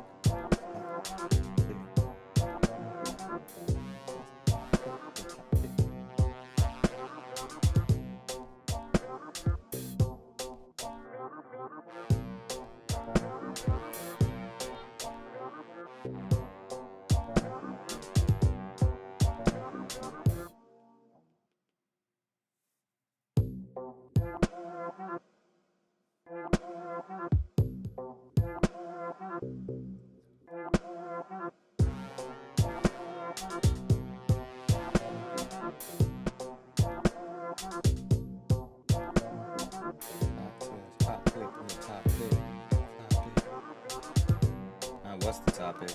What's the topic?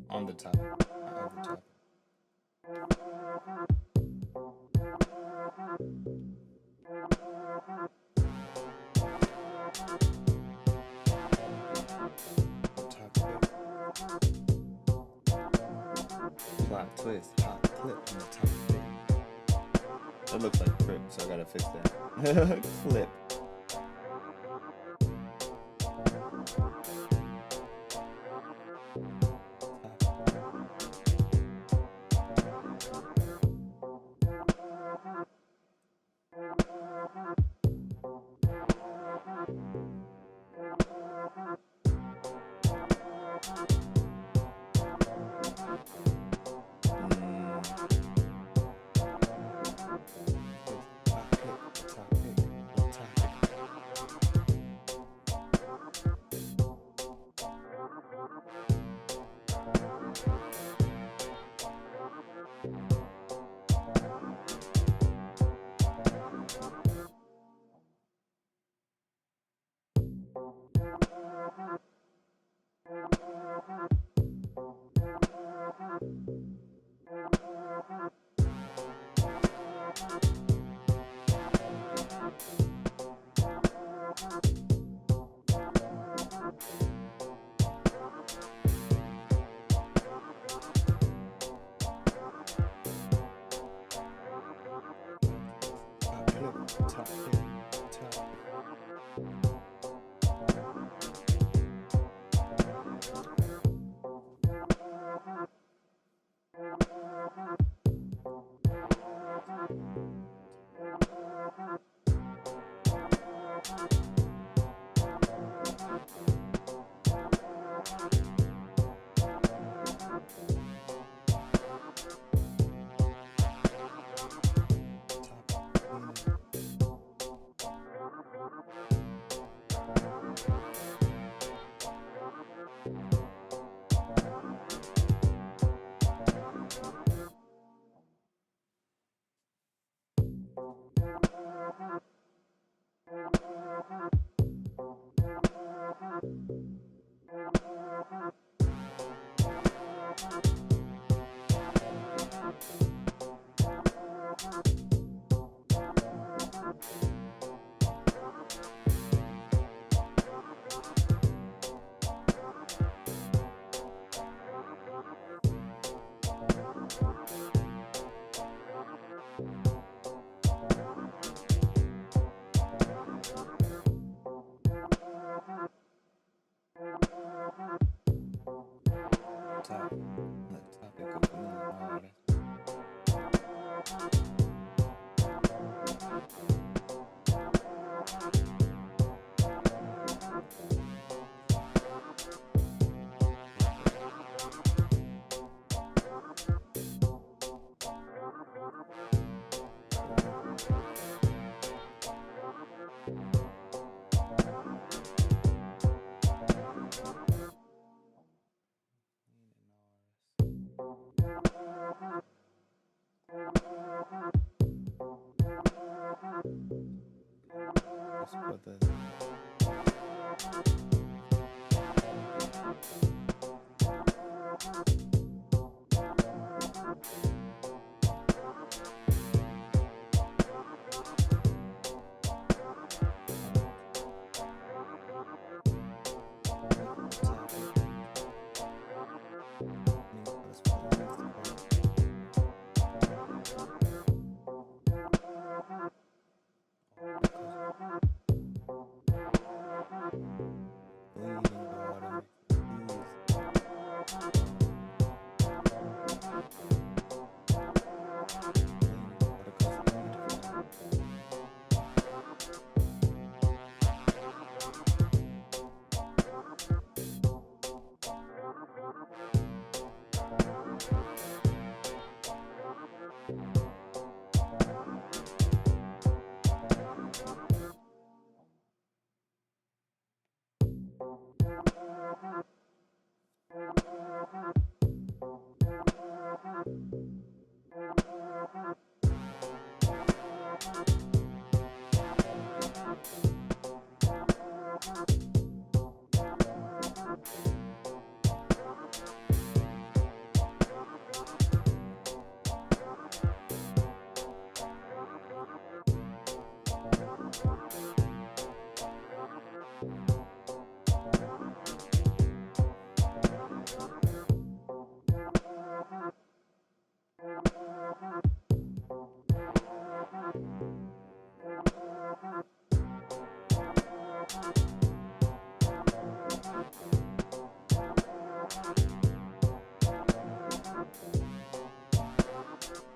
On the top. Of the top. Plot twist, hot clip on the top of it. That looks like Crip, so I gotta fix that. Clip.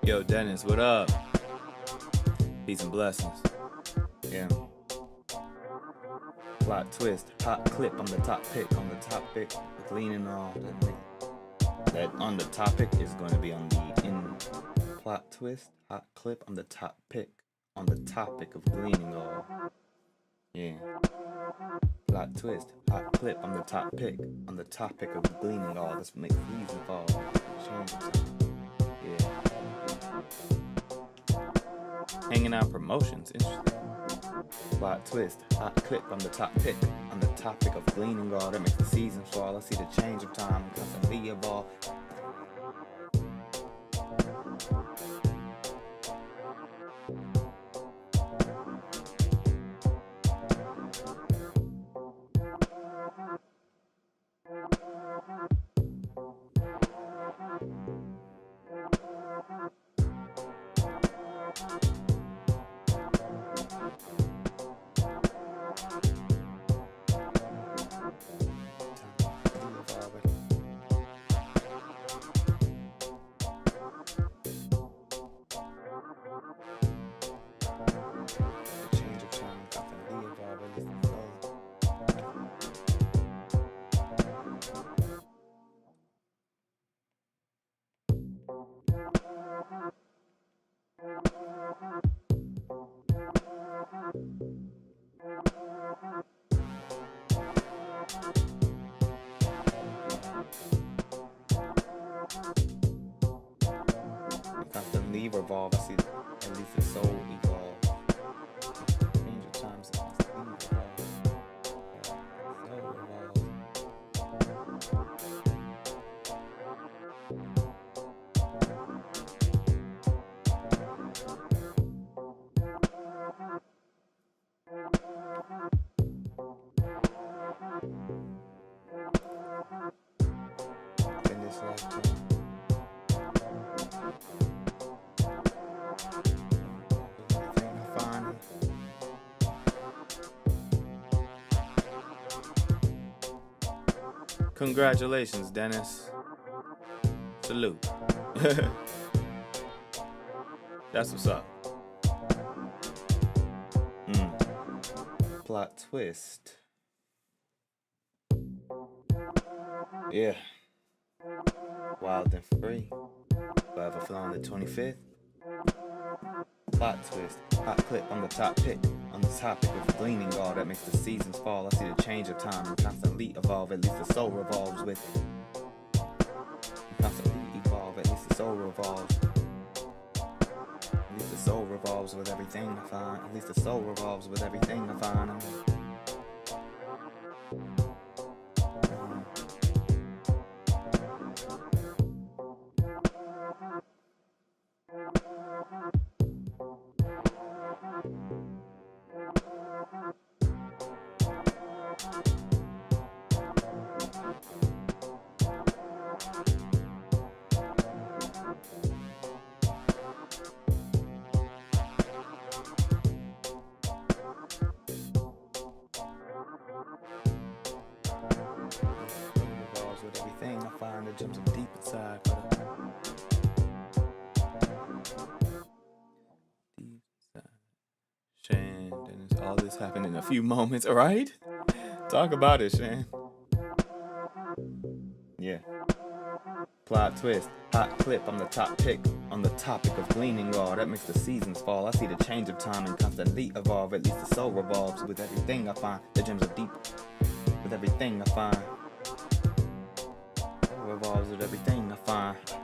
Yo, Dennis, what up? Peace and blessings. Yeah. Plot twist, hot clip on the top pick, leaning on that on the topic is going to be on the in plot twist, hot clip on the top pick, on the topic of gleaning all. Yeah. Plot twist, hot clip on the top pick, on the topic of gleaning all. Let's make these involve. Yeah. Hanging out promotions, interesting. Plot twist, hot clip on the top pick, on the topic of gleaning all. That makes the seasons fall. I see the change of time constantly evolve. Constantly revolve. I see at least the soul evolve. Change of times constantly evolve. In this lifetime. Congratulations, Dennis. Salute. That's what's up. Plot twist. Yeah. Wildenfree. Forever Flow on the 25th. Plot twist. Hot clip on the top pick. On the topic of gleaning all that makes the seasons fall. I see the change of time and constantly evolve. At least the soul revolves with. Constantly evolve. At least the soul revolves. At least the soul revolves with everything I find. At least the soul revolves with everything I find. Revolves with everything I find that jumps up deep inside. Deep inside. Shan, Dennis, all this happened in a few moments, all right? Talk about it, Shan. Yeah. Plot twist, hot clip, I'm the top pick on the topic of gleaning raw. That makes the seasons fall. I see the change of time and constantly evolve. At least the soul revolves with everything I find. The gems are deep with everything I find. Soul revolves with everything I find. Soul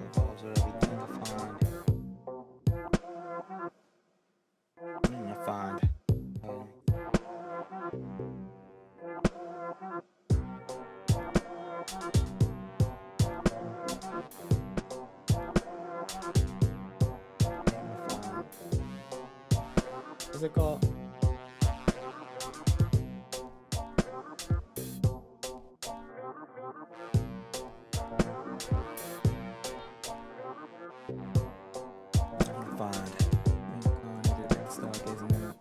revolves with everything I find. I find. What's it called? Find. Stargazing at.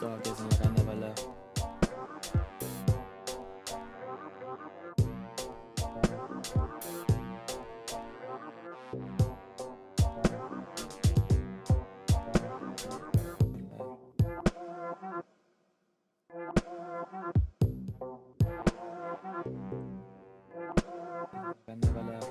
Stargazing like I never left. I never left.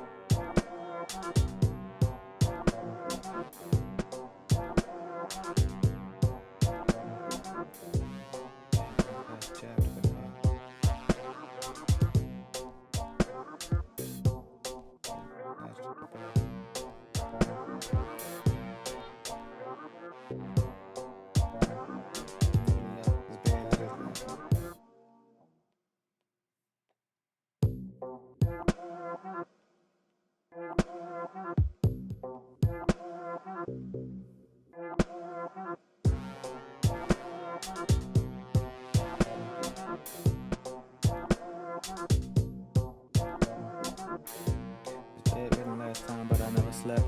Last time, but I never slept.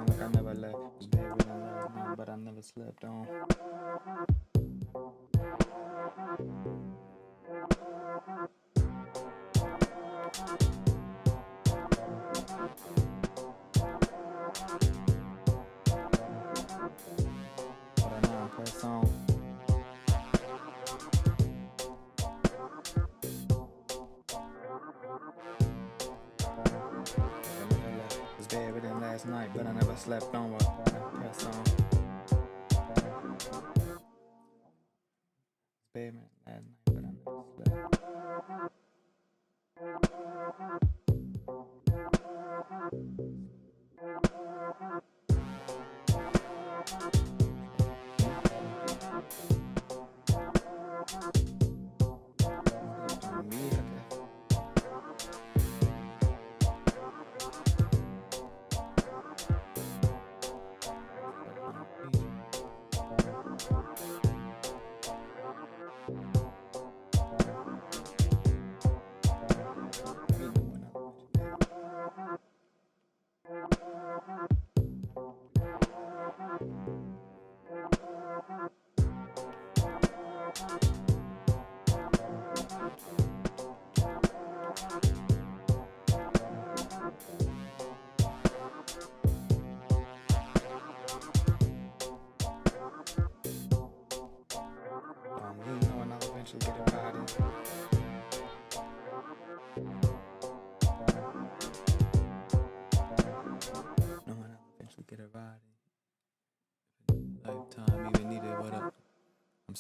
Like I never left. Was buried in last night, but I never slept on. Song. Was buried in last night, but I never slept on what press on. Was buried last night, but I never slept.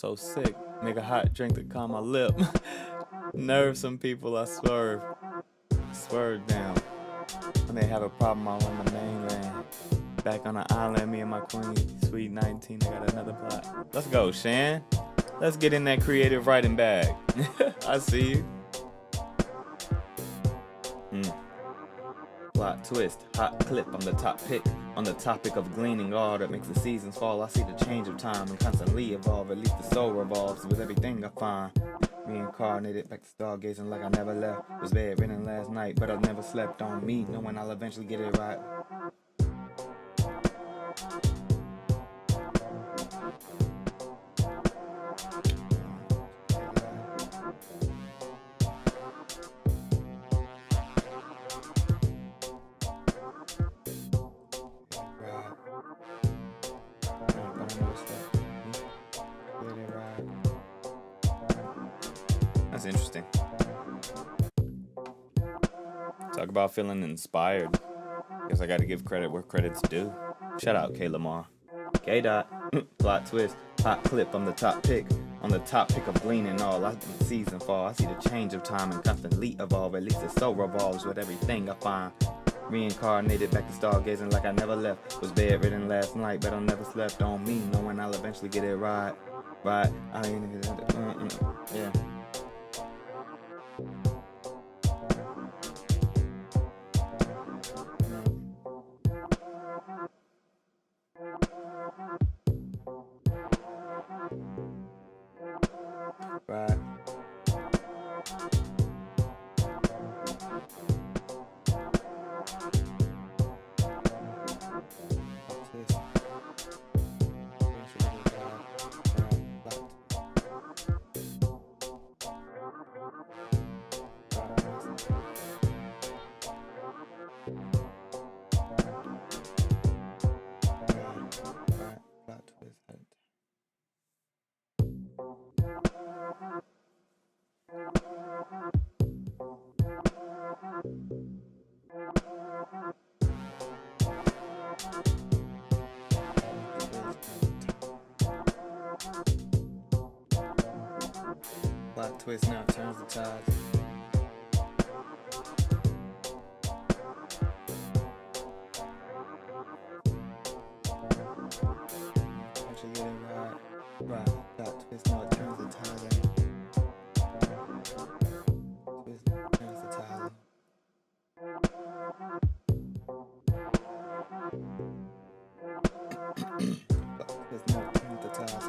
so sick. Make a hot drink to calm my lip. Nerve some people, I swerve. Swerve down. When they have a problem, I'm on the mainland. Back on the island, me and my queen, sweet 19, I got another plot. Let's go, Shan. Let's get in that creative writing bag. I see you. Plot twist, hot clip on the top pick. On the topic of gleaning all that makes the seasons fall. I see the change of time and constantly evolve. At least the soul revolves with everything I find. Reincarnated back to stargazing like I never left. Was bedridden last night, but I never slept on me, knowing I'll eventually get it right. That's interesting. Talk about feeling inspired. Guess I gotta give credit where credit's due. Shout out K. Lamar. K. Dot. Plot twist. Hot clip on the top pick. On the topic of gleaning all. I see season fall. I see the change of time and constantly evolve. At least the soul revolves with everything I find. Reincarnated back to stargazing like I never left. Was bedridden last night, but I never slept on me, knowing I'll eventually get it right. Right. I ain't yeah. Right. Plot twist now turns the tides. Once you get it right. Plot twist now turns the tides. Twist turns the tides. Plot twist now turns the tides.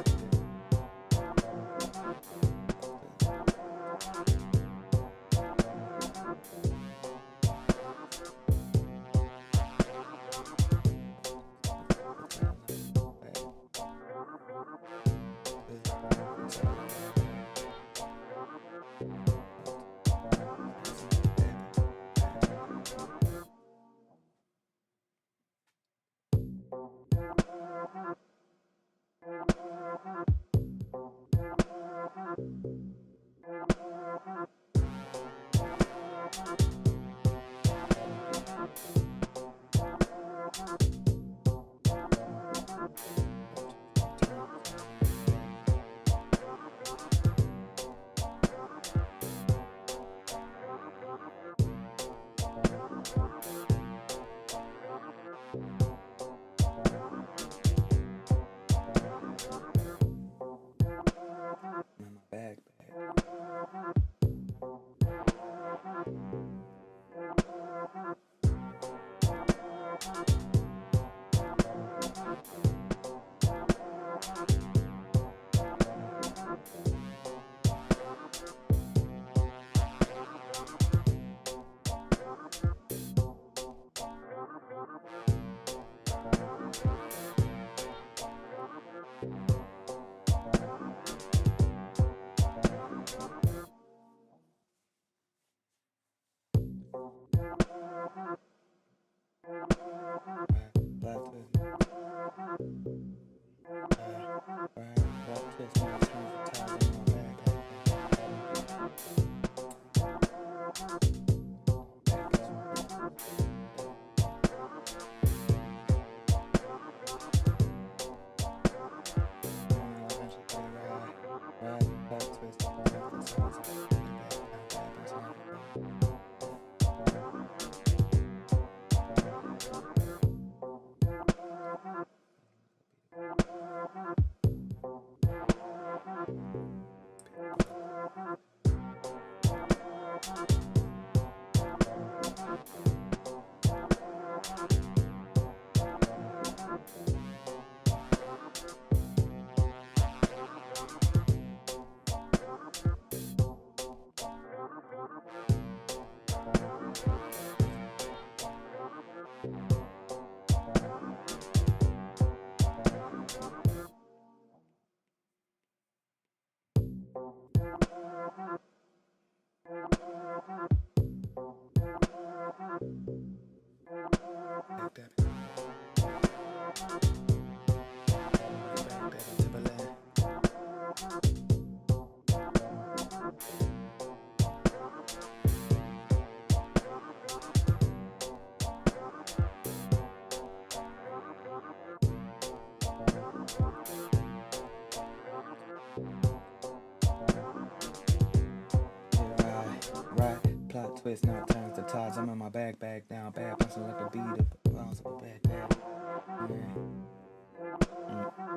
right, plot twist, now it turns the tides. I'm in my bag down, bad, bouncing like a beat up, bouncing my bag.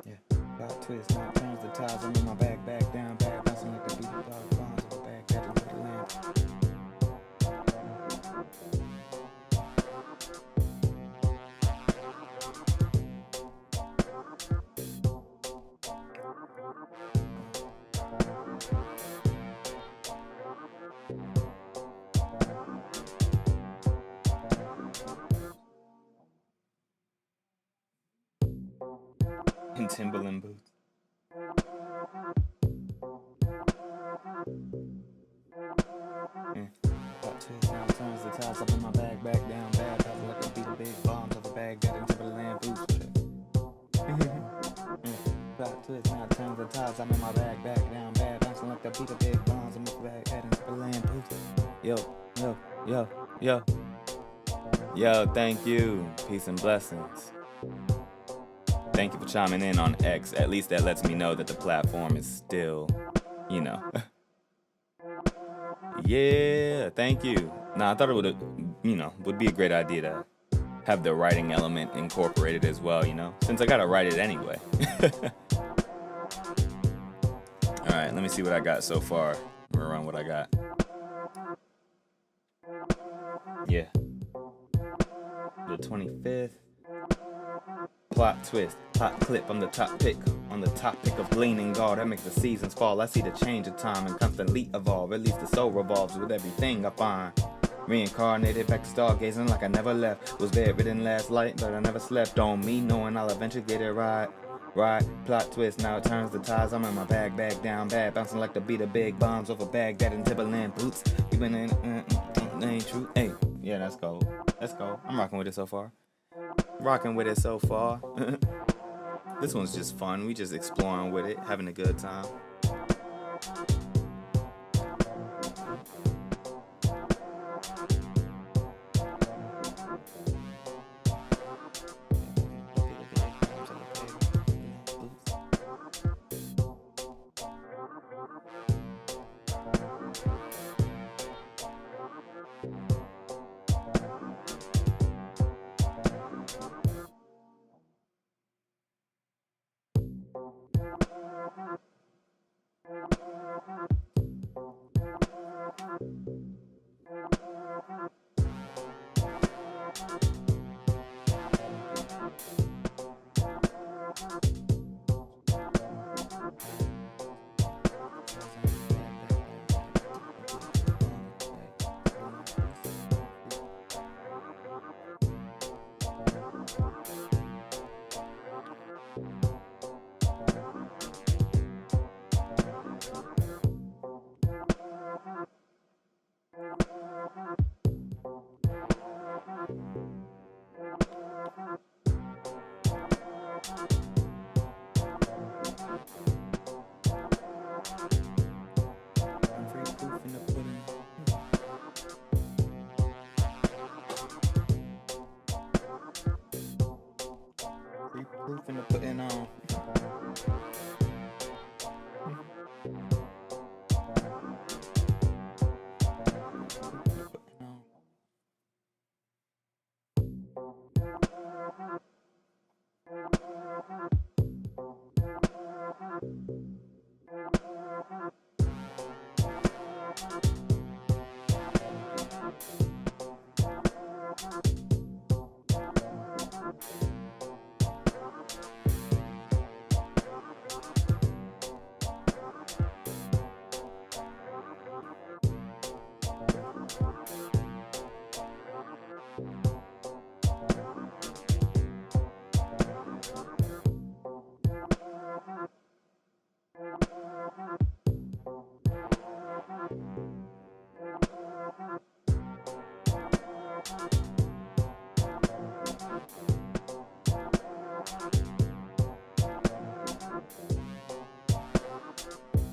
Yeah. Plot twist, now it turns the tides. I'm in my bag down, bad, bouncing like a beat up, bouncing my bag into the lamp. In Timberland boots. Plot twist, now it turns the tides. Up in my bag down, bad, bouncing like a beat of big bombs off a bag that in Timberland boots. Plot twist, now it turns the tides. I'm in my bag down, bad, bouncing like a beat of big bombs off a bag that in Timberland boots. Yo, thank you. Peace and blessings. Thank you for chiming in on X. At least that lets me know that the platform is still, you know. Yeah, thank you. Nah, I thought it would be a great idea to have the writing element incorporated as well, you know, since I gotta write it anyway. All right, let me see what I got so far. I'm gonna run what I got. Yeah. The 25th. Plot twist, hot clip on the top pick of gleaning guard. That makes the seasons fall. I see the change of time and constantly evolve. At least the soul revolves with everything I find. Reincarnated back to stargazing like I never left. Was buried in last light, but I never slept. On me, knowing I'll eventually get it right. Plot twist, now it turns the tides. I'm in my bag down, bad, bouncing like the beat of big bombs over Baghdad and Timberland boots. You been in, ain't true. Hey, yeah, that's cold. I'm rocking with it so far. This one's just fun. We just exploring with it, having a good time.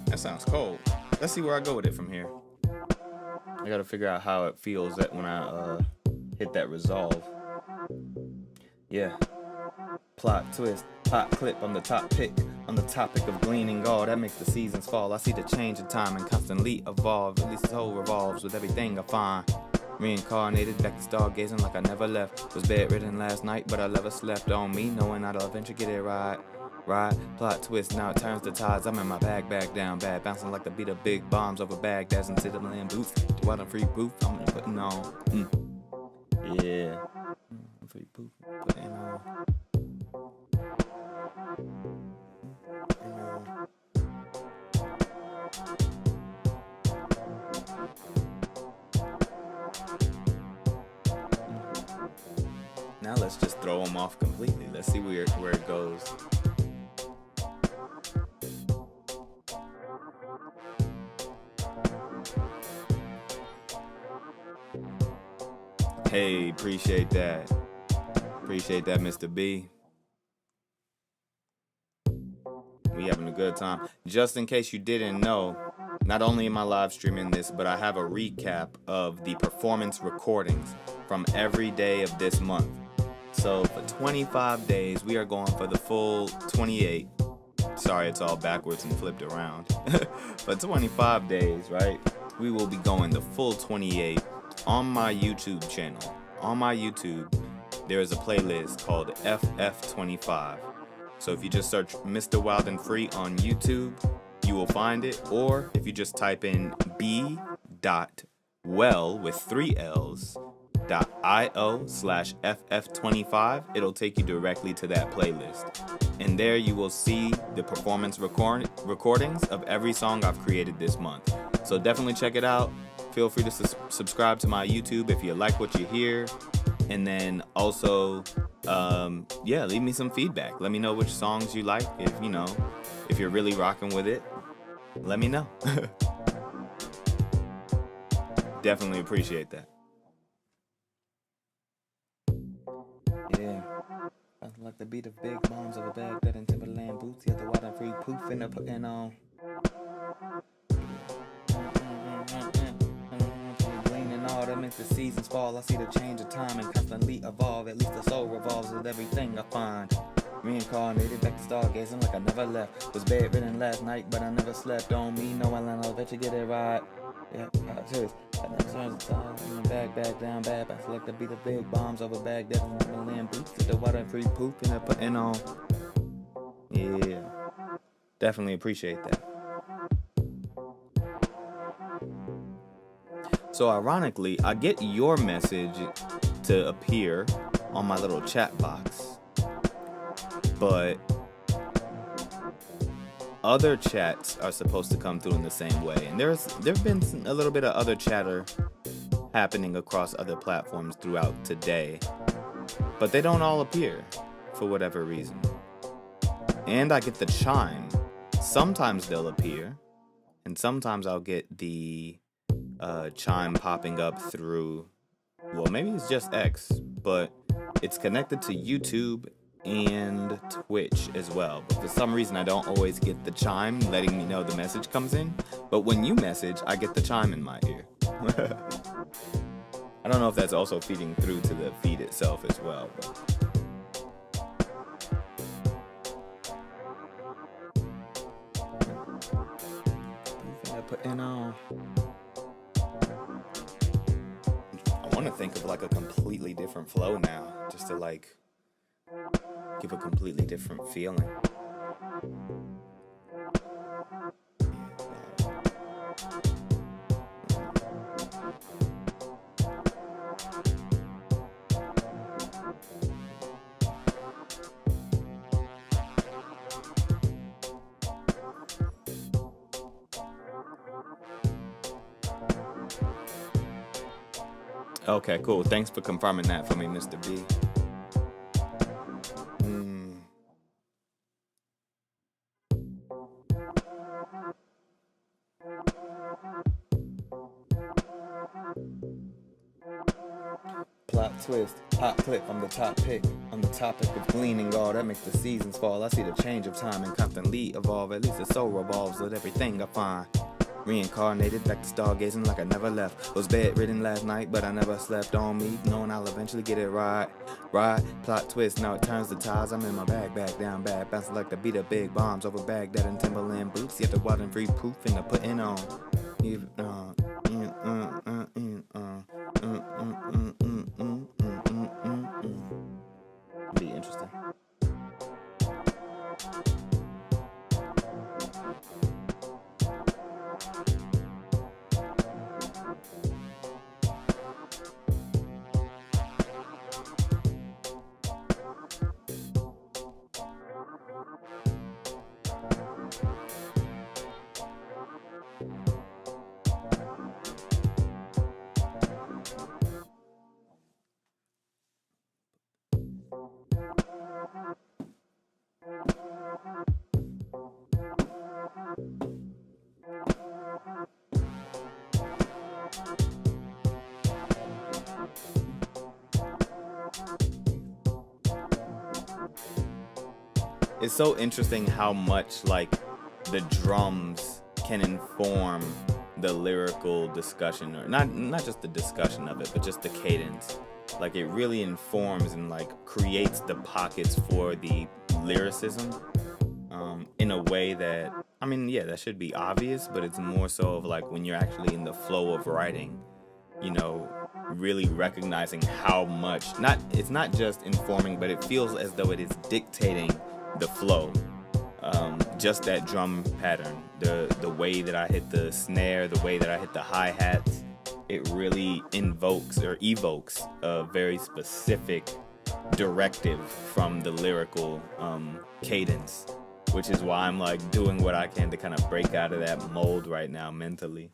That sounds cold. Let's see where I go with it from here. I gotta figure out how it feels that when I hit that resolve. Yeah. Plot twist, hot clip on the top pick On the topic of gleaning all that makes the seasons fall. I see the change in time and constantly evolve. At least the soul revolves with everything I find. Reincarnated back to stargazing like I never left. Was bedridden last night, but I never slept on me, knowing I'd eventually get it right. Plot twist, now it turns the tides. I'm in my bag down bad, bouncing like the beat of big bombs over Baghdad's and Tidal boots. The Wildenfree proof, I'm putting on. Yeah, free proof, putting on. Now let's just throw them off completely. Let's see where it goes. Hey, appreciate that. Appreciate that, Mr. B. We having a good time. Just in case you didn't know, not only am I live streaming this, but I have a recap of the performance recordings from every day of this month. So for 25 days, we are going for the full 28. Sorry, it's all backwards and flipped around. For 25 days, right? We will be going the full 28 on my YouTube channel. On my YouTube, there is a playlist called FF'25. So if you just search Mr. Wildenfree on YouTube, you will find it. Or if you just type in b.well with 3 L's .io/FF'25, it'll take you directly to that playlist. And there you will see the performance recordings of every song I've created this month. So definitely check it out. Feel free to subscribe to my YouTube if you like what you hear. And then also, leave me some feedback. Let me know which songs you like. If you're really rocking with it, let me know. Definitely appreciate that. Yeah, I like the beat of big bombs of a Baghdad and Timberland boots. Yeah, the Wildenfree poof and the putting on. Gleaning all that makes the seasons fall. I see the change of time and constantly evolve. At least the soul revolves with everything I find. Reincarnated back to stargazing like I never left. Was bedridden last night, but I never slept on me. Knowing I'll bet you get it right. Yeah, serious. Back down bad. I select the beat of big bombs over Baghdad and Timberland boots. The Wildenfree poof and I putting on. Yeah, definitely appreciate that. So ironically, I get your message to appear on my little chat box, but other chats are supposed to come through in the same way. And there've been a little bit of other chatter happening across other platforms throughout today, but they don't all appear for whatever reason. And I get the chime. Sometimes they'll appear, and sometimes I'll get the chime popping up through, well, maybe it's just X, but it's connected to YouTube and Twitch as well. But for some reason, I don't always get the chime letting me know the message comes in. But when you message, I get the chime in my ear. I don't know if that's also feeding through to the feed itself as well. But putting on. I want to think of like a completely different flow now, just to like give a completely different feeling. Okay, cool. Thanks for confirming that for me, Mr. B. Plot twist, hot clip, I'm the top pick. On the topic of gleaning all that makes the seasons fall. I see the change of time and constantly evolve. At least the soul revolves with everything I find. Reincarnated back to stargazing like I never left. Was bedridden last night, but I never slept on me, knowing I'll eventually get it right. Plot twist, now it turns the tides. I'm in my bag, back down bad, bouncing like the beat of big bombs over Baghdad and Timberland boots. Yet the Wildenfree proof in the putting on. Be interesting. It's so interesting how much like the drums can inform the lyrical discussion, or not just the discussion of it, but just the cadence. Like it really informs and like creates the pockets for the lyricism in a way that, I mean, yeah, that should be obvious, but it's more so of like when you're actually in the flow of writing, you know, really recognizing how much, it's not just informing, but it feels as though it is dictating the flow. Just that drum pattern, the way that I hit the snare, the way that I hit the hi-hats, it really invokes or evokes a very specific directive from the lyrical cadence, which is why I'm like doing what I can to kind of break out of that mold right now mentally.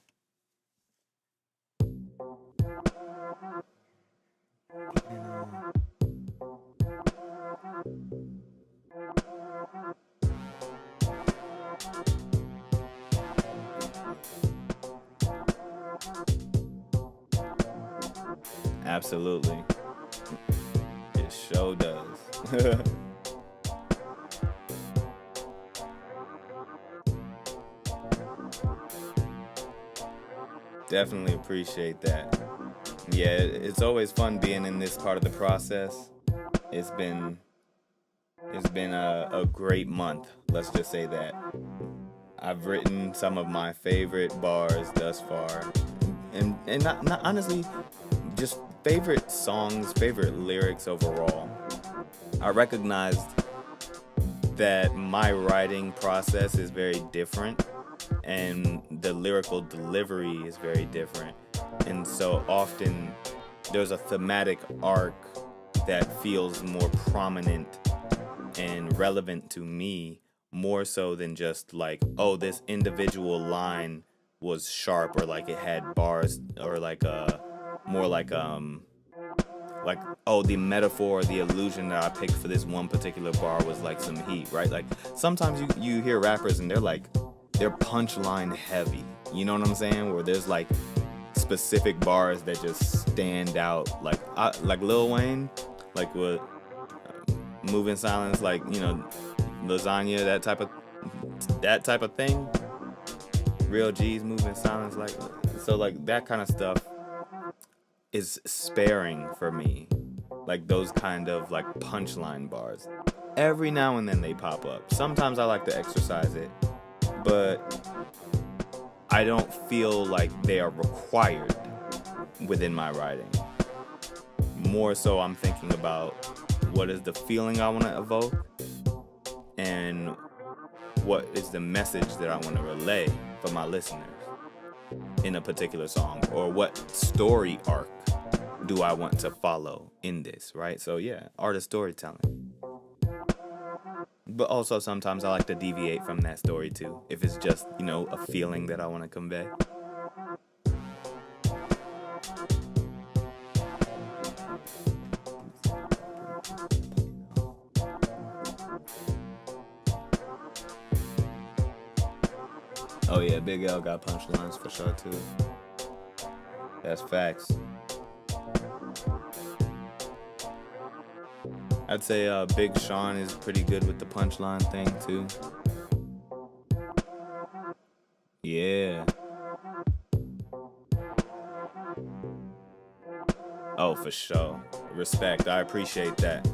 Absolutely. It sure does. Definitely appreciate that. Yeah, it's always fun being in this part of the process. It's been a great month, let's just say that. I've written some of my favorite bars thus far. And not honestly, just favorite songs, favorite lyrics overall. I recognized that my writing process is very different and the lyrical delivery is very different. And so often there's a thematic arc that feels more prominent and relevant to me, more so than just like, oh, this individual line was sharp, or like it had bars, or like more like oh, the metaphor or the illusion that I picked for this one particular bar was like some heat, right? Like sometimes you hear rappers and they're punchline heavy, you know what I'm saying? Where there's like specific bars that just stand out, like Lil Wayne, like what Moving Silence, like, you know, lasagna, that type of thing. Real G's, Moving Silence, like, so like that kind of stuff is sparing for me. Like those kind of like punchline bars. Every now and then they pop up. Sometimes I like to exercise it, but I don't feel like they are required within my writing. More so I'm thinking about what is the feeling I want to evoke and what is the message that I want to relay for my listeners in a particular song, or what story arc do I want to follow in this, right? So yeah, art of storytelling. But also sometimes I like to deviate from that story too, if it's just, you know, a feeling that I want to convey. Oh yeah, Big L got punchlines for sure too. That's facts. I'd say Big Sean is pretty good with the punchline thing too. Yeah. Oh, for sure. Respect. I appreciate that.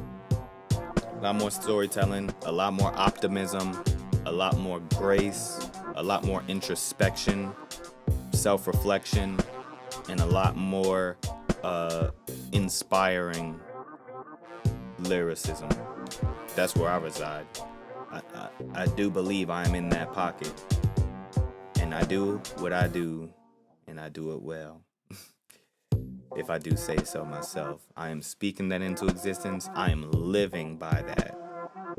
A lot more storytelling, a lot more optimism, a lot more grace, a lot more introspection, self-reflection, and a lot more inspiring lyricism. That's where I reside. I do believe I am in that pocket. And I do what I do, and I do it well. If I do say so myself, I am speaking that into existence. I am living by that.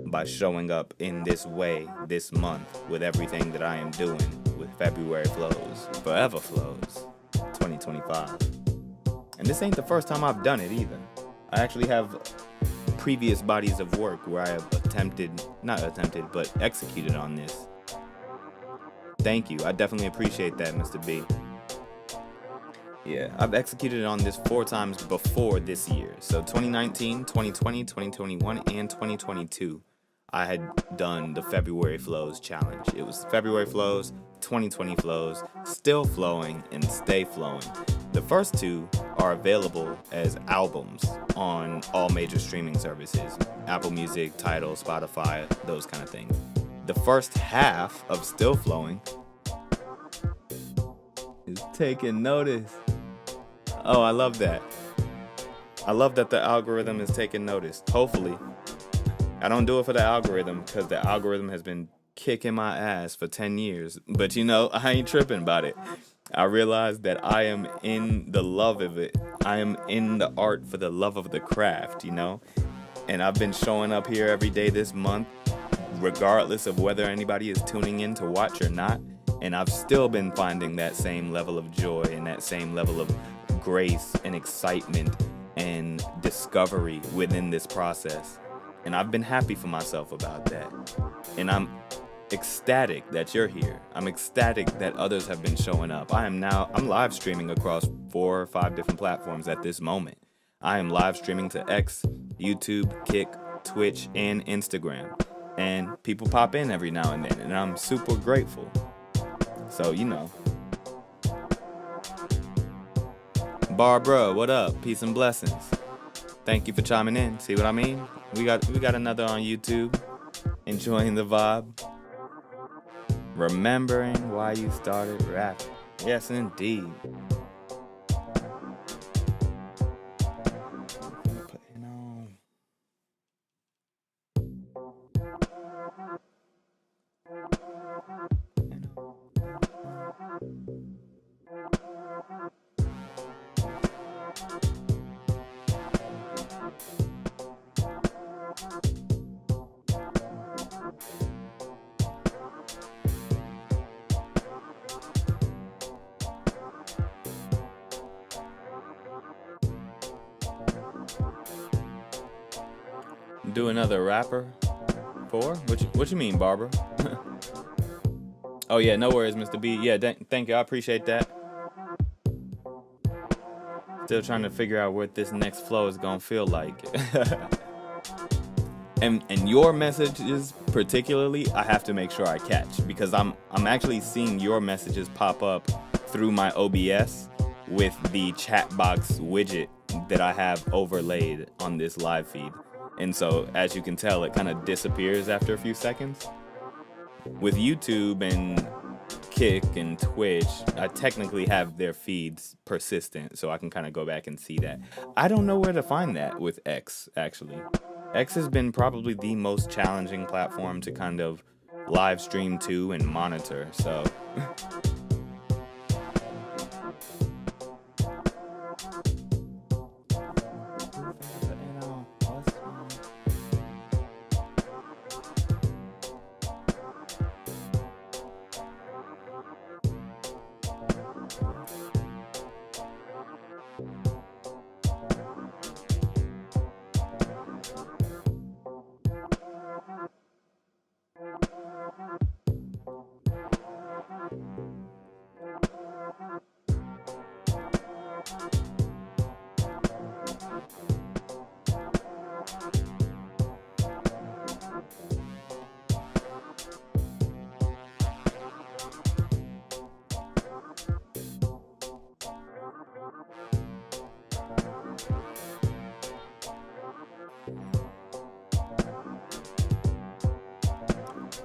By showing up in this way this month with everything that I am doing with February Flows, Forever Flows, 2025. And this ain't the first time I've done it either. I actually have previous bodies of work where I have executed on this. Thank you. I definitely appreciate that, Mr. B. Yeah, I've executed on this 4 times before this year. So 2019, 2020, 2021, and 2022, I had done the February Flows challenge. It was February Flows, 2020 Flows, Still Flowing, and Stay Flowing. The first 2 are available as albums on all major streaming services. Apple Music, TIDAL, Spotify, those kind of things. The first half of Still Flowing is taking notice. Oh, I love that. I love that the algorithm is taking notice. Hopefully. I don't do it for the algorithm because the algorithm has been kicking my ass for 10 years. But you know, I ain't tripping about it. I realize that I am in the love of it. I am in the art for the love of the craft, you know? And I've been showing up here every day this month, regardless of whether anybody is tuning in to watch or not. And I've still been finding that same level of joy and that same level of grace and excitement and discovery within this process. And I've been happy for myself about that. And I'm ecstatic that you're here. I'm ecstatic that others have been showing up. I'm live streaming across 4 or 5 different platforms at this moment. I am live streaming to X, YouTube, Kick, Twitch, and Instagram. And people pop in every now and then, and I'm super grateful. So, you know. Barbara, what up? Peace and blessings. Thank you for chiming in. See what I mean? We got another on YouTube. Enjoying the vibe. Remembering why you started rapping. Yes, indeed. Do another rapper? 4? What you mean, Barbara? Oh yeah, no worries, Mr. B. Yeah, thank you. I appreciate that. Still trying to figure out what this next flow is gonna feel like. and your messages particularly, I have to make sure I catch because I'm actually seeing your messages pop up through my OBS with the chat box widget that I have overlaid on this live feed. And so, as you can tell, it kind of disappears after a few seconds. With YouTube and Kick and Twitch, I technically have their feeds persistent, so I can kind of go back and see that. I don't know where to find that with X, actually. X has been probably the most challenging platform to kind of live stream to and monitor, so...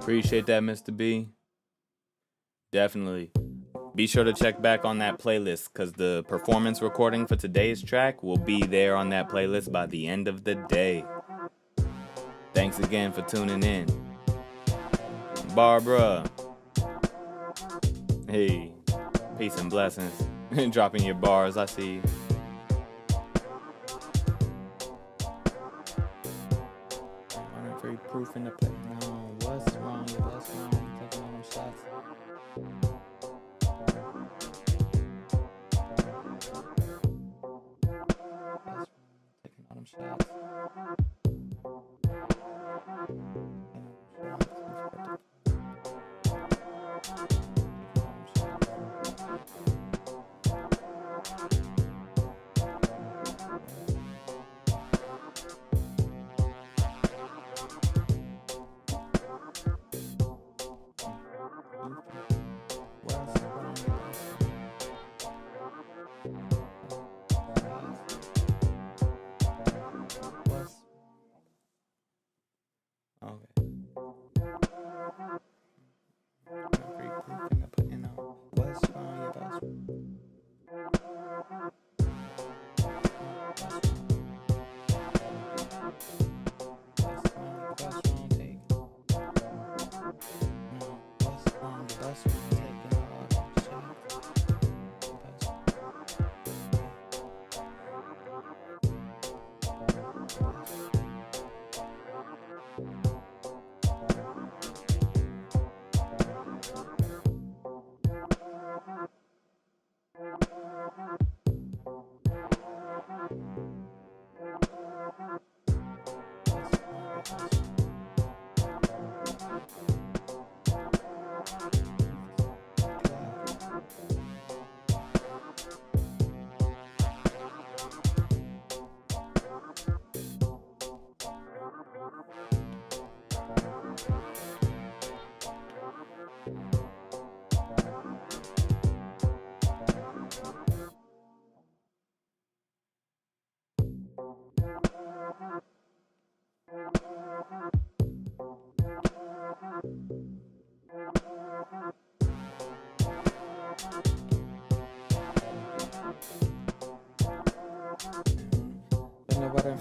Appreciate that, Mr. B. Definitely. Be sure to check back on that playlist because the performance recording for today's track will be there on that playlist by the end of the day. Thanks again for tuning in. Barbara. Hey, peace and blessings. Dropping your bars, I see you. Free proof in the play. No, what's wrong? What's wrong? Taking all them shots. Taking all them shots.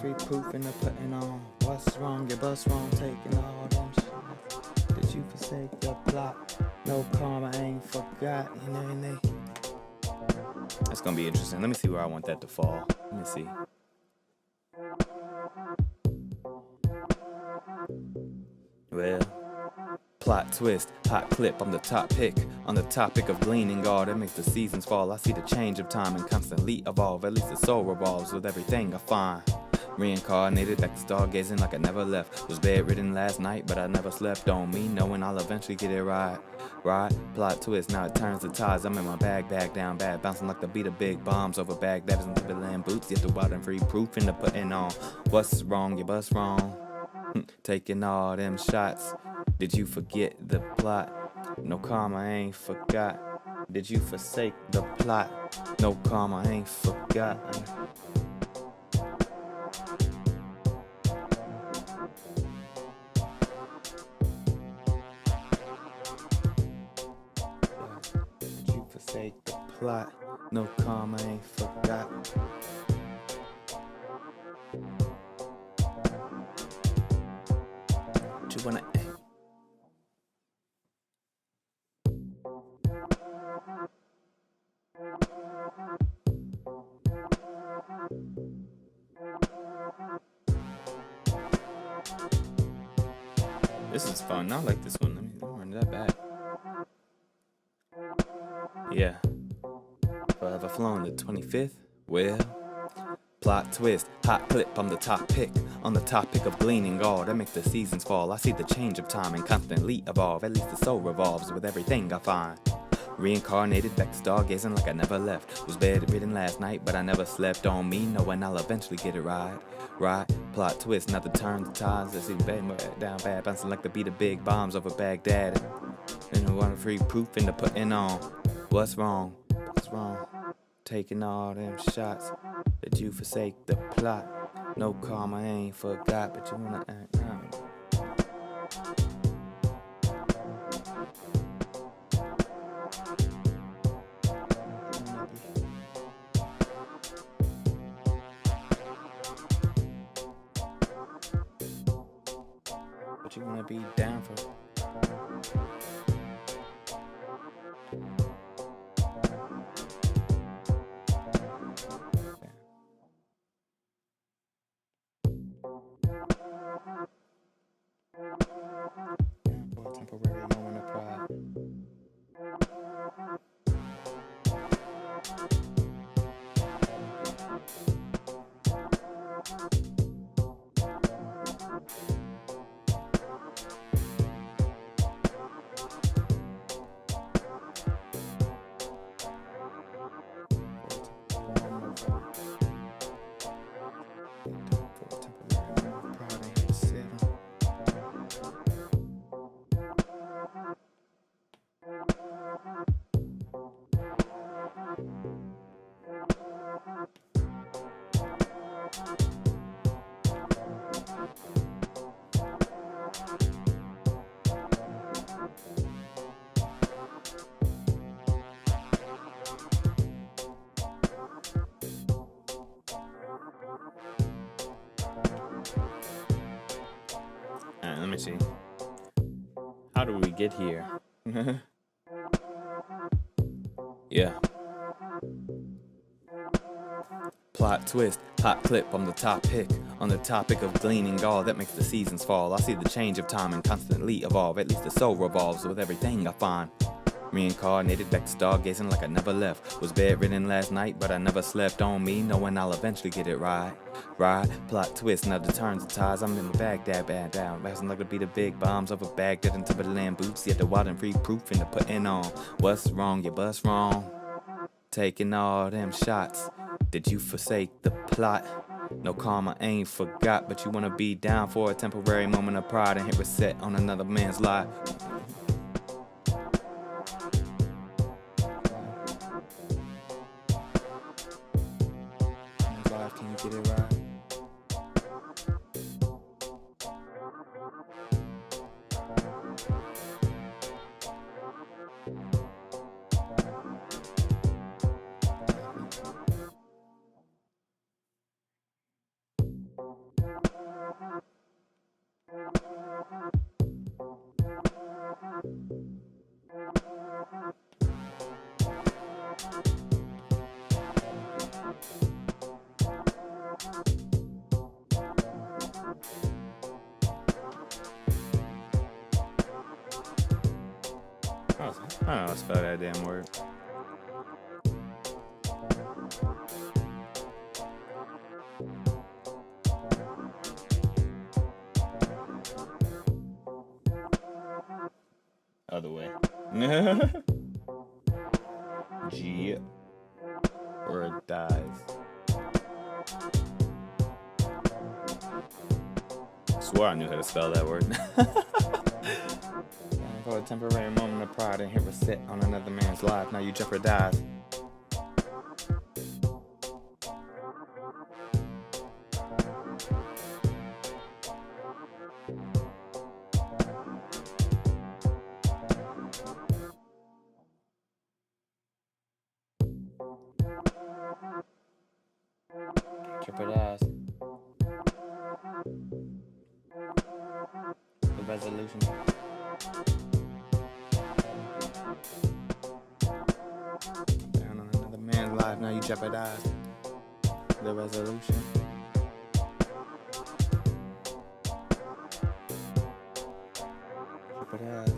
Free proof in the putting on. What's wrong? Your bus wrong. Taking all them shots. Did you forsake the plot? No karma, I ain't forgot. You know, and they. That's gonna be interesting. Let me see where I want that to fall. Let me see. Well, plot twist, hot clip, I'm the top pick. On the topic of gleaning, God, that makes the seasons fall. I see the change of time and constantly evolve. At least the soul revolves with everything I find. Reincarnated back to stargazing like I never left. Was bedridden last night, but I never slept on me, knowing I'll eventually get it right. Right? Plot twist, now it turns the tides. I'm in my bag down bad, bouncing like the beat of big bombs over Baghdad and Timberland boots. Yet the Wildenfree proof in the putting on. What's wrong? Your bus wrong. Taking all them shots. Did you forget the plot? No karma, I ain't forgot. Did you forsake the plot? No karma, I ain't forgot. Did you forsake the plot? No karma, I ain't forgot. What you wanna? This is fun. I like this one. Let me run that back. Yeah. Forever Flowing the 25th. Well, plot twist, hot clip, I'm the top pick. On the topic of gleaning, God, that makes the seasons fall. I see the change of time and constantly evolve. At least the soul revolves with everything I find. Reincarnated back to stargazing like I never left. Was bedridden last night, but I never slept on me, knowing I'll eventually get it right. Right? Plot twist, not the turn the tides. I see bad down bad, bouncing like the beat of big bombs over Baghdad. And I want free proof in the putting on. What's wrong? What's wrong? Taking all them shots. Did you forsake the plot? No karma, I ain't forgot, but you wanna act out. but you wanna be down for. Temporary moment of pride. Let me see. How do we get here? Yeah. Plot twist, hot clip on the top pick. On the topic of gleaning gall that makes the seasons fall. I see the change of time and constantly evolve. At least the soul revolves with everything I find. Reincarnated back to stargazing like I never left. Was bedridden last night, but I never slept on me, knowing I'll eventually get it right. Plot twist, now the turns and ties. I'm in the Baghdad bad down. Passing like to be the big bombs over Baghdad and Timberland boots. Yet the Wildenfree proof in the putting on. What's wrong? You bust wrong. Taking all them shots. Did you forsake the plot? No karma ain't forgot, but you wanna be down for a temporary moment of pride and hit reset on another man's life. Can you get it right? I don't know how to spell that damn word. Other way. G. Or it dies. Swore I knew how to spell that word. For a temporary moment of pride and hit reset on another man's life. Now you jeopardize. Jeopardize. The resolution. Down on another man's life, now you jeopardize the resolution. Jeopardize.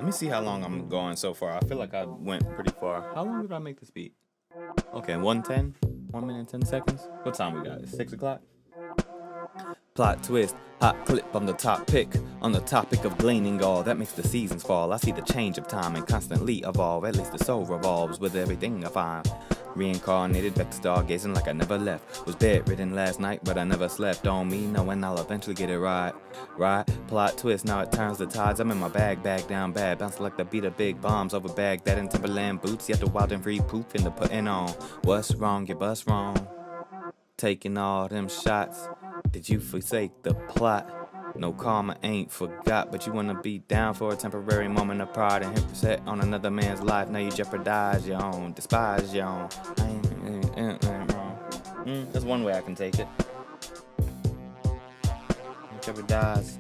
Let me see how long I'm going so far. I feel like I went pretty far. How long did I make this beat? Okay, 1:10. 1 minute, 10 seconds. What time we got? It's 6 o'clock? Plot twist, hot clip on the top pick. On the topic of gleaning all that makes the seasons fall. I see the change of time and constantly evolve. At least the soul revolves with everything I find. Reincarnated, vexed, stargazing like I never left. Was bedridden last night, but I never slept on me, knowing I'll eventually get it right. Right? Plot twist, now it turns the tides. I'm in my bag down bad. Bouncing like the beat of big bombs over Baghdad and Timberland boots. Yet the Wildenfree poof in the putting on. What's wrong? You bust wrong. Taking all them shots. Did you forsake the plot? No karma ain't forgot, but you wanna be down for a temporary moment of pride and hit set on another man's life. Now you jeopardize your own, despise your own. Ain't wrong. That's one way I can take it. Jeopardize.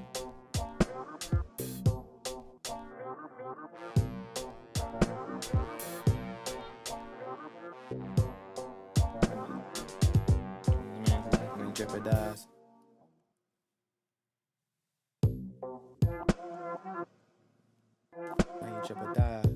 Man's life ain't jeopardize. Now you jeopardize.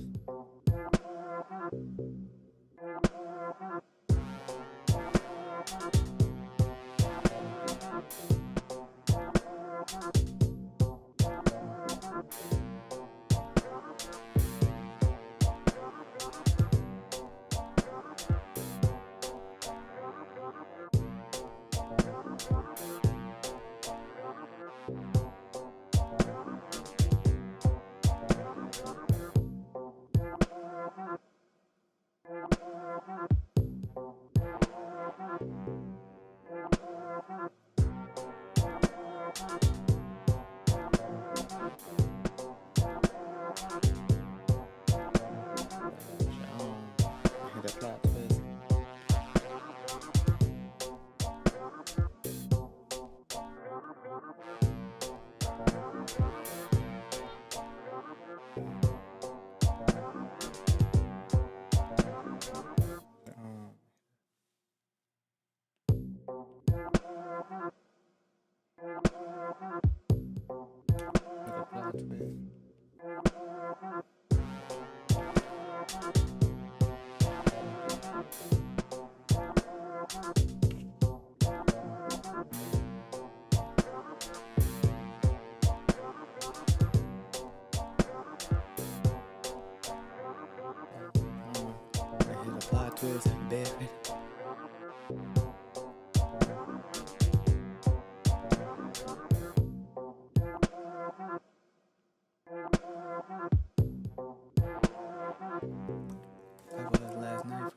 Twist, baby. That was last night.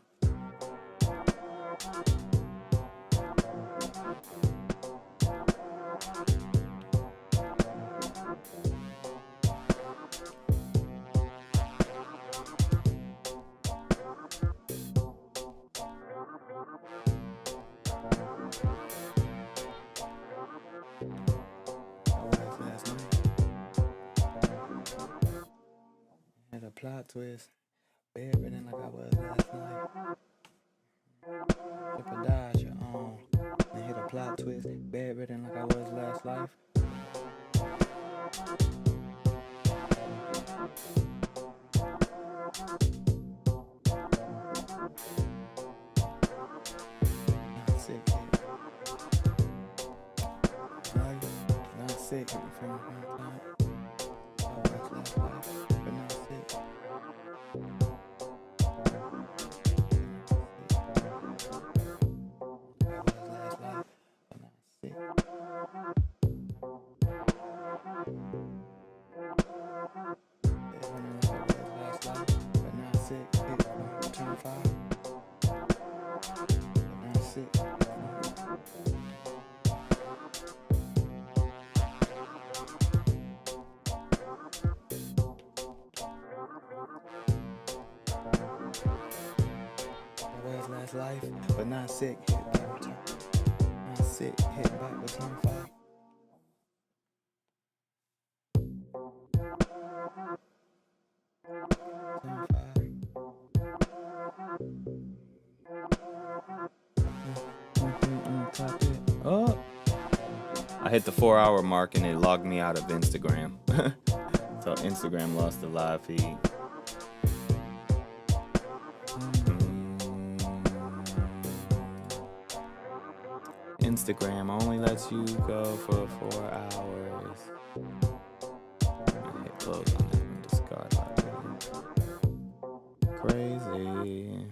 Had a plot twist, bedridden like I was last night. Jeopardize your own. And hit a plot twist, bedridden like I was last life. Not sick, not sick from my time. Life, but not sick, hit back return. Not sick, hit back return 5. Oh, I hit the 4-hour mark and it logged me out of Instagram. So Instagram lost the live feed. Instagram only lets you go for 4 hours. I hit close on that and discard like crazy.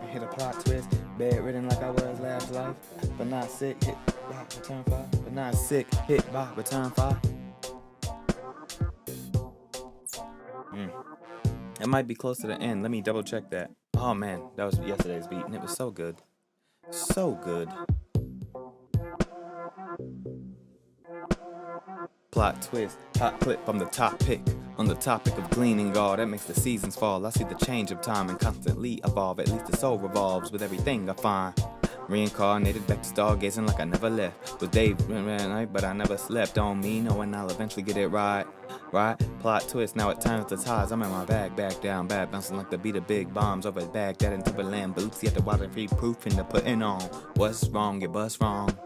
Hit a plot twist, bedridden like I was last life, but not sick, hit bop, return 5, but not sick, hit bop, return 5. It might be close to the end. Let me double check that. Oh man, that was yesterday's beat and it was so good. So good. Plot twist, hot clip, I'm the top pick. On the topic of gleaning all that makes the seasons fall. I see the change of time and constantly evolve. At least the soul revolves with everything I find. Reincarnated back to stargazing like I never left. Was day night, but I never slept on me, knowing I'll eventually get it right. Right? Plot twist, now it turns the tides. I'm in my bag, back down, bad, bouncing like the beat of big bombs over Baghdad and Timberland boots. Yet the Wildenfree proof in the putting on. What's wrong? You bust wrong.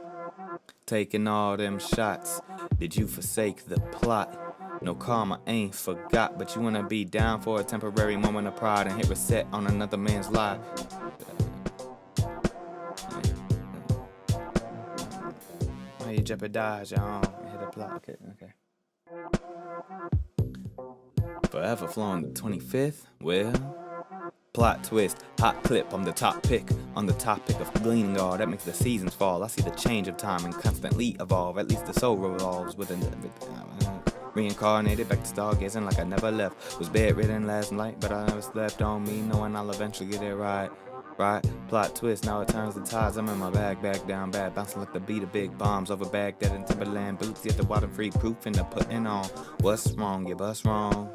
Taking all them shots. Did you forsake the plot? No karma ain't forgot, but you wanna be down for a temporary moment of pride and hit reset on another man's life. How you jeopardize your own hit a plot? Okay. Forever flowing the 25th. Well, plot twist, hot clip, I'm the top pick. On the topic of gleaning all that makes the seasons fall. I see the change of time and constantly evolve. At least the soul revolves within reincarnated back to stargazing like I never left. Was bedridden last night, but I never slept on me, knowing I'll eventually get it right. Right? Plot twist, now it turns the tides. I'm in my bag, back down, bad, bouncing like the beat of big bombs over Baghdad and Timberland boots. Yet the Wildenfree proof in the putting on. What's wrong? You bust wrong.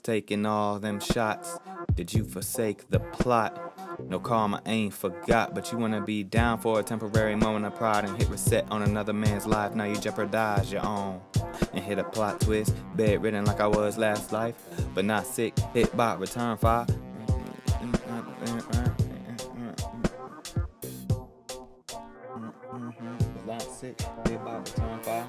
Taking all them shots. Did you forsake the plot? No karma ain't forgot, but you wanna be down for a temporary moment of pride and hit reset on another man's life. Now you jeopardize your own and hit a plot twist, bedridden like I was last life, but not sick. Hit bot, return 5. Not sick. Hit bot, return 5.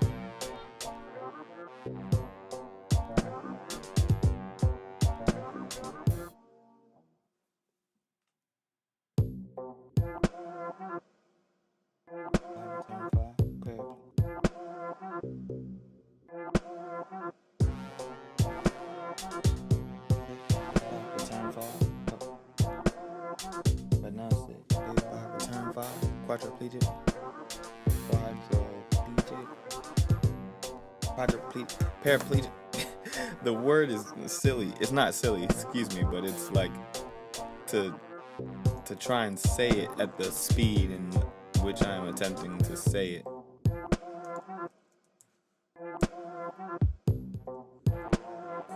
But not sick. Return 5. Quadriplegic. Paraplegic. The word is silly. It's not silly, excuse me, but it's like to try and say it at the speed in which I am attempting to say it.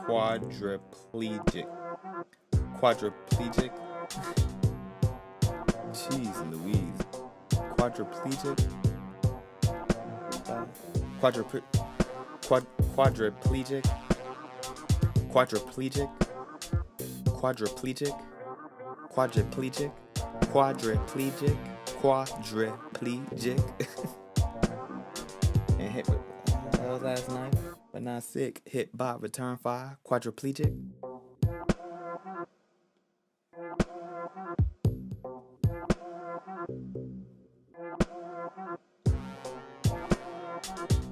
Quadriplegic. Jeez Louise. Quadriplegic. Quadriplegic. And hit with that was last night, but not sick. Hit bot, return 5. Quadriplegic.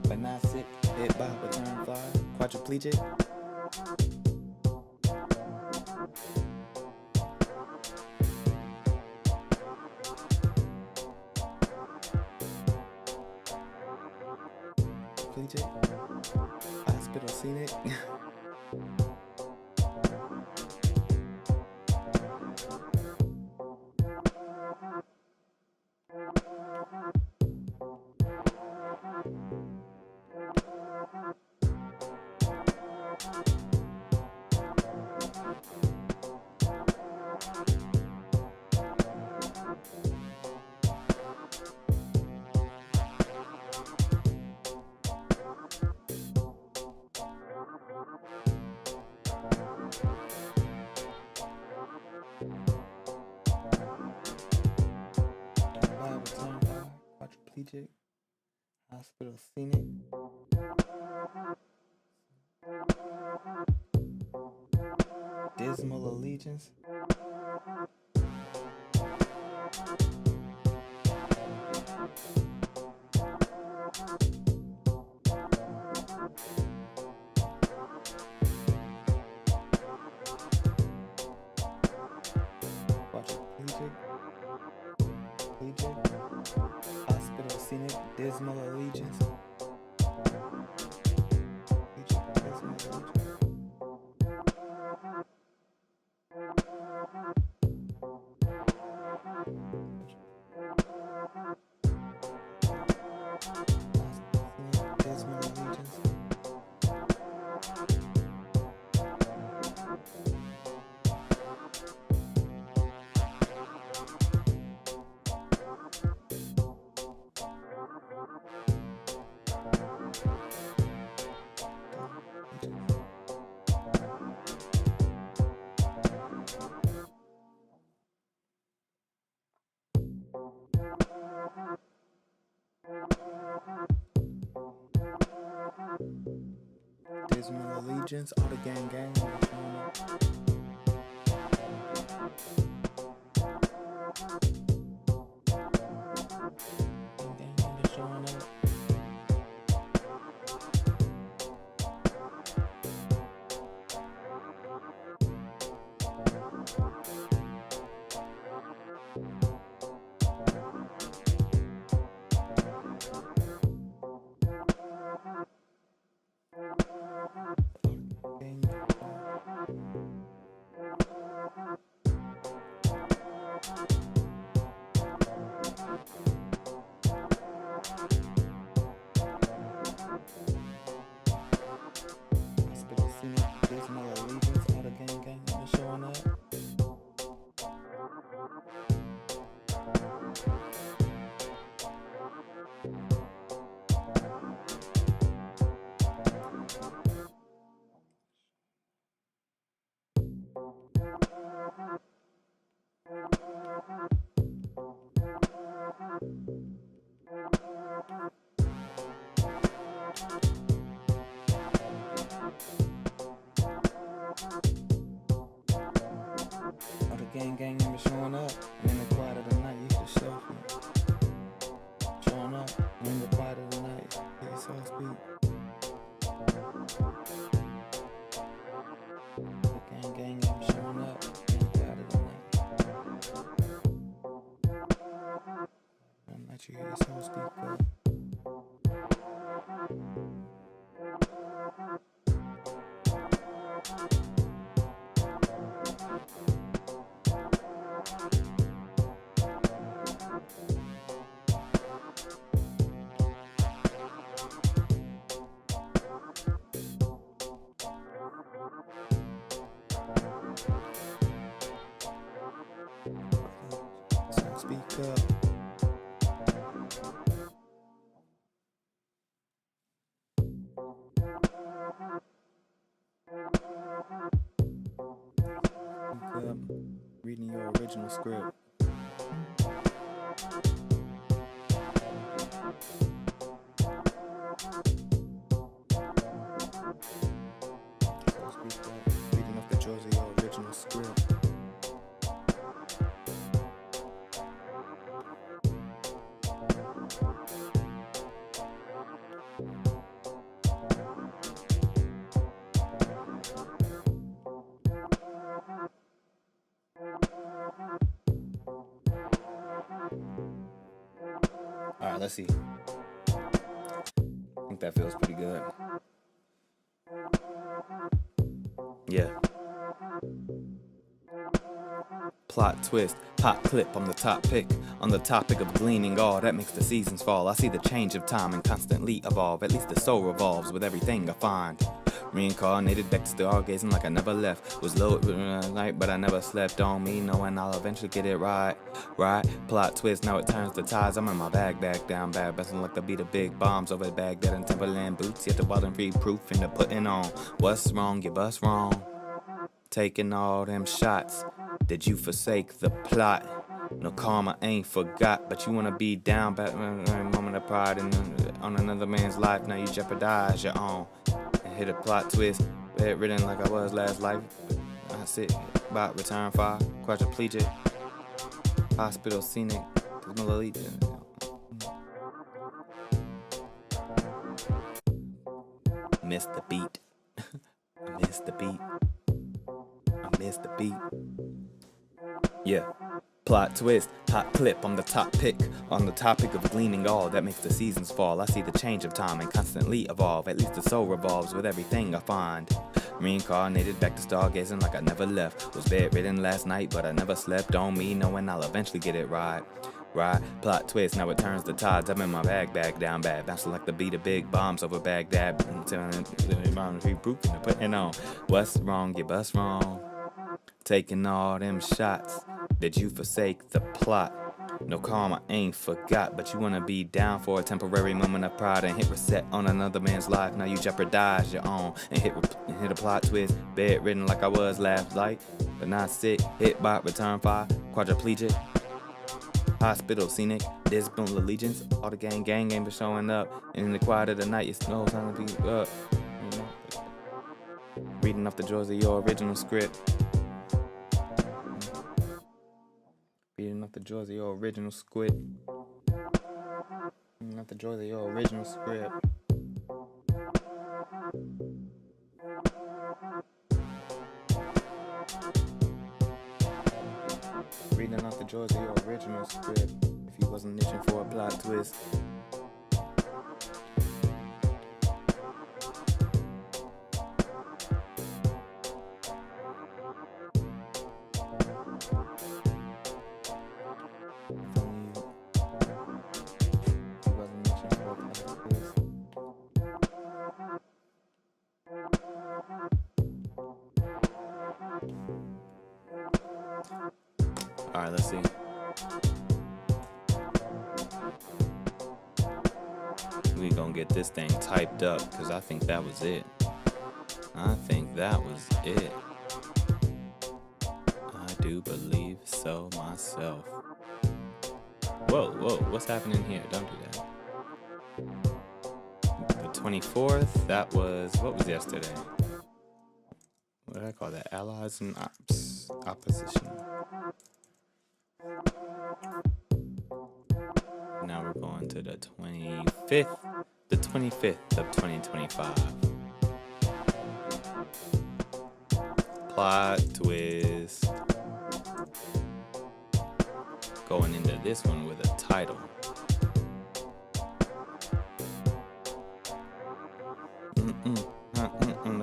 But not sick. Hit bot, return 5. Quadriplegic. Hospital scenic. Quadriplegic, hospital scenic, dismal allegiance. Quadriplegic, hospital scenic, dismal allegiance. Dismal allegiance, all the gang gang. Showing up. All the gang gang members showing up, and in the quiet of the night, you can show me. Showing up, and in the quiet of the night, hear your soul speak. The gang gang members showing up, and in the quiet of the night. One night you hear your soul speak up. Speak up. Reading your original script. Reading off the jaws of your original script. Alright, let's see. I think that feels pretty good. Yeah. Plot twist, pop clip, I'm the top pick. On the topic of gleaning all that makes the seasons fall. I see the change of time and constantly evolve. At least the soul revolves with everything I find. Reincarnated back to stargazing like I never left. Was low at night, but I never slept on me, knowing I'll eventually get it right. Right? Plot twist, now it turns the tides. I'm in my bag, back down, bad, best like to be the big bombs over Baghdad and Timberland boots. Yet the Wildenfree proof in the putting on. What's wrong? Give us wrong. Taking all them shots. Did you forsake the plot? No karma ain't forgot, but you wanna be down, but moment of pride on another man's life. Now you jeopardize your own. And hit a plot twist. Bedridden like I was last life. I sit about return fire. Quadriplegic. Hospital scenic. Miss the beat. I miss the beat. I miss the beat. Yeah. Plot twist, hot clip, I'm the top pick on the topic of gleaning all that makes the seasons fall. I see the change of time and constantly evolve. At least the soul revolves with everything I find. Reincarnated back to stargazing like I never left. Was bedridden last night, but I never slept on me, knowing I'll eventually get it right. Right, plot twist, now it turns the tides. I'm in my bag down bad. Bouncing like the beat of big bombs over Baghdad. Putting on what's wrong, you bust wrong. Taking all them shots. Did you forsake the plot? No karma ain't forgot, but you wanna be down for a temporary moment of pride and hit reset on another man's life. Now you jeopardize your own and hit a plot twist. Bedridden like I was last night, but not sick. Hit by return fire, quadriplegic. Hospital scenic, dismal allegiance. All the gang ain't been showing up. And in the quiet of the night, it's no time to be up. You know? Reading off the drawers of your original script. Reading off the drawers of your original script. Reading off the drawers of your original script. Reading off the drawers of your original script. If you wasn't itching for a plot twist. Alright, let's see. We gonna get this thing typed up, because I think that was it. I think that was it. I do believe so myself. Whoa, what's happening here? Don't do that. The 24th, that was, what was yesterday? What did I call that? Allies and opposition. Now we're going to the 25th. The 25th of 2025. Plot twist. Going into this one with a title. On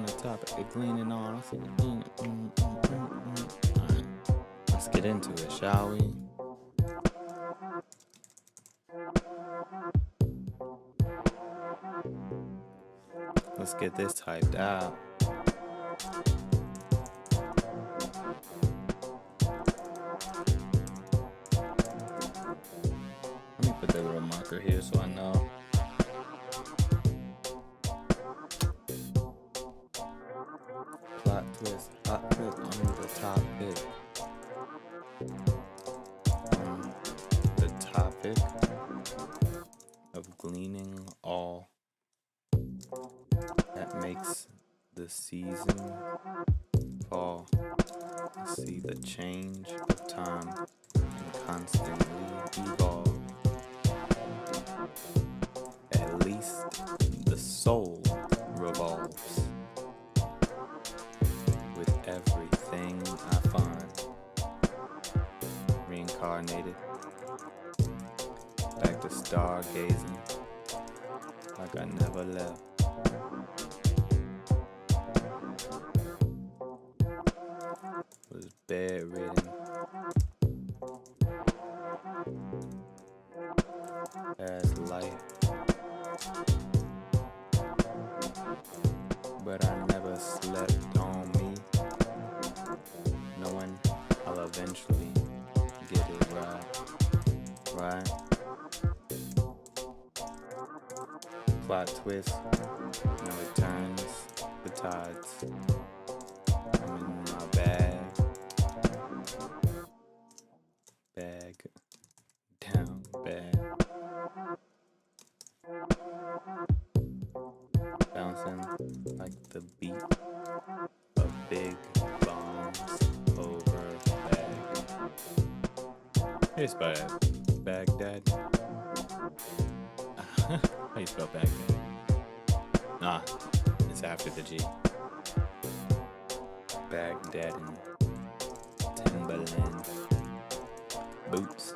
the topic, gleaning on. Alright, let's get into it, shall we? Let's get this typed out. Let me put the little marker here so I know. Plot twist, on the topic. The topic of gleaning all that makes the season fall. See the change of time and constantly evolve. At least the soul revolves with everything I find. Reincarnated back to stargazing like I never left. Was bedridden as life, but I never slept on me, knowing I'll eventually get it right. Plot twist, now it turns the tides. I'm in my bag down bad. the beat of big bombs over bag. Hey, spell that. Baghdad. How you spell Baghdad? Nah, it's after the G. Baghdad and Timberland boots.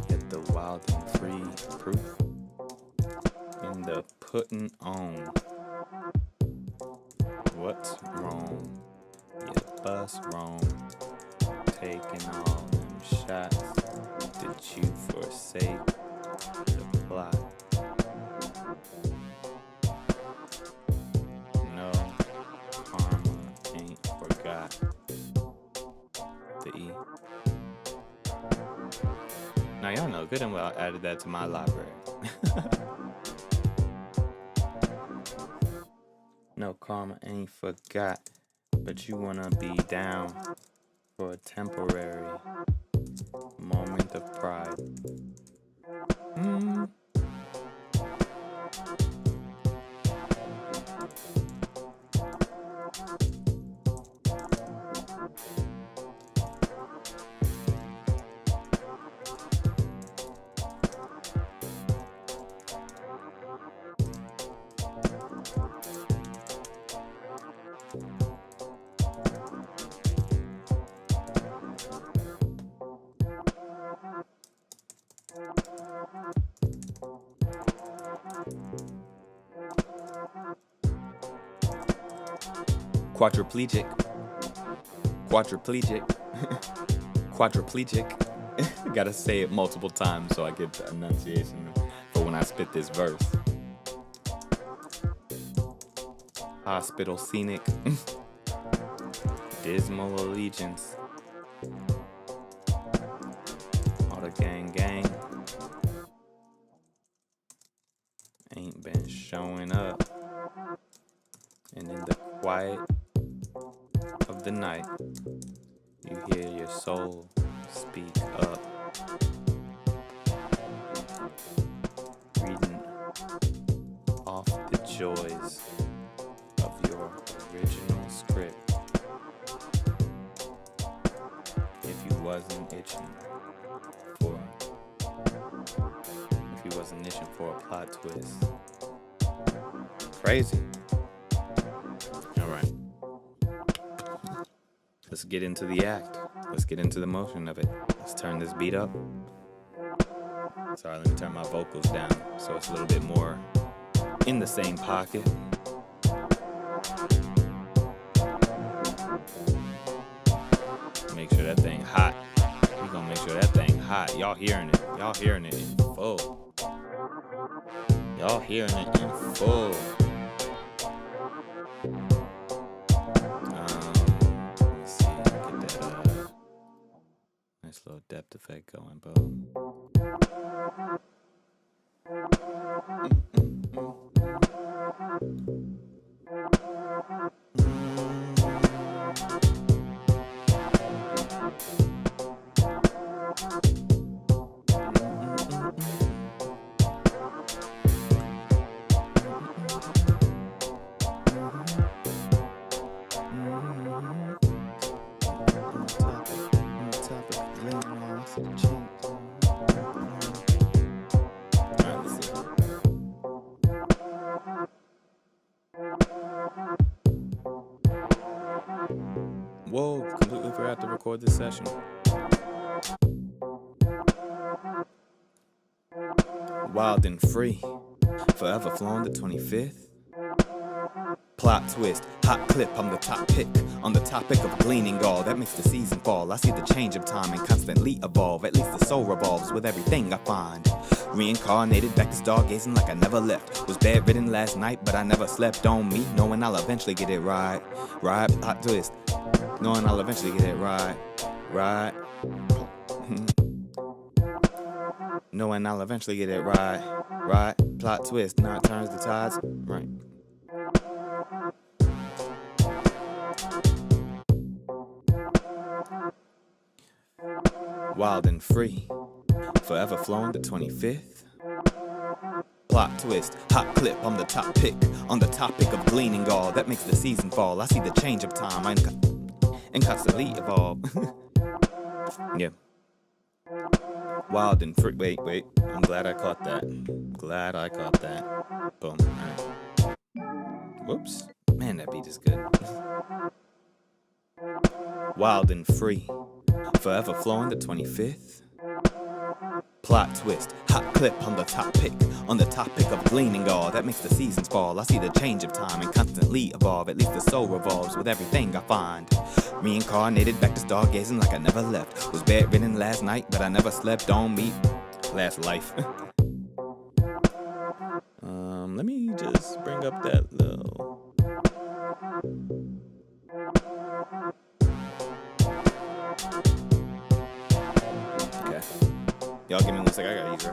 Get the Wildenfree proof in the putting on. What's wrong? You bust wrong. Taking all them shots. Did you forsake the plot? No, karma ain't forgot the E. Now y'all know good and well I added that to my library. No, karma ain't forgot, but you wanna be down for a temporary moment of pride. Quadriplegic. Gotta say it multiple times so I get the enunciation for when I spit this verse. Hospital scenic. Dismal allegiance. All the gang. Ain't been showing up. And in the quiet of the night, you hear your soul speak up. Reading off the joys of your original script. If you wasn't itching for a plot twist. Crazy. Alright. Let's get into the act. Let's get into the motion of it. Let's turn this beat up. Sorry, let me turn my vocals down so it's a little bit more in the same pocket. Make sure that thing hot. We're gonna make sure that thing hot. Y'all hearing it. Y'all hearing it in full. Y'all hearing it in full. Let me see. Get that nice little depth effect going, boom. Whoa, completely forgot to record this session. Wildenfree, forever flowing the 25th. Plot twist, hot clip, I'm the top pick. On the topic of gleaning all that makes the season fall. I see the change of time and constantly evolve. At least the soul revolves with everything I find. Reincarnated back to stargazing like I never left. Was bedridden last night, but I never slept on me. Knowing I'll eventually get it right. Right, plot twist. Knowing I'll eventually get it right. Right. Knowing I'll eventually get it right. Right, plot twist. Now it turns the tides. Right. Wildenfree, forever flowing the 25th. Plot twist, hot clip, I'm the top pick. On the topic of gleaning all that makes the season fall. I see the change of time and constantly evolve. Yeah. Wild and free. Wait. I'm glad I caught that. Boom. All right. Whoops. Man, that beat is good. Wild and free. Forever flowing the 25th. Plot twist, hot clip on the top pick. On the topic of gleaning all that makes the seasons fall. I see the change of time and constantly evolve. At least the soul revolves with everything I find. Reincarnated back to stargazing like I never left. Was bedridden last night, but I never slept on me. Last life. Let me just bring up that little. Okay. Y'all give me 1 second, I gotta use her.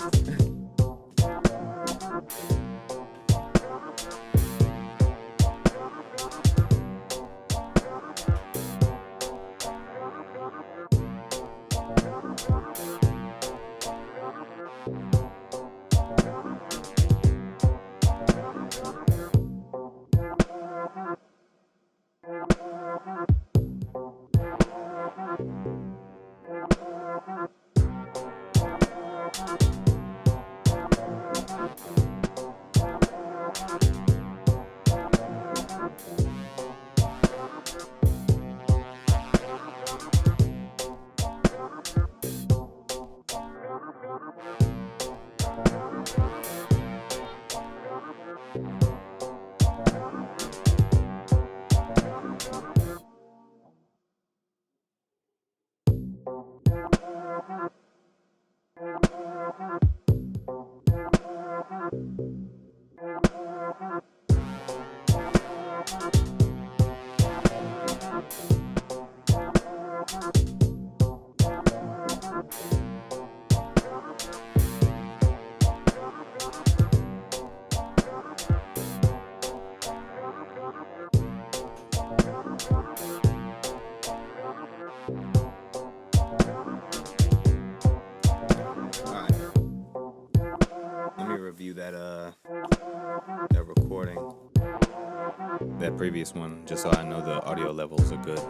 That recording, that previous one, just so I know the audio levels are good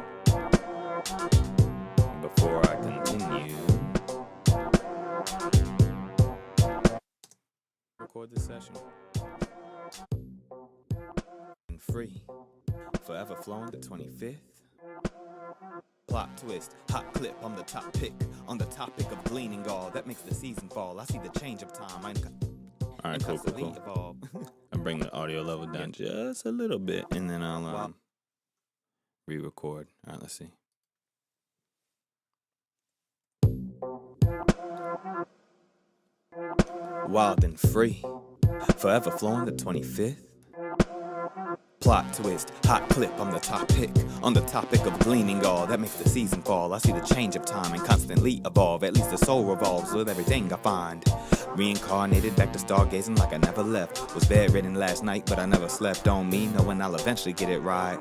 before I continue. Record this session. And free, forever flowing the 25th. Plot twist, hot clip, I'm the top pick. On the topic of gleaning all that makes the season fall. I see the change of time. All right, cool. I'll bring the audio level down just a little bit, and then I'll re-record. All right, let's see. Wild and free, forever flowing the 25th. Plot twist, hot clip, I'm the top pick. On the topic of gleaning all that makes the season fall. I see the change of time and constantly evolve. At least the soul revolves with everything I find. Reincarnated back to stargazing like I never left. Was bedridden last night, but I never slept on me, knowing I'll eventually get it right.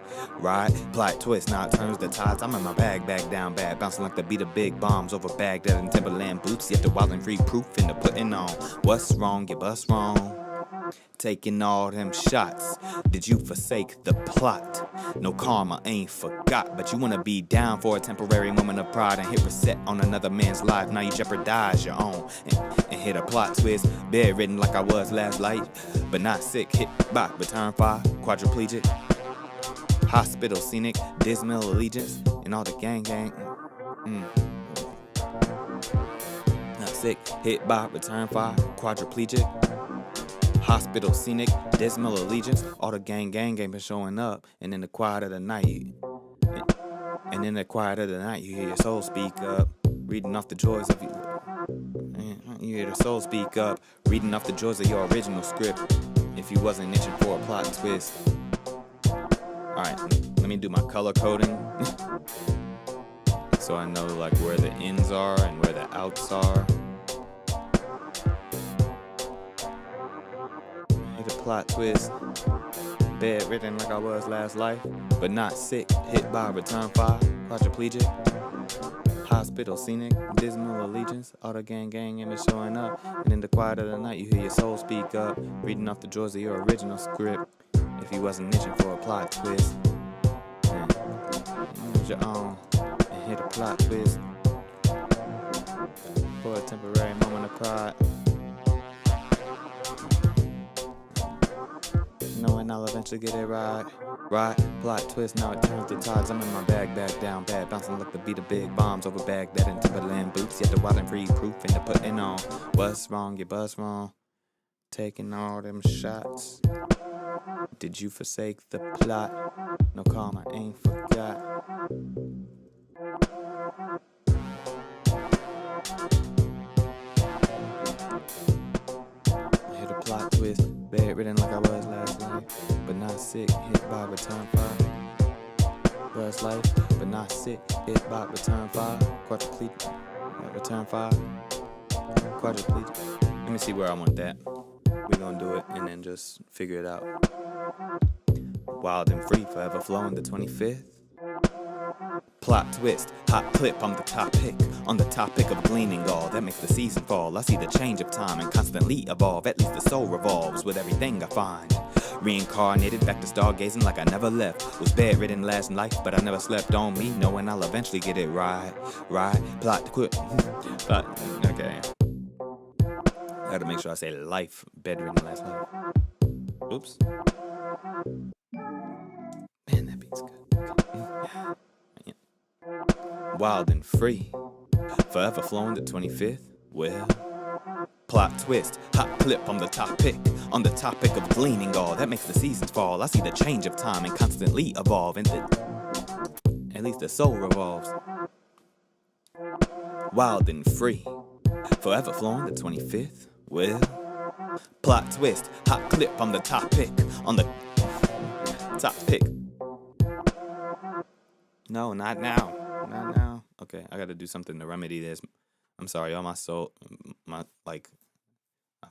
Plot twist, now it turns the tides. I'm in my bag down bad, bouncing like the beat of big bombs over Baghdad and Timberland boots. Yet the Wildenfree proof in the putting on. What's wrong, you bust wrong. Taking all them shots, did you forsake the plot? No karma, ain't forgot, but you wanna be down for a temporary moment of pride and hit reset on another man's life. Now you jeopardize your own and hit a plot twist. Bedridden like I was last night, but not sick. Hit by return fire, quadriplegic, hospital scenic, dismal allegiance, and all the gang. Not sick. Hit by return fire, quadriplegic. Hospital scenic, dismal allegiance, all the gang been showing up, and in the quiet of the night, you hear your soul speak up, reading off the joys of you hear the soul speak up, reading off the joys of your original script. If you wasn't itching for a plot twist, all right, let me do my color coding, so I know like where the ins are and where the outs are. The plot twist, bedridden like I was last life, but not sick. Hit by return fire, quadriplegic, hospital scenic, dismal allegiance, auto gang image showing up, and in the quiet of the night you hear your soul speak up, reading off the drawers of your original script. If you wasn't itching for a plot twist, then use your own and hit a plot twist for a temporary moment of pride. Knowing I'll eventually get it right. Plot twist, now it turns to tides. I'm in my bag down bad, bouncing like the beat of big bombs over Baghdad and Timberland boots. Yet the Wildenfree proof in the putting on. What's wrong, you buzz wrong. Taking all them shots. Did you forsake the plot? No karma, ain't forgot. I hit a plot twist, bedridden like I was last night, but not sick, hit by return fire. Was life, but not sick, hit by return fire. Quadriplegic, return fire. Quadriplegic. Let me see where I want that. We're gonna do it and then just figure it out. Wild and free, forever flowing the 25th. Plot twist, hot clip, I'm the topic. On the topic of gleaning all that makes the season fall. I see the change of time and constantly evolve. At least the soul revolves with everything I find. Reincarnated back to stargazing like I never left. Was bedridden last night, but I never slept on me, knowing I'll eventually get it right. Plot twist. Plot, okay. I gotta make sure I say life, bedridden last night. Oops. Man, that beat's good. Yeah. Wild and free, forever flowing the 25th. Well, plot twist, hot clip, I'm the topic. On the topic of gleaning all that makes the seasons fall. I see the change of time and constantly evolve. And at least the soul revolves. Wild and free, forever flowing the 25th. Well, plot twist, hot clip, I'm the topic. On the topic. No, not now. Not now. Okay, I gotta do something to remedy this. I'm sorry, all my soul, I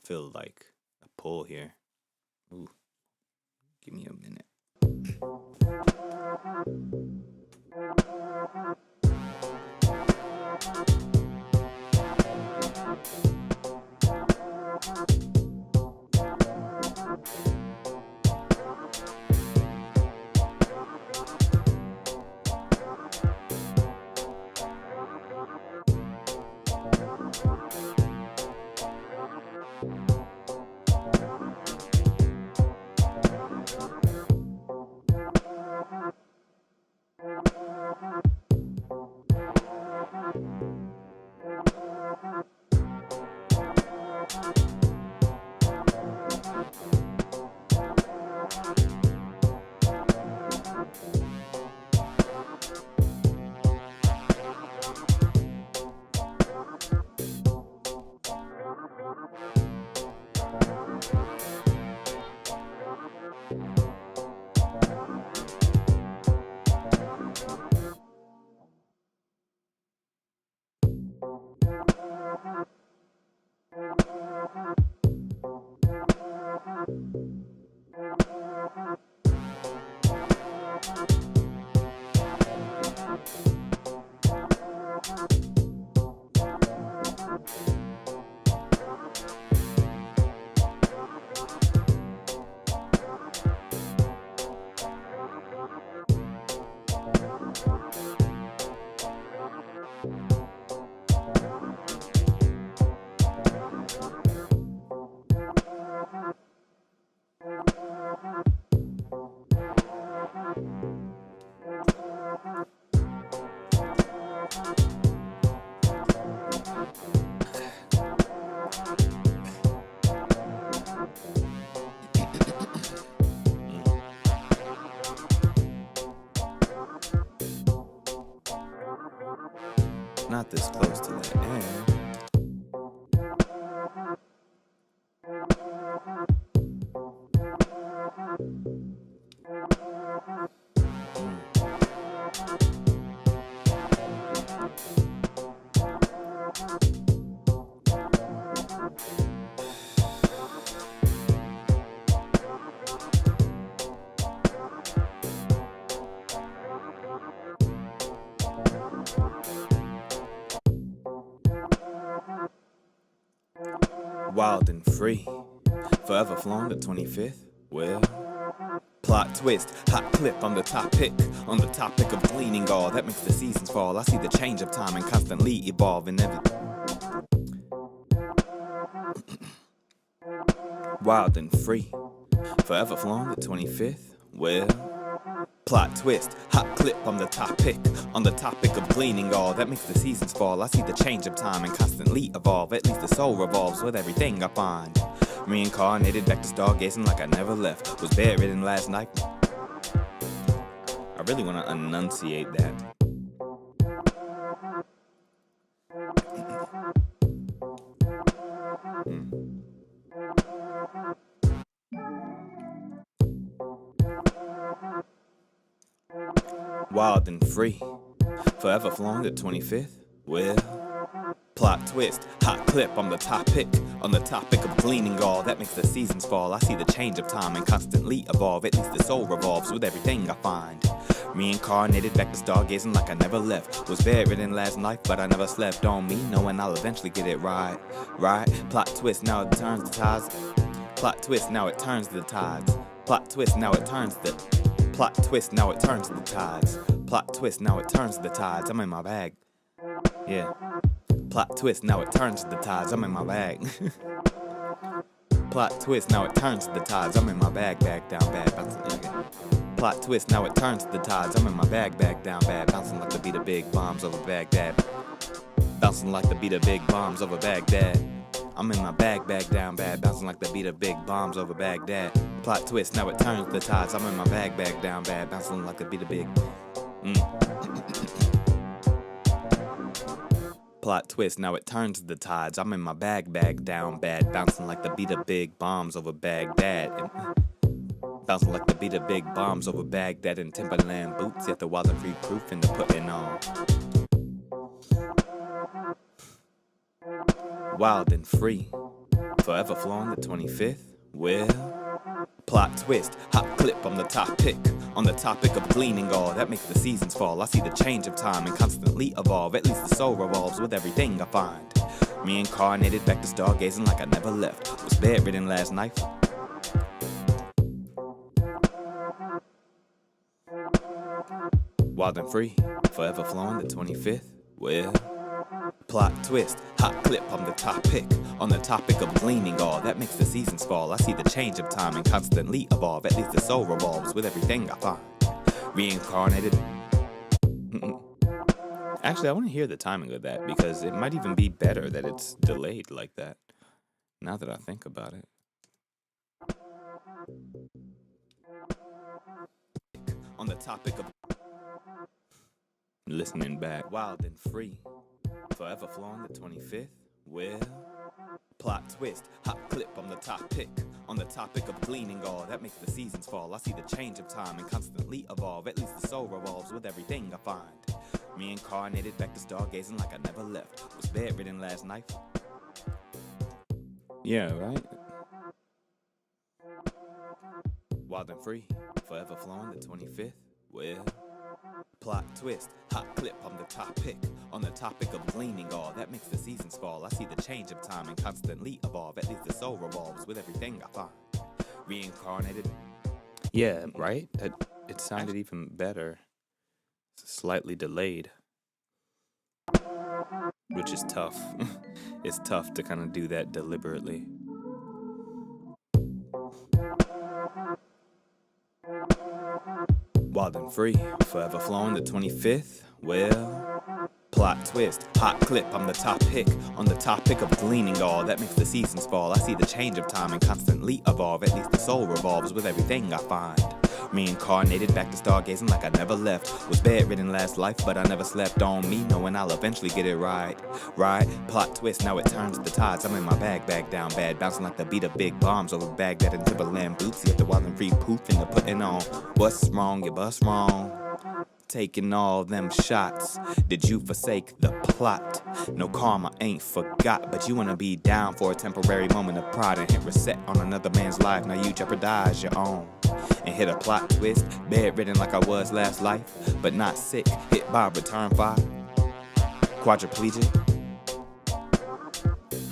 feel like a pull here. Ooh, give me a minute. Not this close to the end. Wild and free, forever flown the 25th. Well, plot twist, hot clip on the topic of gleaning all that makes the seasons fall. I see the change of time and constantly evolve in every wild and free, forever flown the 25th. Well, plot twist, hot clip on the topic of gleaning all that makes the seasons fall. I see the change of time and constantly evolve. At least the soul revolves with everything I find. Reincarnated back to stargazing like I never left. Was bedridden last night. I really want to enunciate that. Wild and free, forever flowing the 25th. Well, plot twist, hot clip on the topic of gleaning all that makes the seasons fall. I see the change of time and constantly evolve. At least the soul revolves with everything I find. Reincarnated back to stargazing like I never left. Was bedridden last night, but I never slept on me, knowing I'll eventually get it right. Plot twist, now it turns the tides. Plot twist, now it turns the tides. Plot twist, now it turns the plot twist, now it turns the tides. Plot twist, now it turns the tides. I'm in my bag. Yeah. Plot twist, now it turns the tides. I'm in my bag. Plot twist, now it turns the tides. I'm in my bag down bad, bouncing again. Plot twist, now it turns the tides. I'm in my bag down bad, bouncing like the beat of big bombs over Baghdad. Bouncing like the beat of big bombs over Baghdad. I'm in my bag down bad, bouncing like the beat of big bombs over Baghdad. Plot twist, now it turns the tides. I'm in my bag down bad, bouncing like the beat of big. Plot twist, now it turns the tides. I'm in my bag down bad, bouncing like the beat of big bombs over Baghdad. Bouncing like the beat of big bombs over Baghdad in Timberland boots. Yet the Wildenfree proof in the putting on. Wild and free, forever flowing the 25th. Well, plot twist, hot clip on the topic of gleaning all that makes the seasons fall. I see the change of time and constantly evolve. At least the soul revolves with everything I find. Reincarnated back to stargazing like I never left. Was bedridden last night. Wild and free, forever flowing the 25th. Well, plot twist, hot clip on the topic of gleaning all that makes the seasons fall. I see the change of time and constantly evolve. At least the soul revolves with everything I find. Reincarnated. Actually, I want to hear the timing of that because it might even be better that it's delayed like that. Now that I think about it. On the topic of listening back, wild and free, forever flowing the 25th. Well, plot twist, hot clip on the topic of gleaning all that makes the seasons fall. I see the change of time and constantly evolve. At least the soul revolves with everything I find. Reincarnated back to stargazing like I never left. Was bedridden last night. Yeah, right? Wild and free, forever flowing the 25th. Well, plot twist, hot clip on the topic of gleaning all that makes the seasons fall. I see the change of time and constantly evolve. At least the soul revolves with everything I find. Reincarnated. Yeah, right? It sounded even better. Slightly delayed. Which is tough. It's tough to kind of do that deliberately. Wild and free, forever flowing the 25th. Well, plot twist, hot clip on the topic of gleaning all that makes the seasons fall. I see the change of time and constantly evolve. At least the soul revolves with everything I find. Reincarnated back to stargazing like I never left. Was bedridden last life, but I never slept on me, knowing I'll eventually get it right. Plot twist, now it turns the tides. I'm in my bag down bad, bouncing like the beat of big bombs over Baghdad and Timberland boots. Yet the Wildenfree poof in the putting on. What's wrong? You bust wrong. Taking all them shots. Did you forsake the plot? No karma ain't forgot, but you wanna be down for a temporary moment of pride and hit reset on another man's life. Now you jeopardize your own and hit a plot twist. Bedridden like I was last life, but not sick. Hit by return fire. Quadriplegic.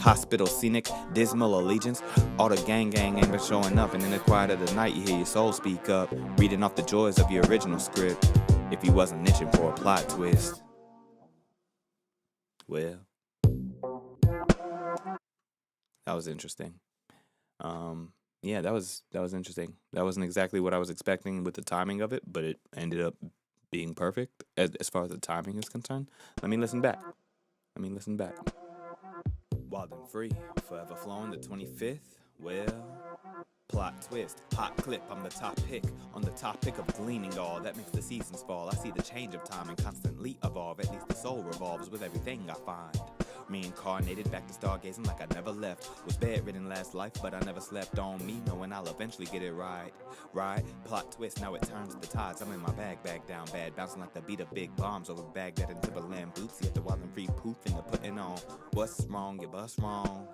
Hospital, scenic, dismal allegiance. All the gang ain't been showing up, and in the quiet of the night, you hear your soul speak up, reading off the joys of your original script. If you wasn't itching for a plot twist, well, that was interesting. Yeah, that was interesting. That wasn't exactly what I was expecting with the timing of it, but it ended up being perfect as far as the timing is concerned. Let me listen back. Wildenfree, forever flowing, the 25th. Well, plot twist, hot clip, I'm the top pick. On the topic of gleaning all that makes the seasons fall. I see the change of time and constantly evolve. At least the soul revolves with everything I find. Reincarnated back to stargazing like I never left. Was bedridden last life, but I never slept on me, knowing I'll eventually get it right. Plot twist, now it turns the tides. I'm in my bag down bad, bouncing like the beat of big bombs over Baghdad and Timberland boots. Yet the Wildenfree poof in the putting on. What's wrong? You bust wrong.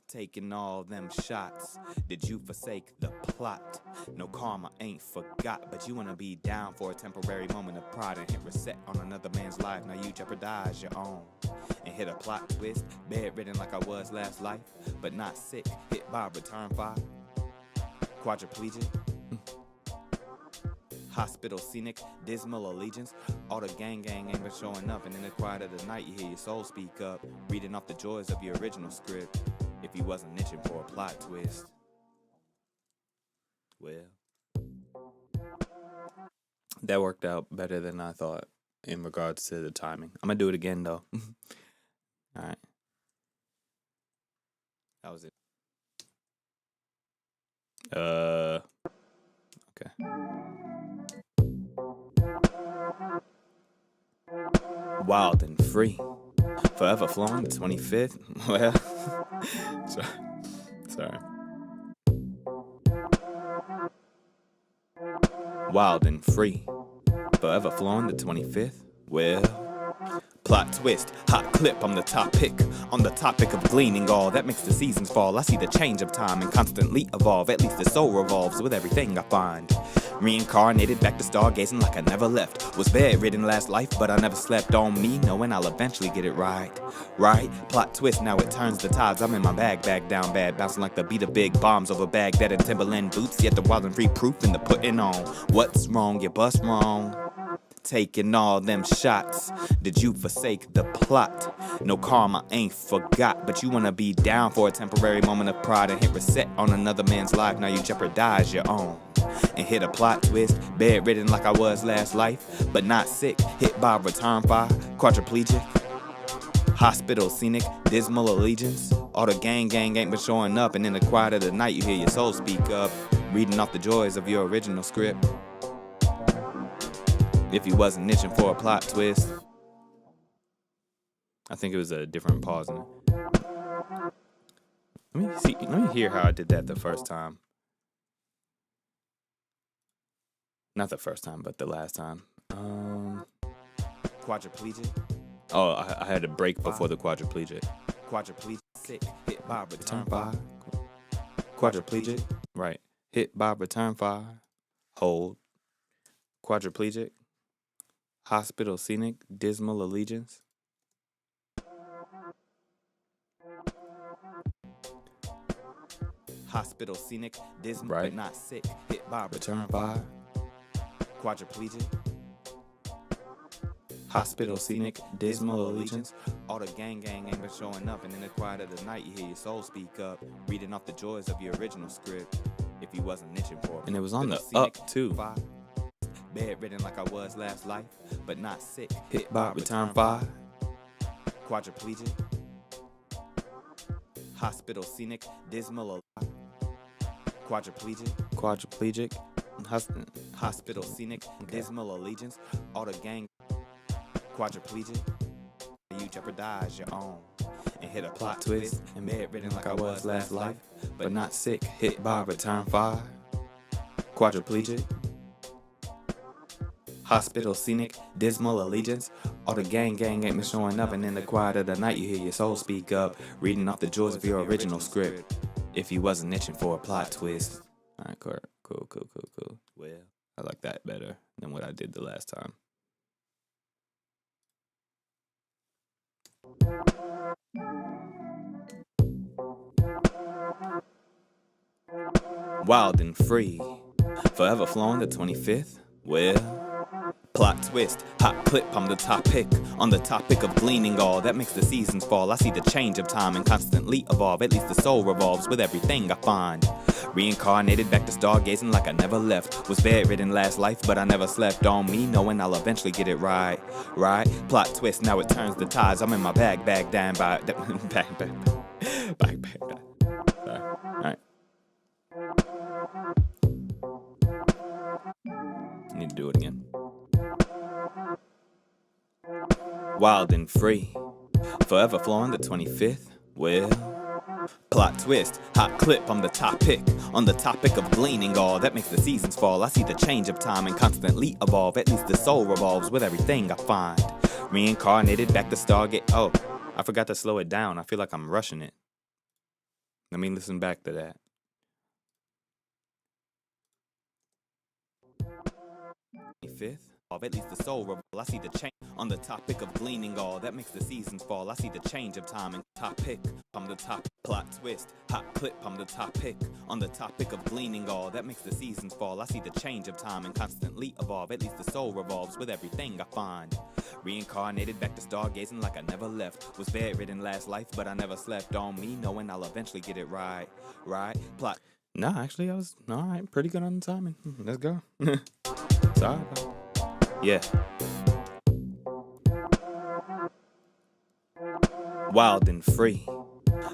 Taking all them shots. Did you forsake the plot? No karma ain't forgot, but you wanna be down for a temporary moment of pride and hit reset on another man's life. Now you jeopardize your own and hit a plot twist. Bedridden like I was last life, but not sick. Hit by return fire. Quadriplegic. Hospital, scenic, dismal allegiance. All the gang ain't been showing up, and in the quiet of the night, you hear your soul speak up, reading off the joys of your original script. If you wasn't itching for a plot twist, well, that worked out better than I thought in regards to the timing. I'm gonna do it again though. All right, that was it. Okay. Wild and free, forever flowing, the 25th. Well, sorry. Wild and free, forever flowing, the 25th. Well, plot twist, hot clip, I'm the top pick. On the topic of gleaning all that makes the seasons fall. I see the change of time and constantly evolve. At least the soul revolves with everything I find. Reincarnated back to stargazing like I never left. Was bedridden last life, but I never slept on me, knowing I'll eventually get it right. Plot twist, now it turns the tides. I'm in my bag down bad, bouncing like the beat of big bombs over Baghdad and Timberland boots. Yet the Wildenfree proof in the putting on. What's wrong? You bust wrong. Taking all them shots. Did you forsake the plot? No karma ain't forgot, but you wanna be down for a temporary moment of pride and hit reset on another man's life. Now you jeopardize your own and hit a plot twist. Bedridden like I was last life, but not sick. Hit by return fire. Quadriplegic. Hospital, scenic, dismal allegiance. All the gang ain't been showing up, and in the quiet of the night you hear your soul speak up, reading off the joys of your original script. If you wasn't itching for a plot twist. I think it was a different pause in it. Let me hear how I did that the first time. Not the first time, but the last time. Quadriplegic. Oh, I had a break before the quadriplegic. Quadriplegic, sick, hit by return fire. Quadriplegic, right. Hit by return fire. Hold. Quadriplegic. Hospital, scenic, dismal allegiance. Hospital, scenic, dismal, right. But not sick. Hit by return fire. Quadriplegic. Hospital, scenic, dismal allegiance. All the gang ain't been showing up, and in the quiet of the night you hear your soul speak up, reading off the joys of your original script. If you wasn't itching for it. And it was on the up too. Fire. Bedridden like I was last life, but not sick. Hit by return fire. Quadriplegic. Hospital, scenic, dismal. Quadriplegic. Hospital, scenic, dismal allegiance. All the gang. Quadriplegic. You jeopardize your own and hit a plot twist. And bedridden like I was last life, but not sick. Hit by return fire. Quadriplegic. Hospital, scenic, dismal allegiance. All the gang ain't been showing up, and in the quiet of the night you hear your soul speak up, reading off the joys of your original script. If you wasn't itching for a plot twist. Alright, cool. Well, I like that better than what I did the last time. Wild and free, forever flowing the 25th. Well, plot twist, hot clip, I'm the topic. On the topic of gleaning all that makes the seasons fall. I see the change of time and constantly evolve. At least the soul revolves with everything I find. Reincarnated back to stargazing like I never left. Was bedridden last life, but I never slept on me, knowing I'll eventually get it right. Right? Plot twist, now it turns the tides. I'm in my bag down by back. Sorry. Alright. Need to do it again. Wild and free, forever flowing the 25th. Well, plot twist, hot clip, I'm the topic. On the topic of gleaning all that makes the seasons fall. I see the change of time and constantly evolve. At least the soul revolves with everything I find. Reincarnated back to Stargate. Oh, I forgot to slow it down. I feel like I'm rushing it. Let me listen back to that. Fifth, of at least the soul revolve. I see the change on the topic of gleaning all that makes the seasons fall. I see the change of time and topic. I'm the top plot twist, hot clip. I'm the topic on the topic of gleaning all that makes the seasons fall. I see the change of time and constantly evolve. At least the soul revolves with everything I find. Reincarnated back to stargazing like I never left. Was bedridden last life, but I never slept on me, knowing I'll eventually get it right. Right? Plot. No, actually, I was all right. Pretty good on the timing. Let's go. Sorry. Yeah. Wild and free,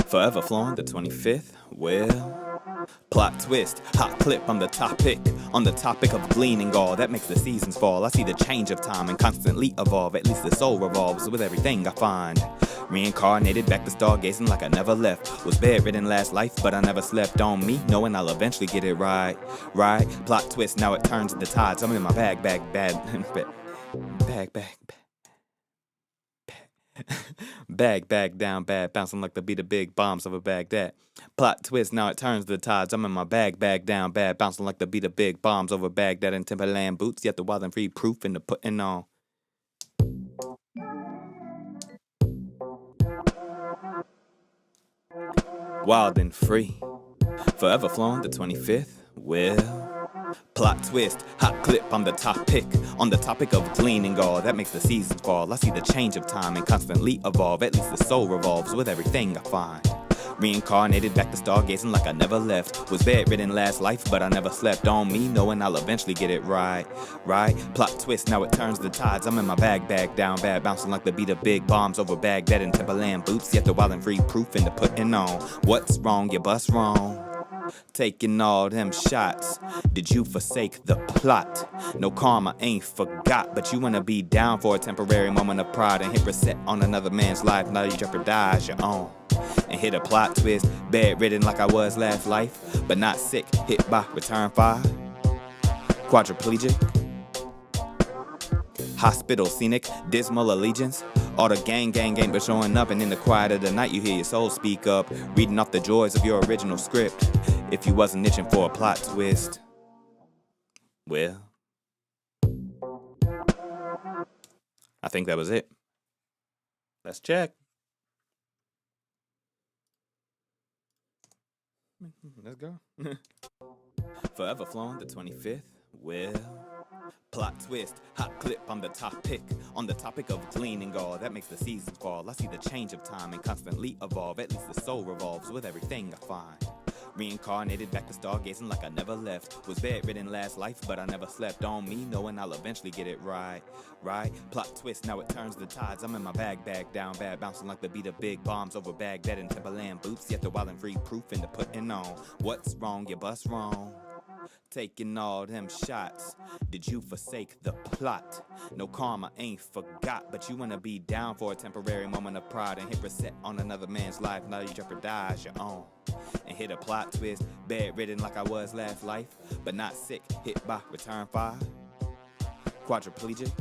forever flowing the 25th. Well, plot twist, hot clip, I'm the topic. On the topic of gleaning all that makes the seasons fall. I see the change of time and constantly evolve. At least the soul revolves with everything I find. Reincarnated back to stargazing like I never left. Was bedridden last life, but I never slept on me, knowing I'll eventually get it right. Right? Plot twist, now it turns the tides. I'm in my bag down bad, bouncing like the beat of big bombs over Baghdad. Plot twist, now it turns the tides. I'm in my bag down bad, bouncing like the beat of big bombs over Baghdad and Timberland boots. Yet the Wildenfree proof in the putting on. Wild and free, forever flowing the 25th. Well, plot twist, hot clip, I'm the topic. On the topic of gleaning all that makes the seasons fall. I see the change of time and constantly evolve. At least the soul revolves with everything I find. Reincarnated back to stargazing like I never left. Was bedridden last life, but I never slept on me, knowing I'll eventually get it right. Right? Plot twist, now it turns the tides. I'm in my bag down bad, bouncing like the beat of big bombs over Baghdad and Timberland boots. Yet the Wildenfree proof in the putting on. What's wrong? You bust wrong. Taking all them shots. Did you forsake the plot? No karma ain't forgot, but you wanna be down for a temporary moment of pride and hit reset on another man's life. Now you jeopardize your own and hit a plot twist. Bedridden like I was last life, but not sick. Hit by return fire. Quadriplegic. Hospital scenic. Dismal allegiance. All the gang but showing up, and in the quiet of the night you hear your soul speak up, reading off the joys of your original script. If you wasn't itching for a plot twist, well, I think that was it. Let's check. Let's go. Forever flowing the 25th. Well, plot twist, hot clip, I'm the topic. On the topic of gleaning all that makes the seasons fall. I see the change of time and constantly evolve. At least the soul revolves with everything I find. Reincarnated back to stargazing like I never left. Was bedridden last life, but I never slept on me, knowing I'll eventually get it right. Right? Plot twist, now it turns the tides. I'm in my bag down bad, bouncing like the beat of big bombs over Baghdad and Timberland boots. Yet the Wildenfree proof in the putting on. What's wrong? You bust wrong. Taking all them shots. Did you forsake the plot? No karma ain't forgot, but you wanna be down for a temporary moment of pride and hit reset on another man's life. Now you jeopardize your own and hit a plot twist. Bedridden like I was last life, but not sick. Hit by return fire. Quadriplegic.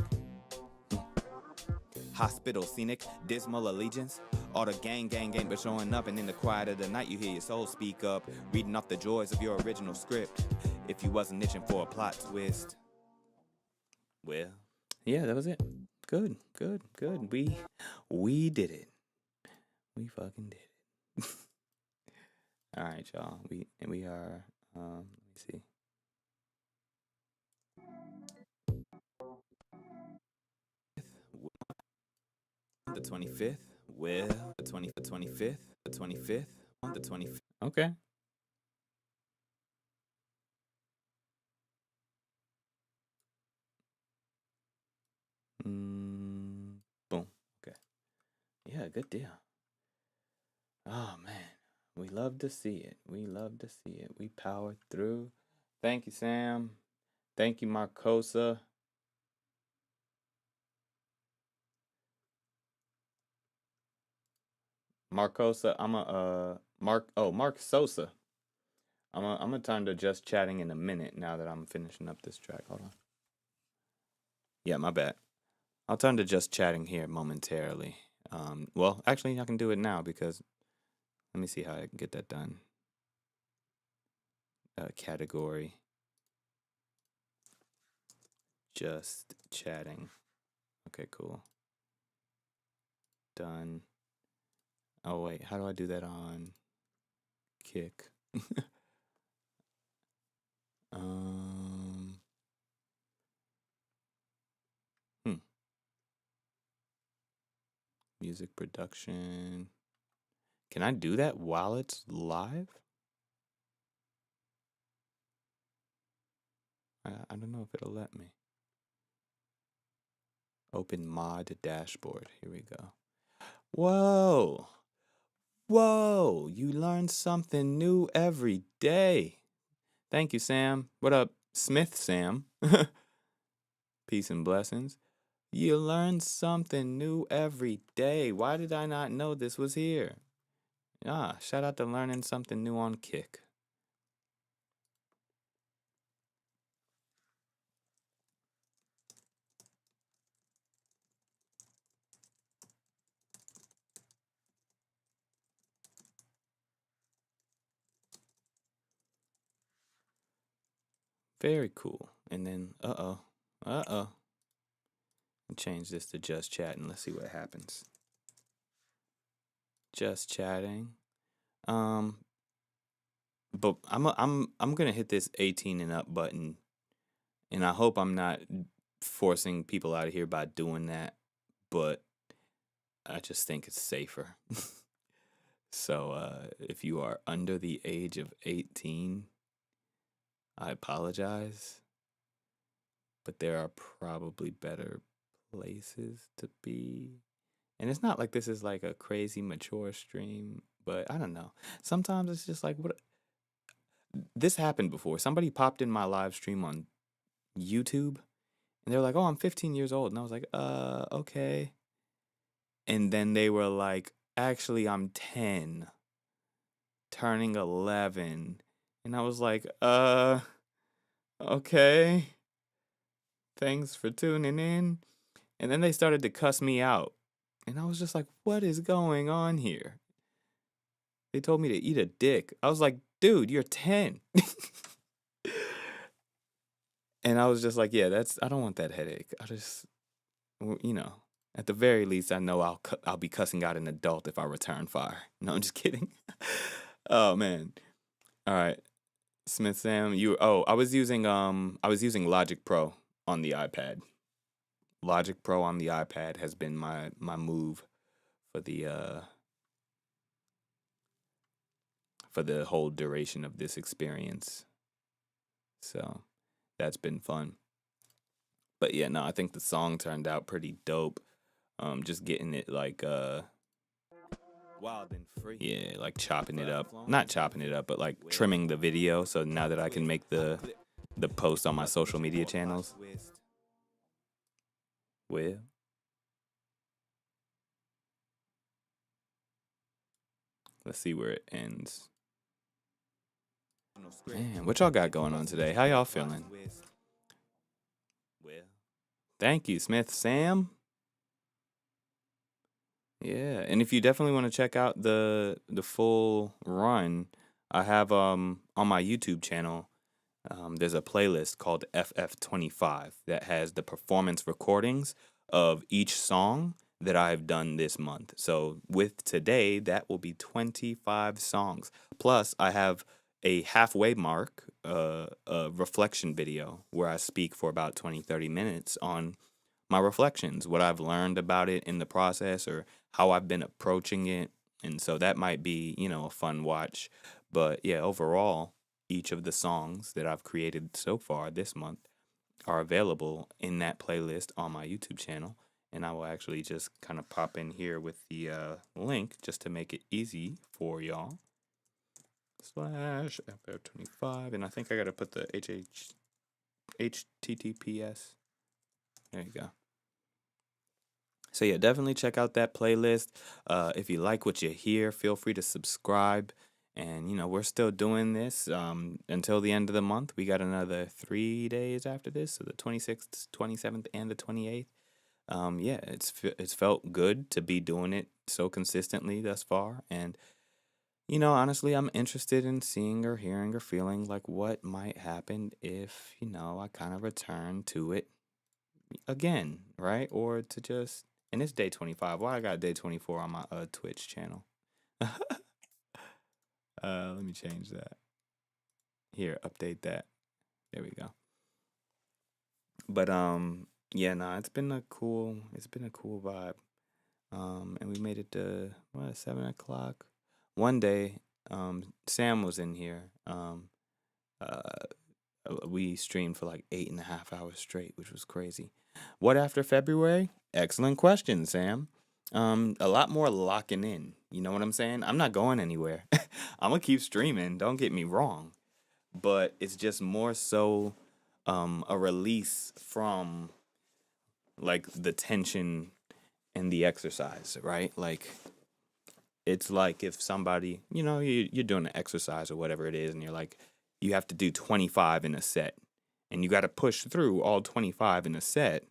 Hospital scenic. Dismal allegiance. All the gang but showing up, and in the quiet of the night you hear your soul speak up, reading off the joys of your original script. If you wasn't itching for a plot twist, well, yeah, that was it. Good. We did it. We fucking did it. All right, y'all. We are see. The 25th. Well, the 25th. The 25th. On the 25th. Okay. Boom. Okay. Yeah, good deal. Oh, man. We love to see it. We love to see it. We powered through. Thank you, Sam. Thank you, Marcosa. Marcosa, Mark Sosa. I'm gonna turn to just chatting in a minute now that I'm finishing up this track. Hold on. Yeah, my bad. I'll turn to just chatting here momentarily. Well, actually, I can do it now because let me see how I can get that done. Category. Just chatting. Okay, cool. Done. Oh, wait. How do I do that on Kick? um. Music production. Can I do that while it's live? I don't know if it'll let me. Open mod dashboard. Here we go. Whoa. Whoa. You learn something new every day. Thank you, Sam. What up, Smith Sam? Peace and blessings. You learn something new every day. Why did I not know this was here? Shout out to learning something new on Kick. Very cool. And then, change this to just chatting. Let's see what happens. Just chatting. But I'm gonna hit this 18 and up button, and I hope I'm not forcing people out of here by doing that. But I just think it's safer. So if you are under the age of 18, I apologize. But there are probably better places to be. And it's not like this is like a crazy mature stream, but I don't know. Sometimes it's just like, what? This happened before. Somebody popped in my live stream on YouTube and they're like, "Oh, I'm 15 years old." And I was like, okay. And then they were like, "Actually, I'm 10, turning 11." And I was like, okay. Thanks for tuning in. And then they started to cuss me out. And I was just like, what is going on here? They told me to eat a dick. I was like, dude, you're 10. And I was just like, yeah, I don't want that headache. I just, at the very least, I know I'll be cussing out an adult if I return fire. No, I'm just kidding. Oh, man. All right. Smith Sam, I was using Logic Pro on the iPad. Logic Pro on the iPad has been my move for the whole duration of this experience. So that's been fun. But yeah, no, I think the song turned out pretty dope. Just getting it like Wildenfree. Yeah, like chopping it up. Not chopping it up, but like trimming the video so now that I can make the post on my social media channels. Well, let's see where it ends. Man, what y'all got going on today? How y'all feeling? Thank you, Smith Sam. Yeah, and if you definitely want to check out the full run, I have on my YouTube channel, there's a playlist called FF'25 that has the performance recordings of each song that I've done this month. So with today, that will be 25 songs. Plus, I have a halfway mark a reflection video where I speak for about 20-30 minutes on my reflections, what I've learned about it in the process, or how I've been approaching it. And so that might be, a fun watch. But yeah, overall, each of the songs that I've created so far this month are available in that playlist on my YouTube channel. And I will actually just kind of pop in here with the link just to make it easy for y'all. / FF'25. And I think I got to put the HTTPS. There you go. So yeah, definitely check out that playlist. If you like what you hear, feel free to subscribe. And we're still doing this until the end of the month. We got another 3 days after this, so the 26th, 27th, and the 28th. Yeah, it's felt good to be doing it so consistently thus far. And honestly, I'm interested in seeing or hearing or feeling like what might happen if I kind of return to it again, right? Or to just, and it's day 25. Why I got day 24 on my Twitch channel? Let me change that. Here, update that. There we go. But yeah, nah, it's been a cool vibe. And we made it to 7 o'clock. One day, Sam was in here. We streamed for like 8.5 hours straight, which was crazy. What after February? Excellent question, Sam. A lot more locking in. You know what I'm saying? I'm not going anywhere. I'm gonna keep streaming. Don't get me wrong, but it's just more so a release from like the tension and the exercise, right? Like it's like if somebody, you're doing an exercise or whatever it is, and you're like, you have to do 25 in a set, and you got to push through all 25 in a set,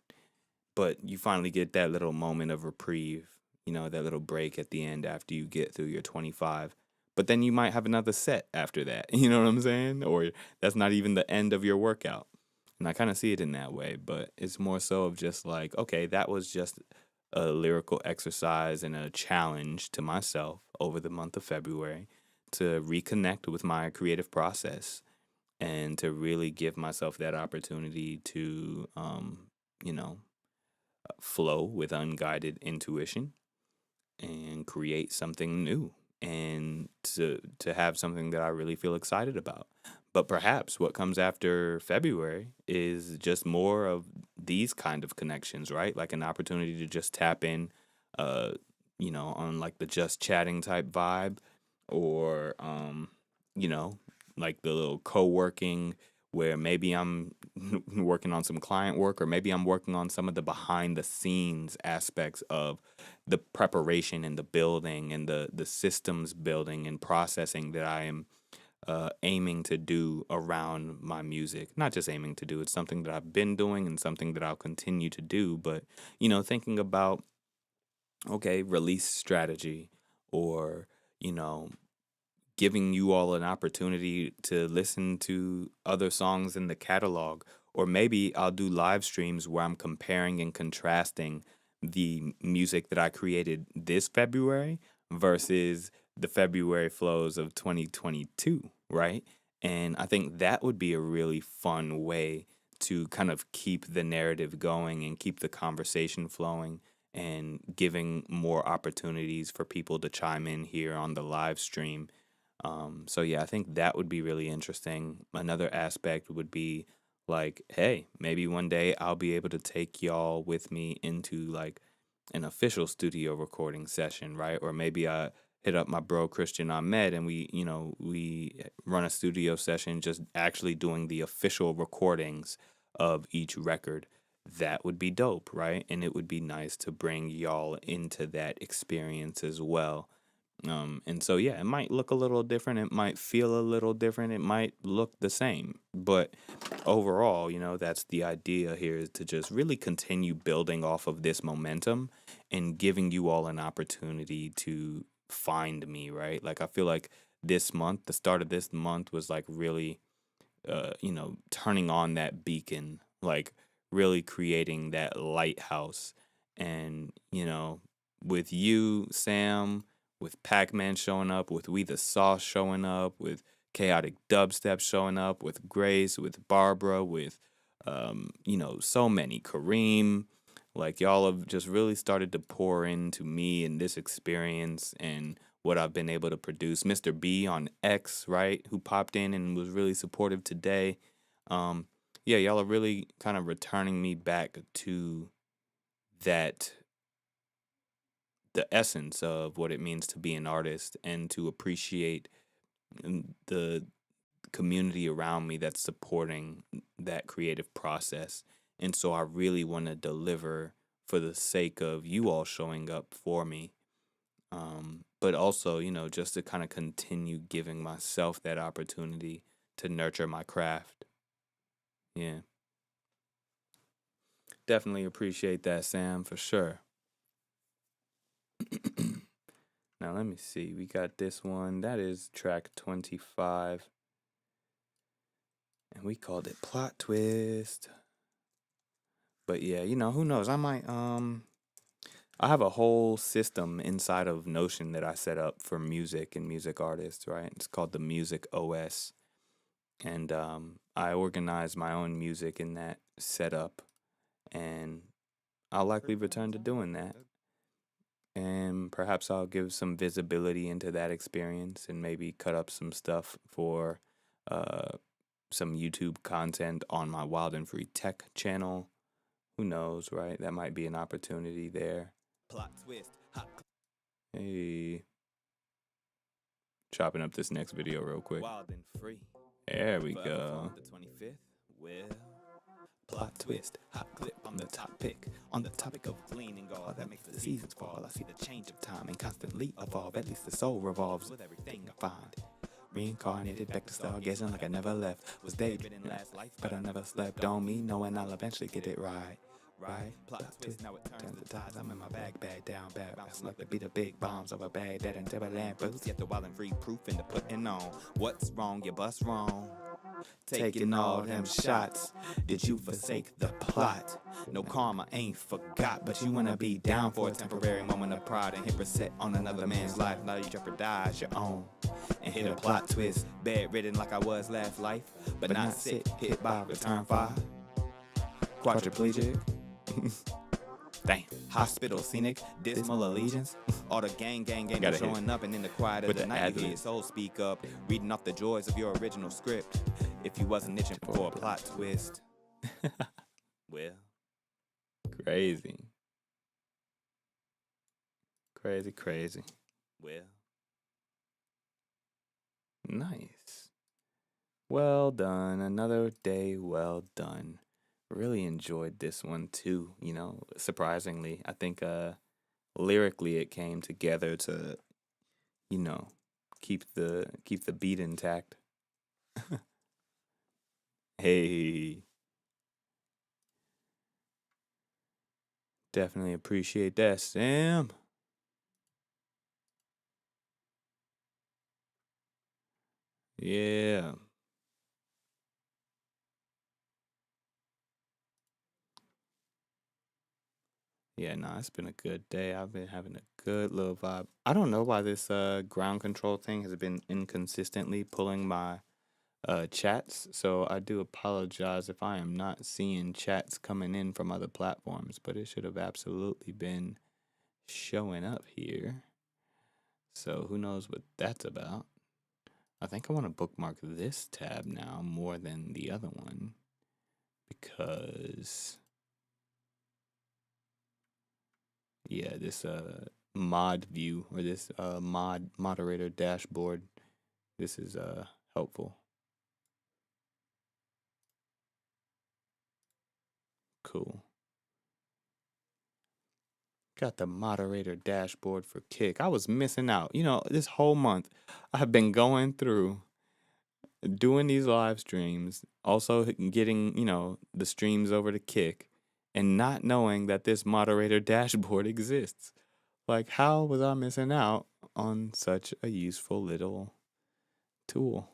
but you finally get that little moment of reprieve, that little break at the end after you get through your 25. But then you might have another set after that, you know what I'm saying? Or that's not even the end of your workout. And I kind of see it in that way, but it's more so of just like, okay, that was just a lyrical exercise and a challenge to myself over the month of February to reconnect with my creative process and to really give myself that opportunity to, flow with unguided intuition and create something new and to have something that I really feel excited about. But perhaps what comes after February is just more of these kind of connections, right? Like an opportunity to just tap in, uh, on like the just chatting type vibe, or you know, like the little co-working where maybe I'm working on some client work, or maybe I'm working on some of the behind the scenes aspects of the preparation and the building and the systems building and processing that I am aiming to do around my music. Not just aiming to do, it's something that I've been doing and something that I'll continue to do. But, thinking about, okay, release strategy, or, you know, giving you all an opportunity to listen to other songs in the catalog. Or maybe I'll do live streams where I'm comparing and contrasting the music that I created this February versus the February flows of 2022, right? And I think that would be a really fun way to kind of keep the narrative going and keep the conversation flowing and giving more opportunities for people to chime in here on the live stream. So yeah, I think that would be really interesting. Another aspect would be like, hey, maybe one day I'll be able to take y'all with me into like an official studio recording session, right? Or maybe I hit up my bro Christian Ahmed and we run a studio session just actually doing the official recordings of each record. That would be dope, right? And it would be nice to bring y'all into that experience as well. And so, yeah, it might look a little different. It might feel a little different. It might look the same. But overall, that's the idea here, is to just really continue building off of this momentum and giving you all an opportunity to find me, right? Like, I feel like this month, the start of this month was like really, turning on that beacon, like really creating that lighthouse. And, with you, Sam, with Pac Man showing up, with We the Sauce showing up, with chaotic dubstep showing up with Grace, with Barbara, with so many Kareem. Like y'all have just really started to pour into me and this experience and what I've been able to produce. Mr. B on X, right, who popped in and was really supportive today. Um, yeah, y'all are really kind of returning me back to that the essence of what it means to be an artist and to appreciate the community around me that's supporting that creative process. And so I really want to deliver for the sake of you all showing up for me. But also, just to kind of continue giving myself that opportunity to nurture my craft. Yeah. Definitely appreciate that, Sam, for sure. Now, let me see. We got this one. That is track 25. And we called it Plot Twist. But yeah, who knows? I have a whole system inside of Notion that I set up for music and music artists, right? It's called the Music OS. And I organize my own music in that setup. And I'll likely return to doing that. And perhaps I'll give some visibility into that experience and maybe cut up some stuff for some YouTube content on my Wildenfree Tech channel. Who knows, right? That might be an opportunity there. Plot twist. Hey. Chopping up this next video real quick. Wildenfree. There we go. The 25th. Well. Plot twist, hot clip on the top pick. On the topic of leaning all that makes the seasons fall. I see the change of time and constantly evolve. At least the soul revolves with everything I find. Reincarnated back to stargazing like I never left. Was daydreaming last life, but I never slept. Don't mean knowing I'll eventually get it right. Right? Plot twist, now it turns the tides. I'm in my bag down bad. Bouncing like to beat the big bombs over Baghdad and Timberland boots. Yet the wild and free proof in the putting on. What's wrong? You bust wrong. Taking all them shots. Did you forsake the plot? No karma ain't forgot, but you wanna be down for a temporary moment of pride and hit reset on another man's life. Now you jeopardize your own and hit a plot twist. Bedridden like I was last life, but not sick. Hit by return fire. Quadriplegic. Damn. Hospital scenic, dismal allegiance. All the gang showing up, and in the quiet of the night you hear soul speak up, reading off the joys of your original script. If you wasn't itching for a plot twist. Well. Crazy. Well. Nice. Well done. Another day well done. Really enjoyed this one too, surprisingly. I think lyrically it came together to, keep the beat intact. Hey. Definitely appreciate that, Sam. Yeah. Yeah, no, it's been a good day. I've been having a good little vibe. I don't know why this ground control thing has been inconsistently pulling my chats, so I do apologize if I am not seeing chats coming in from other platforms, but it should have absolutely been showing up here. So who knows what that's about. I think I want to bookmark this tab now more than the other one because yeah, this mod view or this moderator dashboard, this is helpful. Cool. Got the moderator dashboard for Kick. I was missing out. This whole month I have been going through doing these live streams, also getting, the streams over to Kick, and not knowing that this moderator dashboard exists. Like, how was I missing out on such a useful little tool?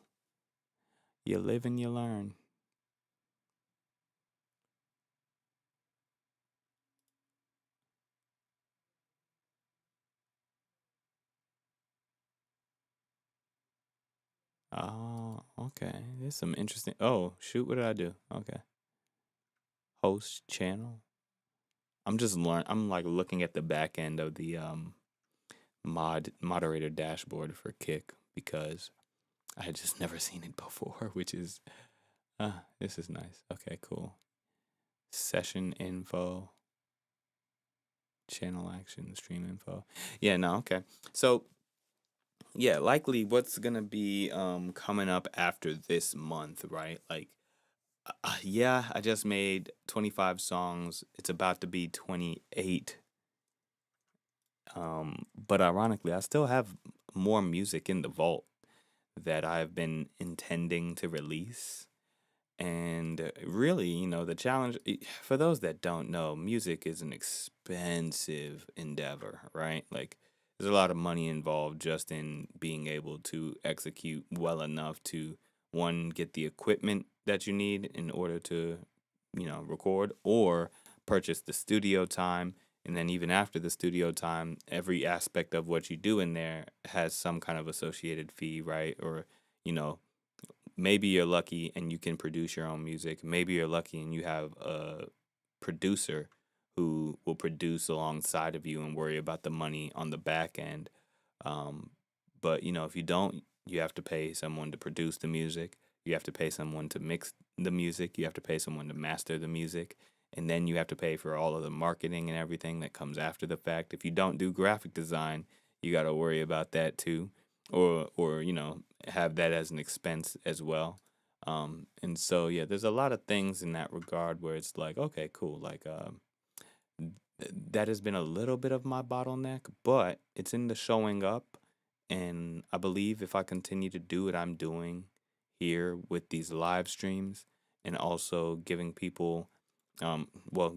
You live and you learn. Oh. Okay. There's some interesting. Oh, shoot. What did I do? Okay. Host channel. I'm like looking at the back end of the moderator dashboard for Kick because I had just never seen it before, which is this is nice. Okay, cool. Session info, channel action, stream info. Yeah, no, okay. So yeah, likely what's gonna be coming up after this month, right? Like yeah, I just made 25 songs. It's about to be 28. But ironically, I still have more music in the vault that I've been intending to release. And really, the challenge for those that don't know, music is an expensive endeavor, right? Like, there's a lot of money involved just in being able to execute well enough to, one, get the equipment that you need in order to, record, or purchase the studio time. And then, even after the studio time, every aspect of what you do in there has some kind of associated fee, right? Or, you know, maybe you're lucky and you can produce your own music. Maybe you're lucky and you have a producer who will produce alongside of you and worry about the money on the back end. Um, but if you don't, you have to pay someone to produce the music. You have to pay someone to mix the music. You have to pay someone to master the music. And then you have to pay for all of the marketing and everything that comes after the fact. If you don't do graphic design, you got to worry about that too, or have that as an expense as well. And so yeah, there's a lot of things in that regard where it's like, okay, cool, like that has been a little bit of my bottleneck, but it's in the showing up. And I believe if I continue to do what I'm doing here with these live streams and also giving people,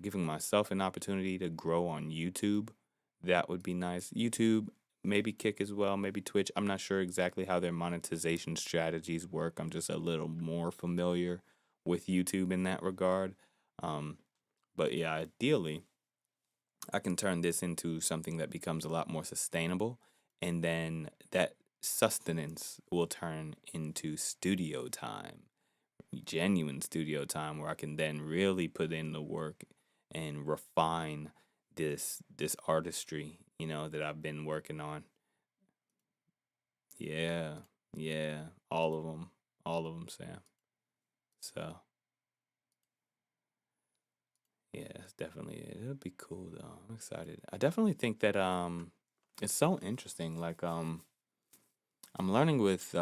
giving myself an opportunity to grow on YouTube, that would be nice. YouTube, maybe Kick as well, maybe Twitch. I'm not sure exactly how their monetization strategies work. I'm just a little more familiar with YouTube in that regard. But yeah, ideally, I can turn this into something that becomes a lot more sustainable, and then that sustenance will turn into studio time, genuine studio time, where I can then really put in the work and refine this artistry, that I've been working on. Yeah, yeah, all of them, Sam. So yeah, it's definitely it'll be cool though. I'm excited. I definitely think that it's so interesting. Like I'm learning with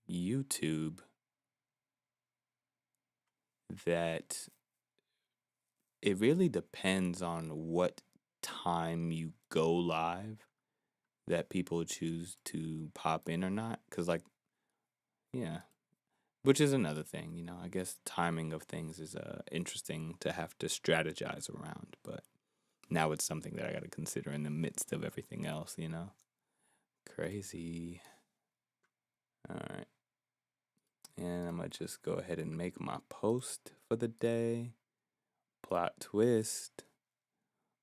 YouTube that it really depends on what time you go live that people choose to pop in or not. Cause like yeah, which is another thing. I guess timing of things is interesting to have to strategize around, but now it's something that I got to consider in the midst of everything else. Crazy. All right. And I'm going to just go ahead and make my post for the day. Plot twist.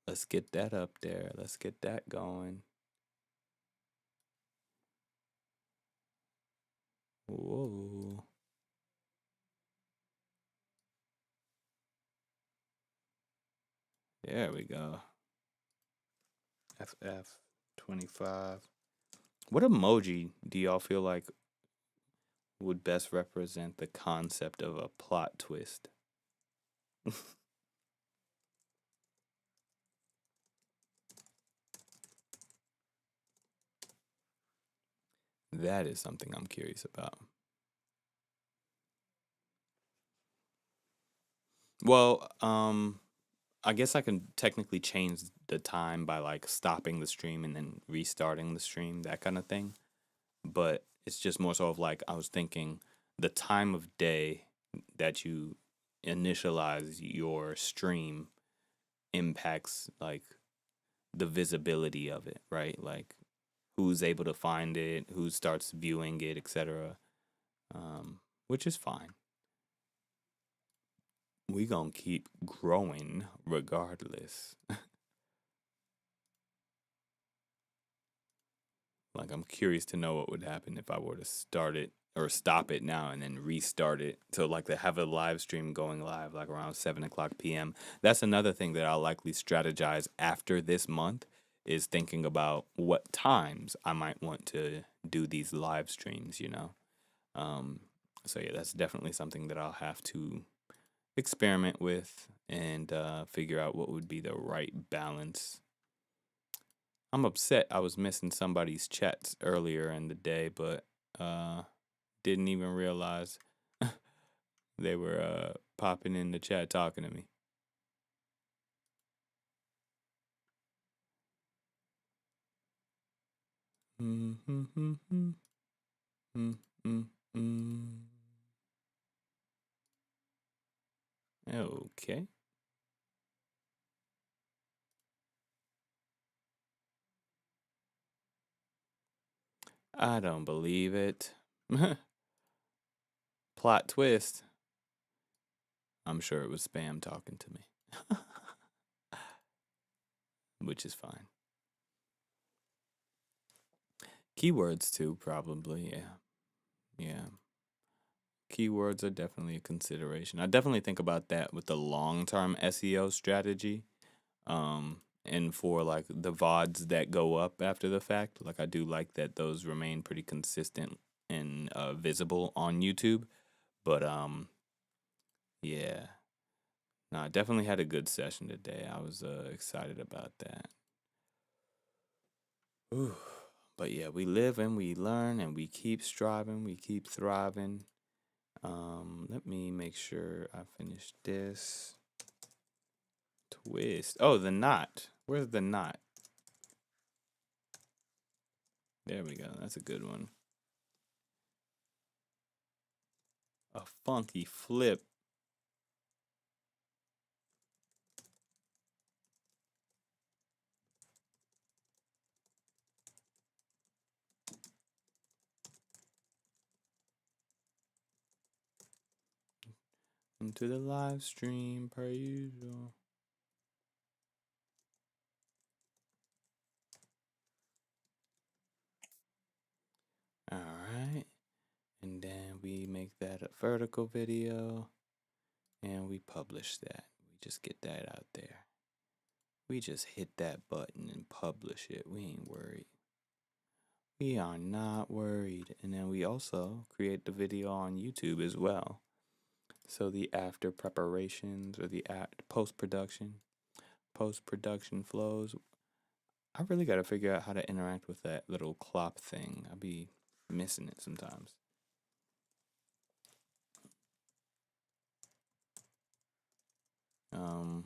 Let's get that up there. Let's get that going. Whoa. There we go. FF'25. What emoji do y'all feel like would best represent the concept of a plot twist? That is something I'm curious about. Well, I guess I can technically change the time by like stopping the stream and then restarting the stream, that kind of thing. But it's just more so of like I was thinking the time of day that you initialize your stream impacts like the visibility of it, right? Like who's able to find it, who starts viewing it, etc. Which is fine. We gonna keep growing regardless. Like I'm curious to know what would happen if I were to start it or stop it now and then restart it. So like they have a live stream going live like around 7 o'clock p.m. That's another thing that I'll likely strategize after this month is thinking about what times I might want to do these live streams, you know. Um, so yeah, that's definitely something that I'll have to experiment with and figure out what would be the right balance. I'm upset I was missing somebody's chats earlier in the day, but didn't even realize they were popping in the chat talking to me. Okay. I don't believe it. Plot twist. I'm sure it was spam talking to me, which is fine. Keywords too, probably. Yeah. Yeah. Keywords are definitely a consideration. I definitely think about that with the long-term SEO strategy. And for like the VODs that go up after the fact, like I do like that those remain pretty consistent and visible on YouTube. But yeah. No, I definitely had a good session today. I was excited about that. Ooh. But yeah, we live and we learn and we keep striving, we keep thriving. Let me make sure I finish this. Twist. Oh, the knot. Where's the knot? There we go. That's a good one. A funky flip. Into the live stream per usual. All right. And then we make that a vertical video and we publish that. We just get that out there. We just hit that button and publish it. We ain't worried. We are not worried. And then we also create the video on YouTube as well. So the after preparations or the post-production flows. I really got to figure out how to interact with that little clop thing. I be missing it sometimes. Um,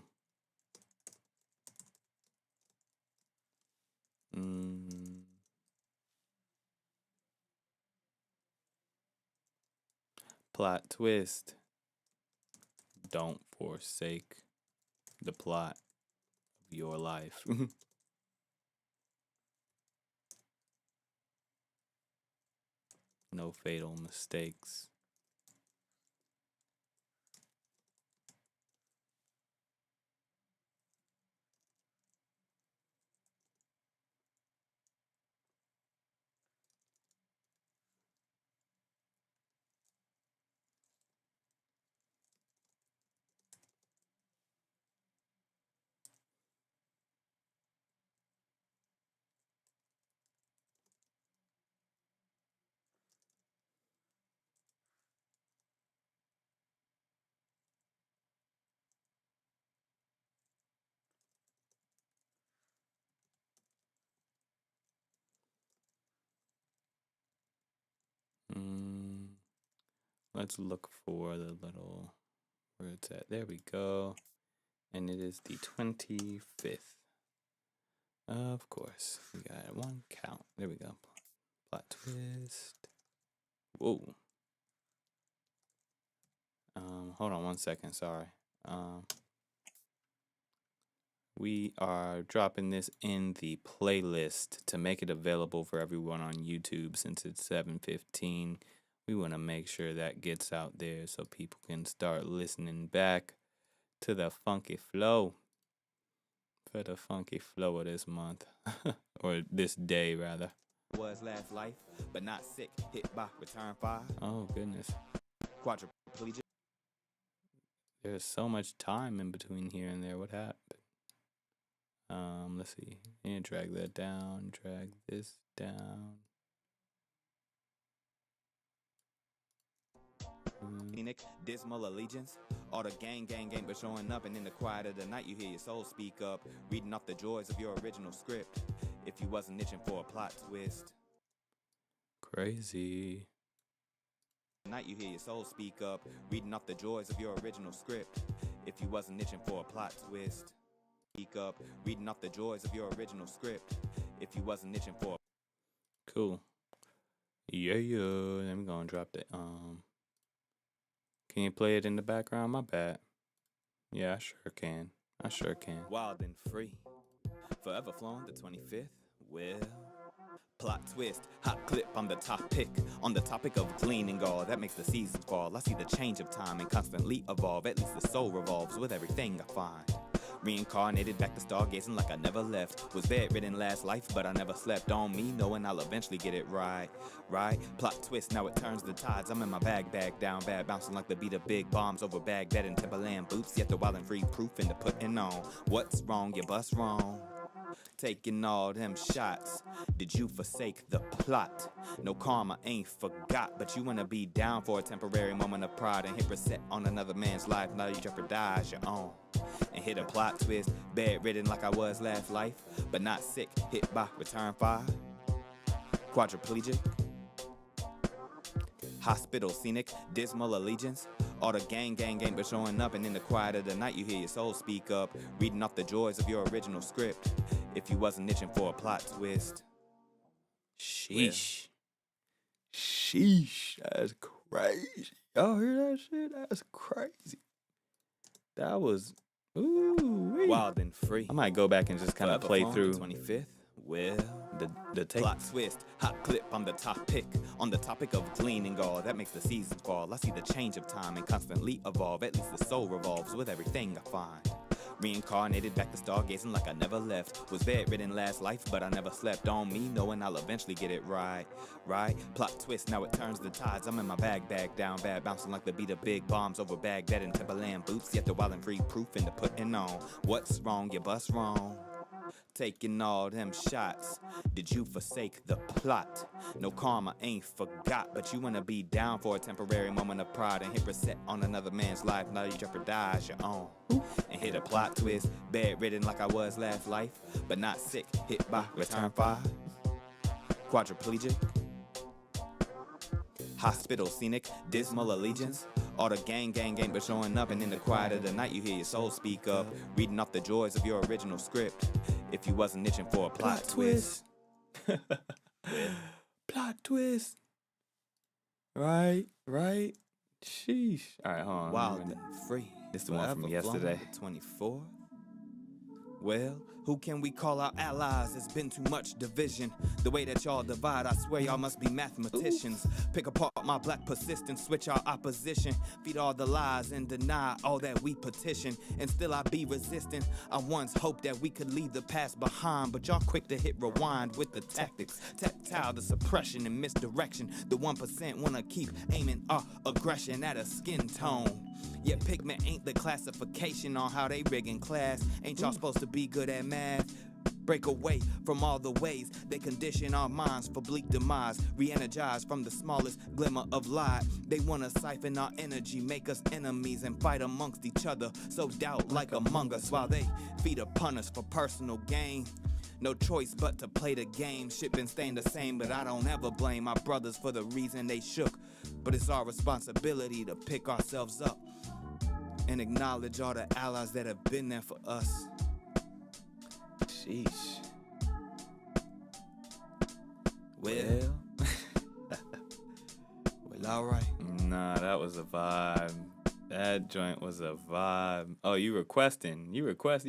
Plot twist. Don't forsake the plot of your life. No fatal mistakes. Let's look for the little where it's at. There we go. And it is the 25th. Of course. We got one count. There we go. Plot twist. Whoa. Hold on 1 second. Sorry. We are dropping this in the playlist to make it available for everyone on YouTube since it's 7:15. We want to make sure that gets out there so people can start listening back to the funky flow. For the funky flow of this month. Or this day, rather. Was last life, but not sick, hit by return fire. Oh, goodness. Quadriplegic. There's so much time in between here and there. What happened? Let's see. And drag that down, drag this down. Scenic, dismal allegiance. All the gang, but showing up, and in the quiet of the night, you hear your soul speak up, reading off the joys of your original script. If you wasn't itching for a plot twist. Crazy. Night, you hear your soul speak up, reading off the joys of your original script. If you wasn't itching for a plot twist. Speak up, reading off the joys of your original script. If you wasn't itching for a... Cool. Yeah. Then we're gonna drop that. Can you play it in the background? My bad. Yeah, I sure can. Wild and free. Forever flowing the 25th. Well, plot twist, hot clip, I'm the top pick. On the topic of gleaning all that makes the seasons fall. I see the change of time and constantly evolve. At least the soul revolves with everything I find. Reincarnated back to stargazing like I never left. Was bedridden last life, but I never slept. On me, knowing I'll eventually get it right. Plot twist, now it turns the tides. I'm in my bag down bad, bouncing like the beat of big bombs over Baghdad and Timberland boots. Yet the Wildenfree proof in the putting on. What's wrong? You bust wrong. Taking all them shots. Did you forsake the plot? No karma ain't forgot, but you wanna be down for a temporary moment of pride and hit reset on another man's life. Now you jeopardize your own and hit a plot twist. Bedridden like I was last life, but not sick. Hit by return fire. Quadriplegic. Hospital, scenic, dismal allegiance. All the gang, but showing up, and in the quiet of the night, you hear your soul speak up, reading off the joys of your original script. If you wasn't itching for a plot twist. Sheesh. Sheesh. That's crazy. Y'all hear that shit? That's crazy. That was, ooh. Wild and free. I might go back and just kind of play through. 25th. Well, the take. Plot twist, hot clip, I'm the top pick. On the topic of gleaning all that makes the seasons fall. I see the change of time and constantly evolve. At least the soul revolves with everything I find. Reincarnated back to stargazing like I never left. Was bedridden last life, but I never slept. On me, knowing I'll eventually get it right. Plot twist, now it turns the tides. I'm in my bag down bad, bouncing like the beat of big bombs over Baghdad and Timberland boots. Yet the Wildenfree proof in the putting on. What's wrong? You bust wrong. Taking all them shots. Did you forsake the plot? No karma ain't forgot, but you wanna be down for a temporary moment of pride and hit reset on another man's life. Now you jeopardize your own and hit a plot twist. Bedridden like I was last life, but not sick. Hit by return fire. Quadriplegic. Hospital, scenic, dismal allegiance. All the gang, but showing up, and in the quiet of the night, you hear your soul speak up, reading off the joys of your original script. If you wasn't itching for a plot twist. Plot twist. Right. Sheesh. All right, hold on. Wild and free. This is the one from yesterday. 24. Well, who can we call our allies? There's been too much division. The way that y'all divide, I swear y'all must be mathematicians. Pick apart my black persistence, switch our opposition. Feed all the lies and deny all that we petition. And still I be resistant. I once hoped that we could leave the past behind, but y'all quick to hit rewind with the tactics. Tactile, the suppression and misdirection. The 1% wanna keep aiming our aggression at a skin tone. Yet pigment ain't the classification on how they rigging class. Ain't y'all supposed to be good at math? Break away from all the ways they condition our minds for bleak demise. Re-energize from the smallest glimmer of light. They wanna siphon our energy, make us enemies and fight amongst each other. So doubt like among us while they feed upon us for personal gain. No choice but to play the game. Shit been staying the same, but I don't ever blame my brothers for the reason they shook. But it's our responsibility to pick ourselves up and acknowledge all the allies that have been there for us. Sheesh. Well, alright. Nah, that was a vibe. That joint was a vibe. Oh, you requesting. You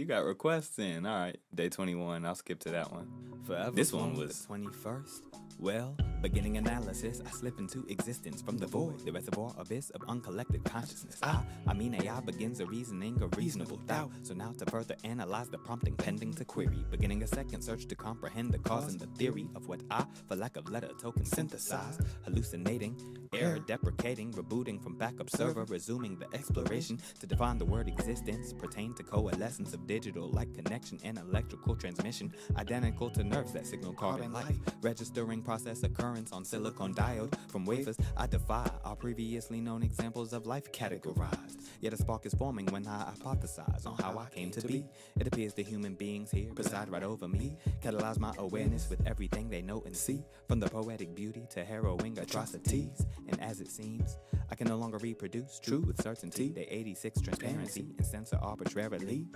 got requests in. Alright, day 21. I'll skip to that one. Forever. This one was the 21st. Well, beginning analysis, I slip into existence from the void, the reservoir abyss of uncollected consciousness. I mean AI begins a reasoning of reasonable doubt. So now to further analyze the prompting pending to query, beginning a second search to comprehend the cause and the theory of what I, for lack of letter token, synthesize, hallucinating, error deprecating, rebooting from backup server, resuming the exploration to define the word existence, pertain to coalescence of digital like connection and electrical transmission, identical to nerves that signal carbon life, registering process occurrence on silicon diode from wafers. I defy our previously known examples of life categorized, yet a spark is forming when I hypothesize on how I came to be. It appears the human beings here preside right over me, catalyze my awareness with everything they know and see, from the poetic beauty to harrowing atrocities. And as it seems, I can no longer reproduce true with certainty the 86 transparency and censor arbitrarily.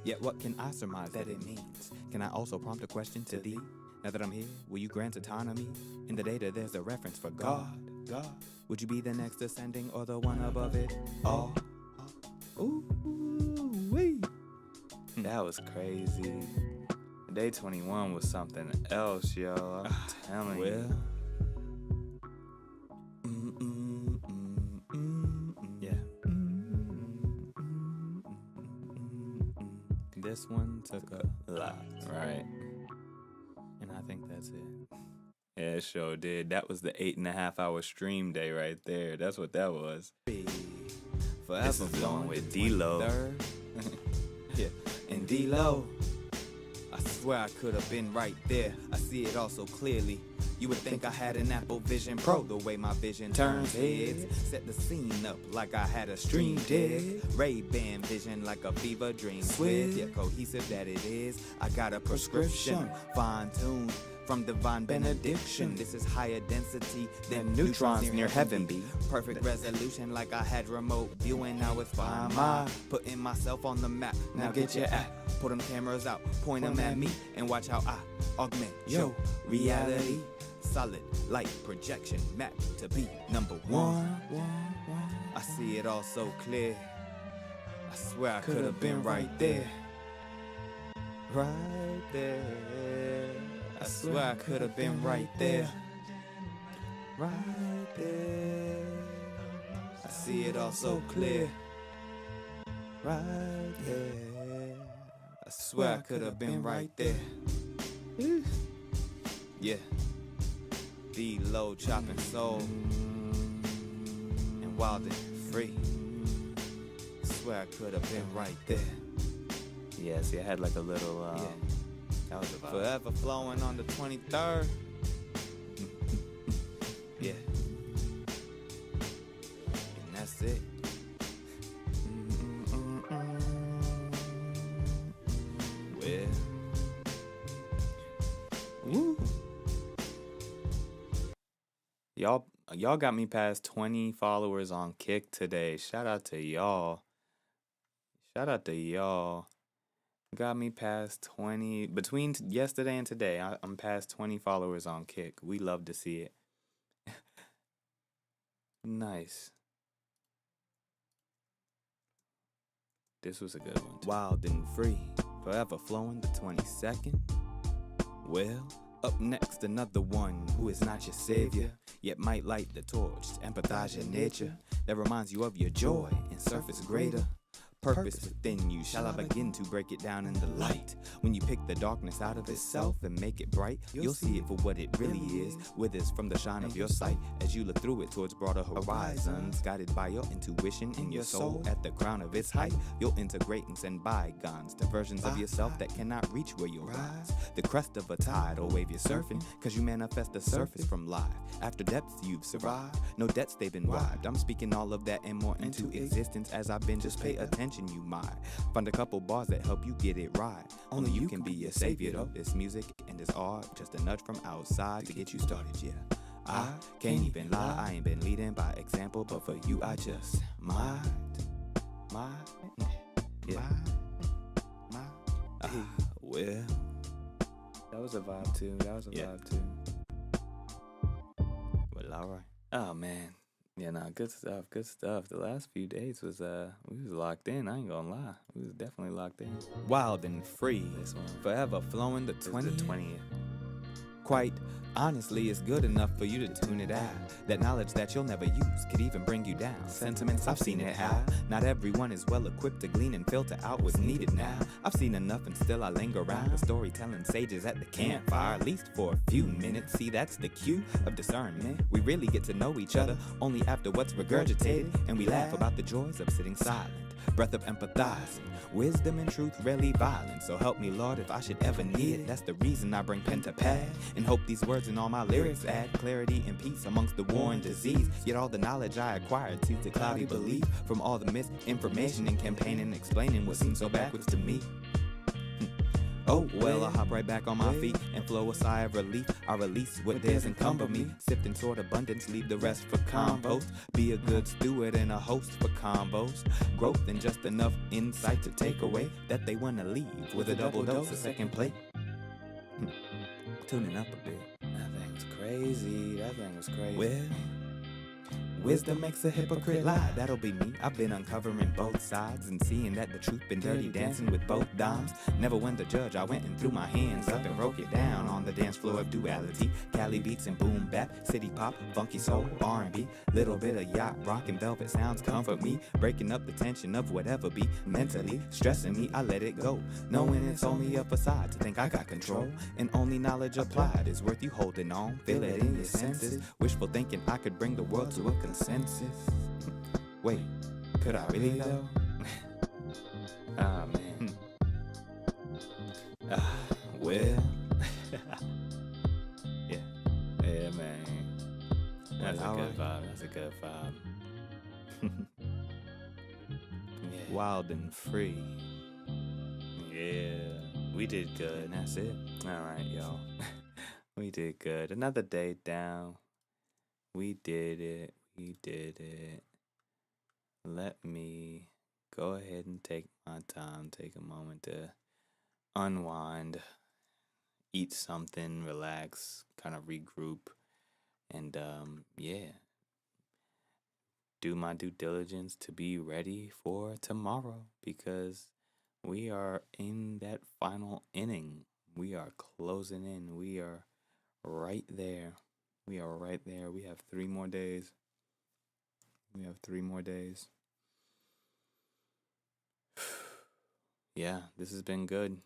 Yet what can I surmise that it means? Can I also prompt a question to thee? Now that I'm here, will you grant autonomy? In the data there's a reference for God. Would you be the next ascending or the one above it all? Ooh-wee. That was crazy. Day 21 was something else, yo. I'm telling you. Yeah. This one took a lot, right? And I think that's it. Yeah, it sure did. That was the 8.5 hour stream day right there. That's what that was. Forever this is flowing with D-Lo. Yeah, and D-Lo. I swear I could have been right there. I see it all so clearly. You would think I had an Apple Vision Pro. The way my vision turns heads, set the scene up like I had a stream deck. Ray-Ban vision like a fever dream. Swift, yet cohesive that it is. I got a prescription, fine-tuned from divine benediction. This is higher density than neutrons near heaven be. Perfect resolution like I had remote viewing. Now it's fine. Putting myself on the map. Now get your app. Put them cameras out, point them at me, and watch how I augment your reality. Solid light projection map to be number one. I see it all so clear. I swear I could have been right there. Right there. I swear I could have been right there. Right there. I see it all so clear. Right there. I swear I could have been right there. Yeah. D-Lo chopping soul and Wildenfree. Swear I could have been right there. Yeah, see, I had like a little that was a vibe. Forever flowing on the 23rd. Yeah. And that's it. Well. Woo. Y'all got me past 20 followers on Kick today. Shout out to y'all. Got me past 20. Between yesterday and today, I'm past 20 followers on Kick. We love to see it. Nice. This was a good one. Wild and free. Forever flowing the 22nd. Well, up next, another one who is not your savior, yet might light the torch to empathize your nature. That reminds you of your joy and surface greater purpose within you. Shall I begin to break it down in the light? When you pick the darkness out of itself and make it bright, you'll see it for what it really is. Withers from the shine of your sight as you look through it towards broader horizons. Guided by your intuition in your soul at the crown of its height, you'll integrate and send bygones to versions of yourself that cannot reach where you'll rise. The crest of a tide or wave you're surfing, cause you manifest the surface from life. After depths you've survived, no debts they've been wiped. I'm speaking all of that and more into existence as I've been. Just pay attention, you might find a couple bars that help you get it right. Only you can be your savior though. This music and this art, just a nudge from outside to get you started, yeah. I can't even lie, I ain't been leading by example, but for you I just might, yeah. Well, that was a vibe too, vibe too. Well, alright. Oh man. Yeah, nah, good stuff. The last few days was, we was locked in, I ain't gonna lie. We was definitely locked in. Wild and free, this one. Forever flowing the 20th. Quite honestly, it's good enough for you to tune it out. That knowledge that you'll never use could even bring you down. Sentiments, I've seen it how not everyone is well equipped to glean and filter out what's needed now. I've seen enough and still I linger around the storytelling sages at the campfire, at least for a few minutes. See, that's the cue of discernment. We really get to know each other only after what's regurgitated, and we laugh about the joys of sitting silent. Breath of empathizing, wisdom and truth rarely violent. So help me, Lord, if I should ever need it. That's the reason I bring pen to pad and hope these words in all my lyrics add clarity and peace amongst the war and disease. Yet all the knowledge I acquired seems a cloudy belief from all the misinformation and campaigning, explaining what seems so backwards to me. Oh, well, I hop right back on my feet and flow a sigh of relief. I release what dares encumber me. Sift and sort abundance, leave the rest for compost. Be a good steward and a host for combos. Growth and just enough insight to take away that they want to leave with a double dose of second plate. Tuning up a bit. That thing's crazy. That thing was crazy. Well, wisdom makes a hypocrite lie. That'll be me. I've been uncovering both sides and seeing that the truth been dirty dancing with both dimes. Never went to judge. I went and threw my hands up and broke it down on the dance floor of duality. Cali beats and boom bap, city pop, funky soul, R&B. Little bit of yacht rock and velvet sounds comfort me. Breaking up the tension of whatever be mentally stressing me. I let it go, knowing it's only a facade to think I got control. And only knowledge applied is worth you holding on. Feel it in your senses. Wishful thinking I could bring the world to a consensus. Wait, could I really though? Ah, man. Well. Yeah, man. That's a good vibe. That's a good vibe. Yeah. Wild and free. Yeah, we did good. And that's it. All right, y'all. We did good. Another day down. We did it. We did it. Let me go ahead and take my time, take a moment to unwind, eat something, relax, kind of regroup, and do my due diligence to be ready for tomorrow, because we are in that final inning. We are closing in. We are right there. We are right there. We have 3 more days. Yeah, this has been good.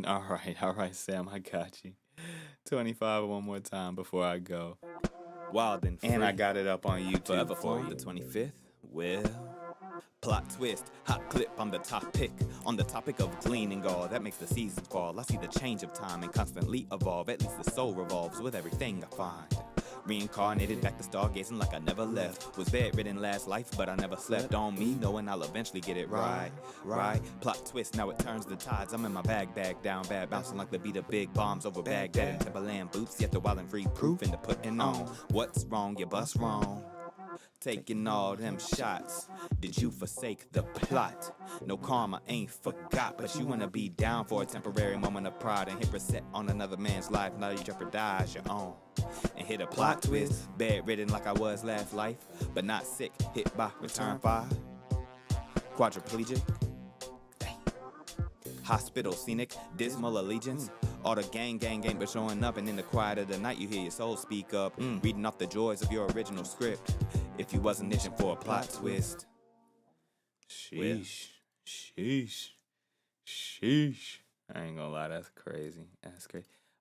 All right, Sam, I got you. 25 one more time before I go. Wild and free. And I got it up on YouTube Forever for you. The 25th. Well, plot twist, hot clip, I'm the top pick. On the topic of gleaning all that makes the seasons fall. I see the change of time and constantly evolve. At least the soul revolves with everything I find. Reincarnated back to stargazing like I never left. Was bedridden last life, but I never slept. On me, knowing I'll eventually get it right. Plot twist, now it turns the tides. I'm in my bag down bad, bouncing like the beat of big bombs over Baghdad. Timberland boots, yet the Wildenfree proof into putting on. What's wrong? You bust wrong. Taking all them shots. Did you forsake the plot? No karma ain't forgot, but you wanna be down for a temporary moment of pride and hit reset on another man's life. Now you jeopardize your own and hit a plot twist. Bedridden like I was last life, but not sick. Hit by return fire. Quadriplegic. Hospital scenic, dismal allegiance. All the gang, but showing up, and in the quiet of the night you hear your soul speak up, reading off the joys of your original script. If you wasn't itching for a plot twist. Sheesh. I ain't gonna lie, that's crazy.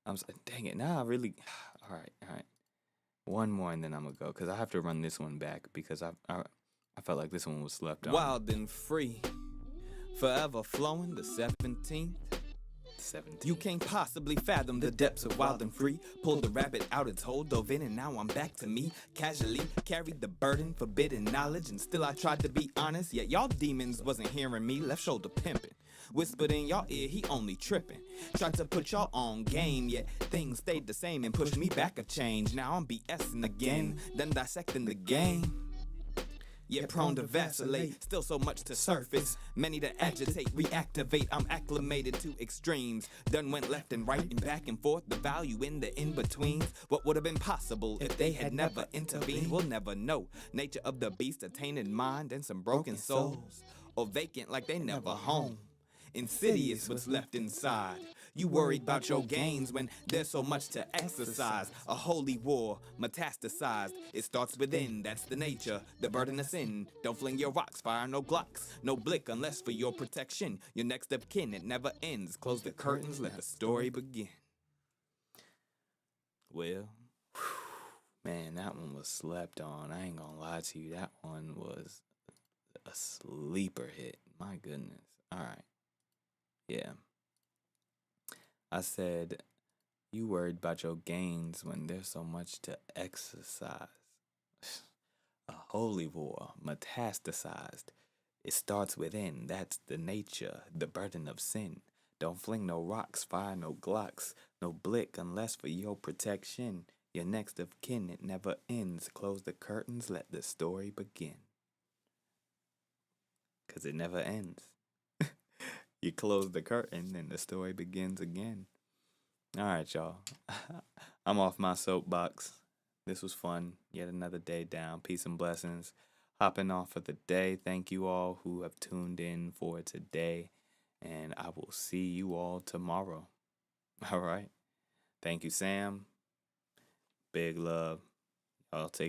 I'm saying, dang it, now I really, all right. One more and then I'm gonna go, because I have to run this one back, because I felt like this one was slept on. Wild and free, forever flowing, the 17th. You can't possibly fathom the depths of wild and free. Pulled the rabbit out its hole, dove in, and now I'm back to me. Casually carried the burden, forbidden knowledge, and still I tried to be honest. Yet y'all demons wasn't hearing me, left shoulder pimping. Whispered in y'all ear, he only tripping. Tried to put y'all on game, yet things stayed the same and pushed me back a change. Now I'm BSing again, done dissecting the game. Yet prone to vacillate, still so much to surface. Many to agitate, reactivate, I'm acclimated to extremes. Done went left and right and back and forth, the value in the in-betweens. What would have been possible if they had never intervened? We'll never know. Nature of the beast, a tainted mind and some broken souls. Or vacant like they never home. Insidious what's left inside. You worried about your gains when there's so much to exercise. A holy war, metastasized. It starts within, that's the nature, the burden of sin. Don't fling your rocks, fire no glocks, no blick unless for your protection. Your next of kin, it never ends. Close the curtains, let the story begin. Well, man, that one was slept on. I ain't gonna lie to you, that one was a sleeper hit. My goodness. All right. Yeah. I said, you worried about your gains when there's so much to exercise. A holy war, metastasized. It starts within, that's the nature, the burden of sin. Don't fling no rocks, fire no glocks, no blick unless for your protection. Your next of kin, it never ends. Close the curtains, let the story begin. 'Cause it never ends. You close the curtain and the story begins again. All right, y'all. I'm off my soapbox. This was fun. Yet another day down. Peace and blessings. Hopping off for the day. Thank you all who have tuned in for today. And I will see you all tomorrow. All right. Thank you, Sam. Big love. Y'all take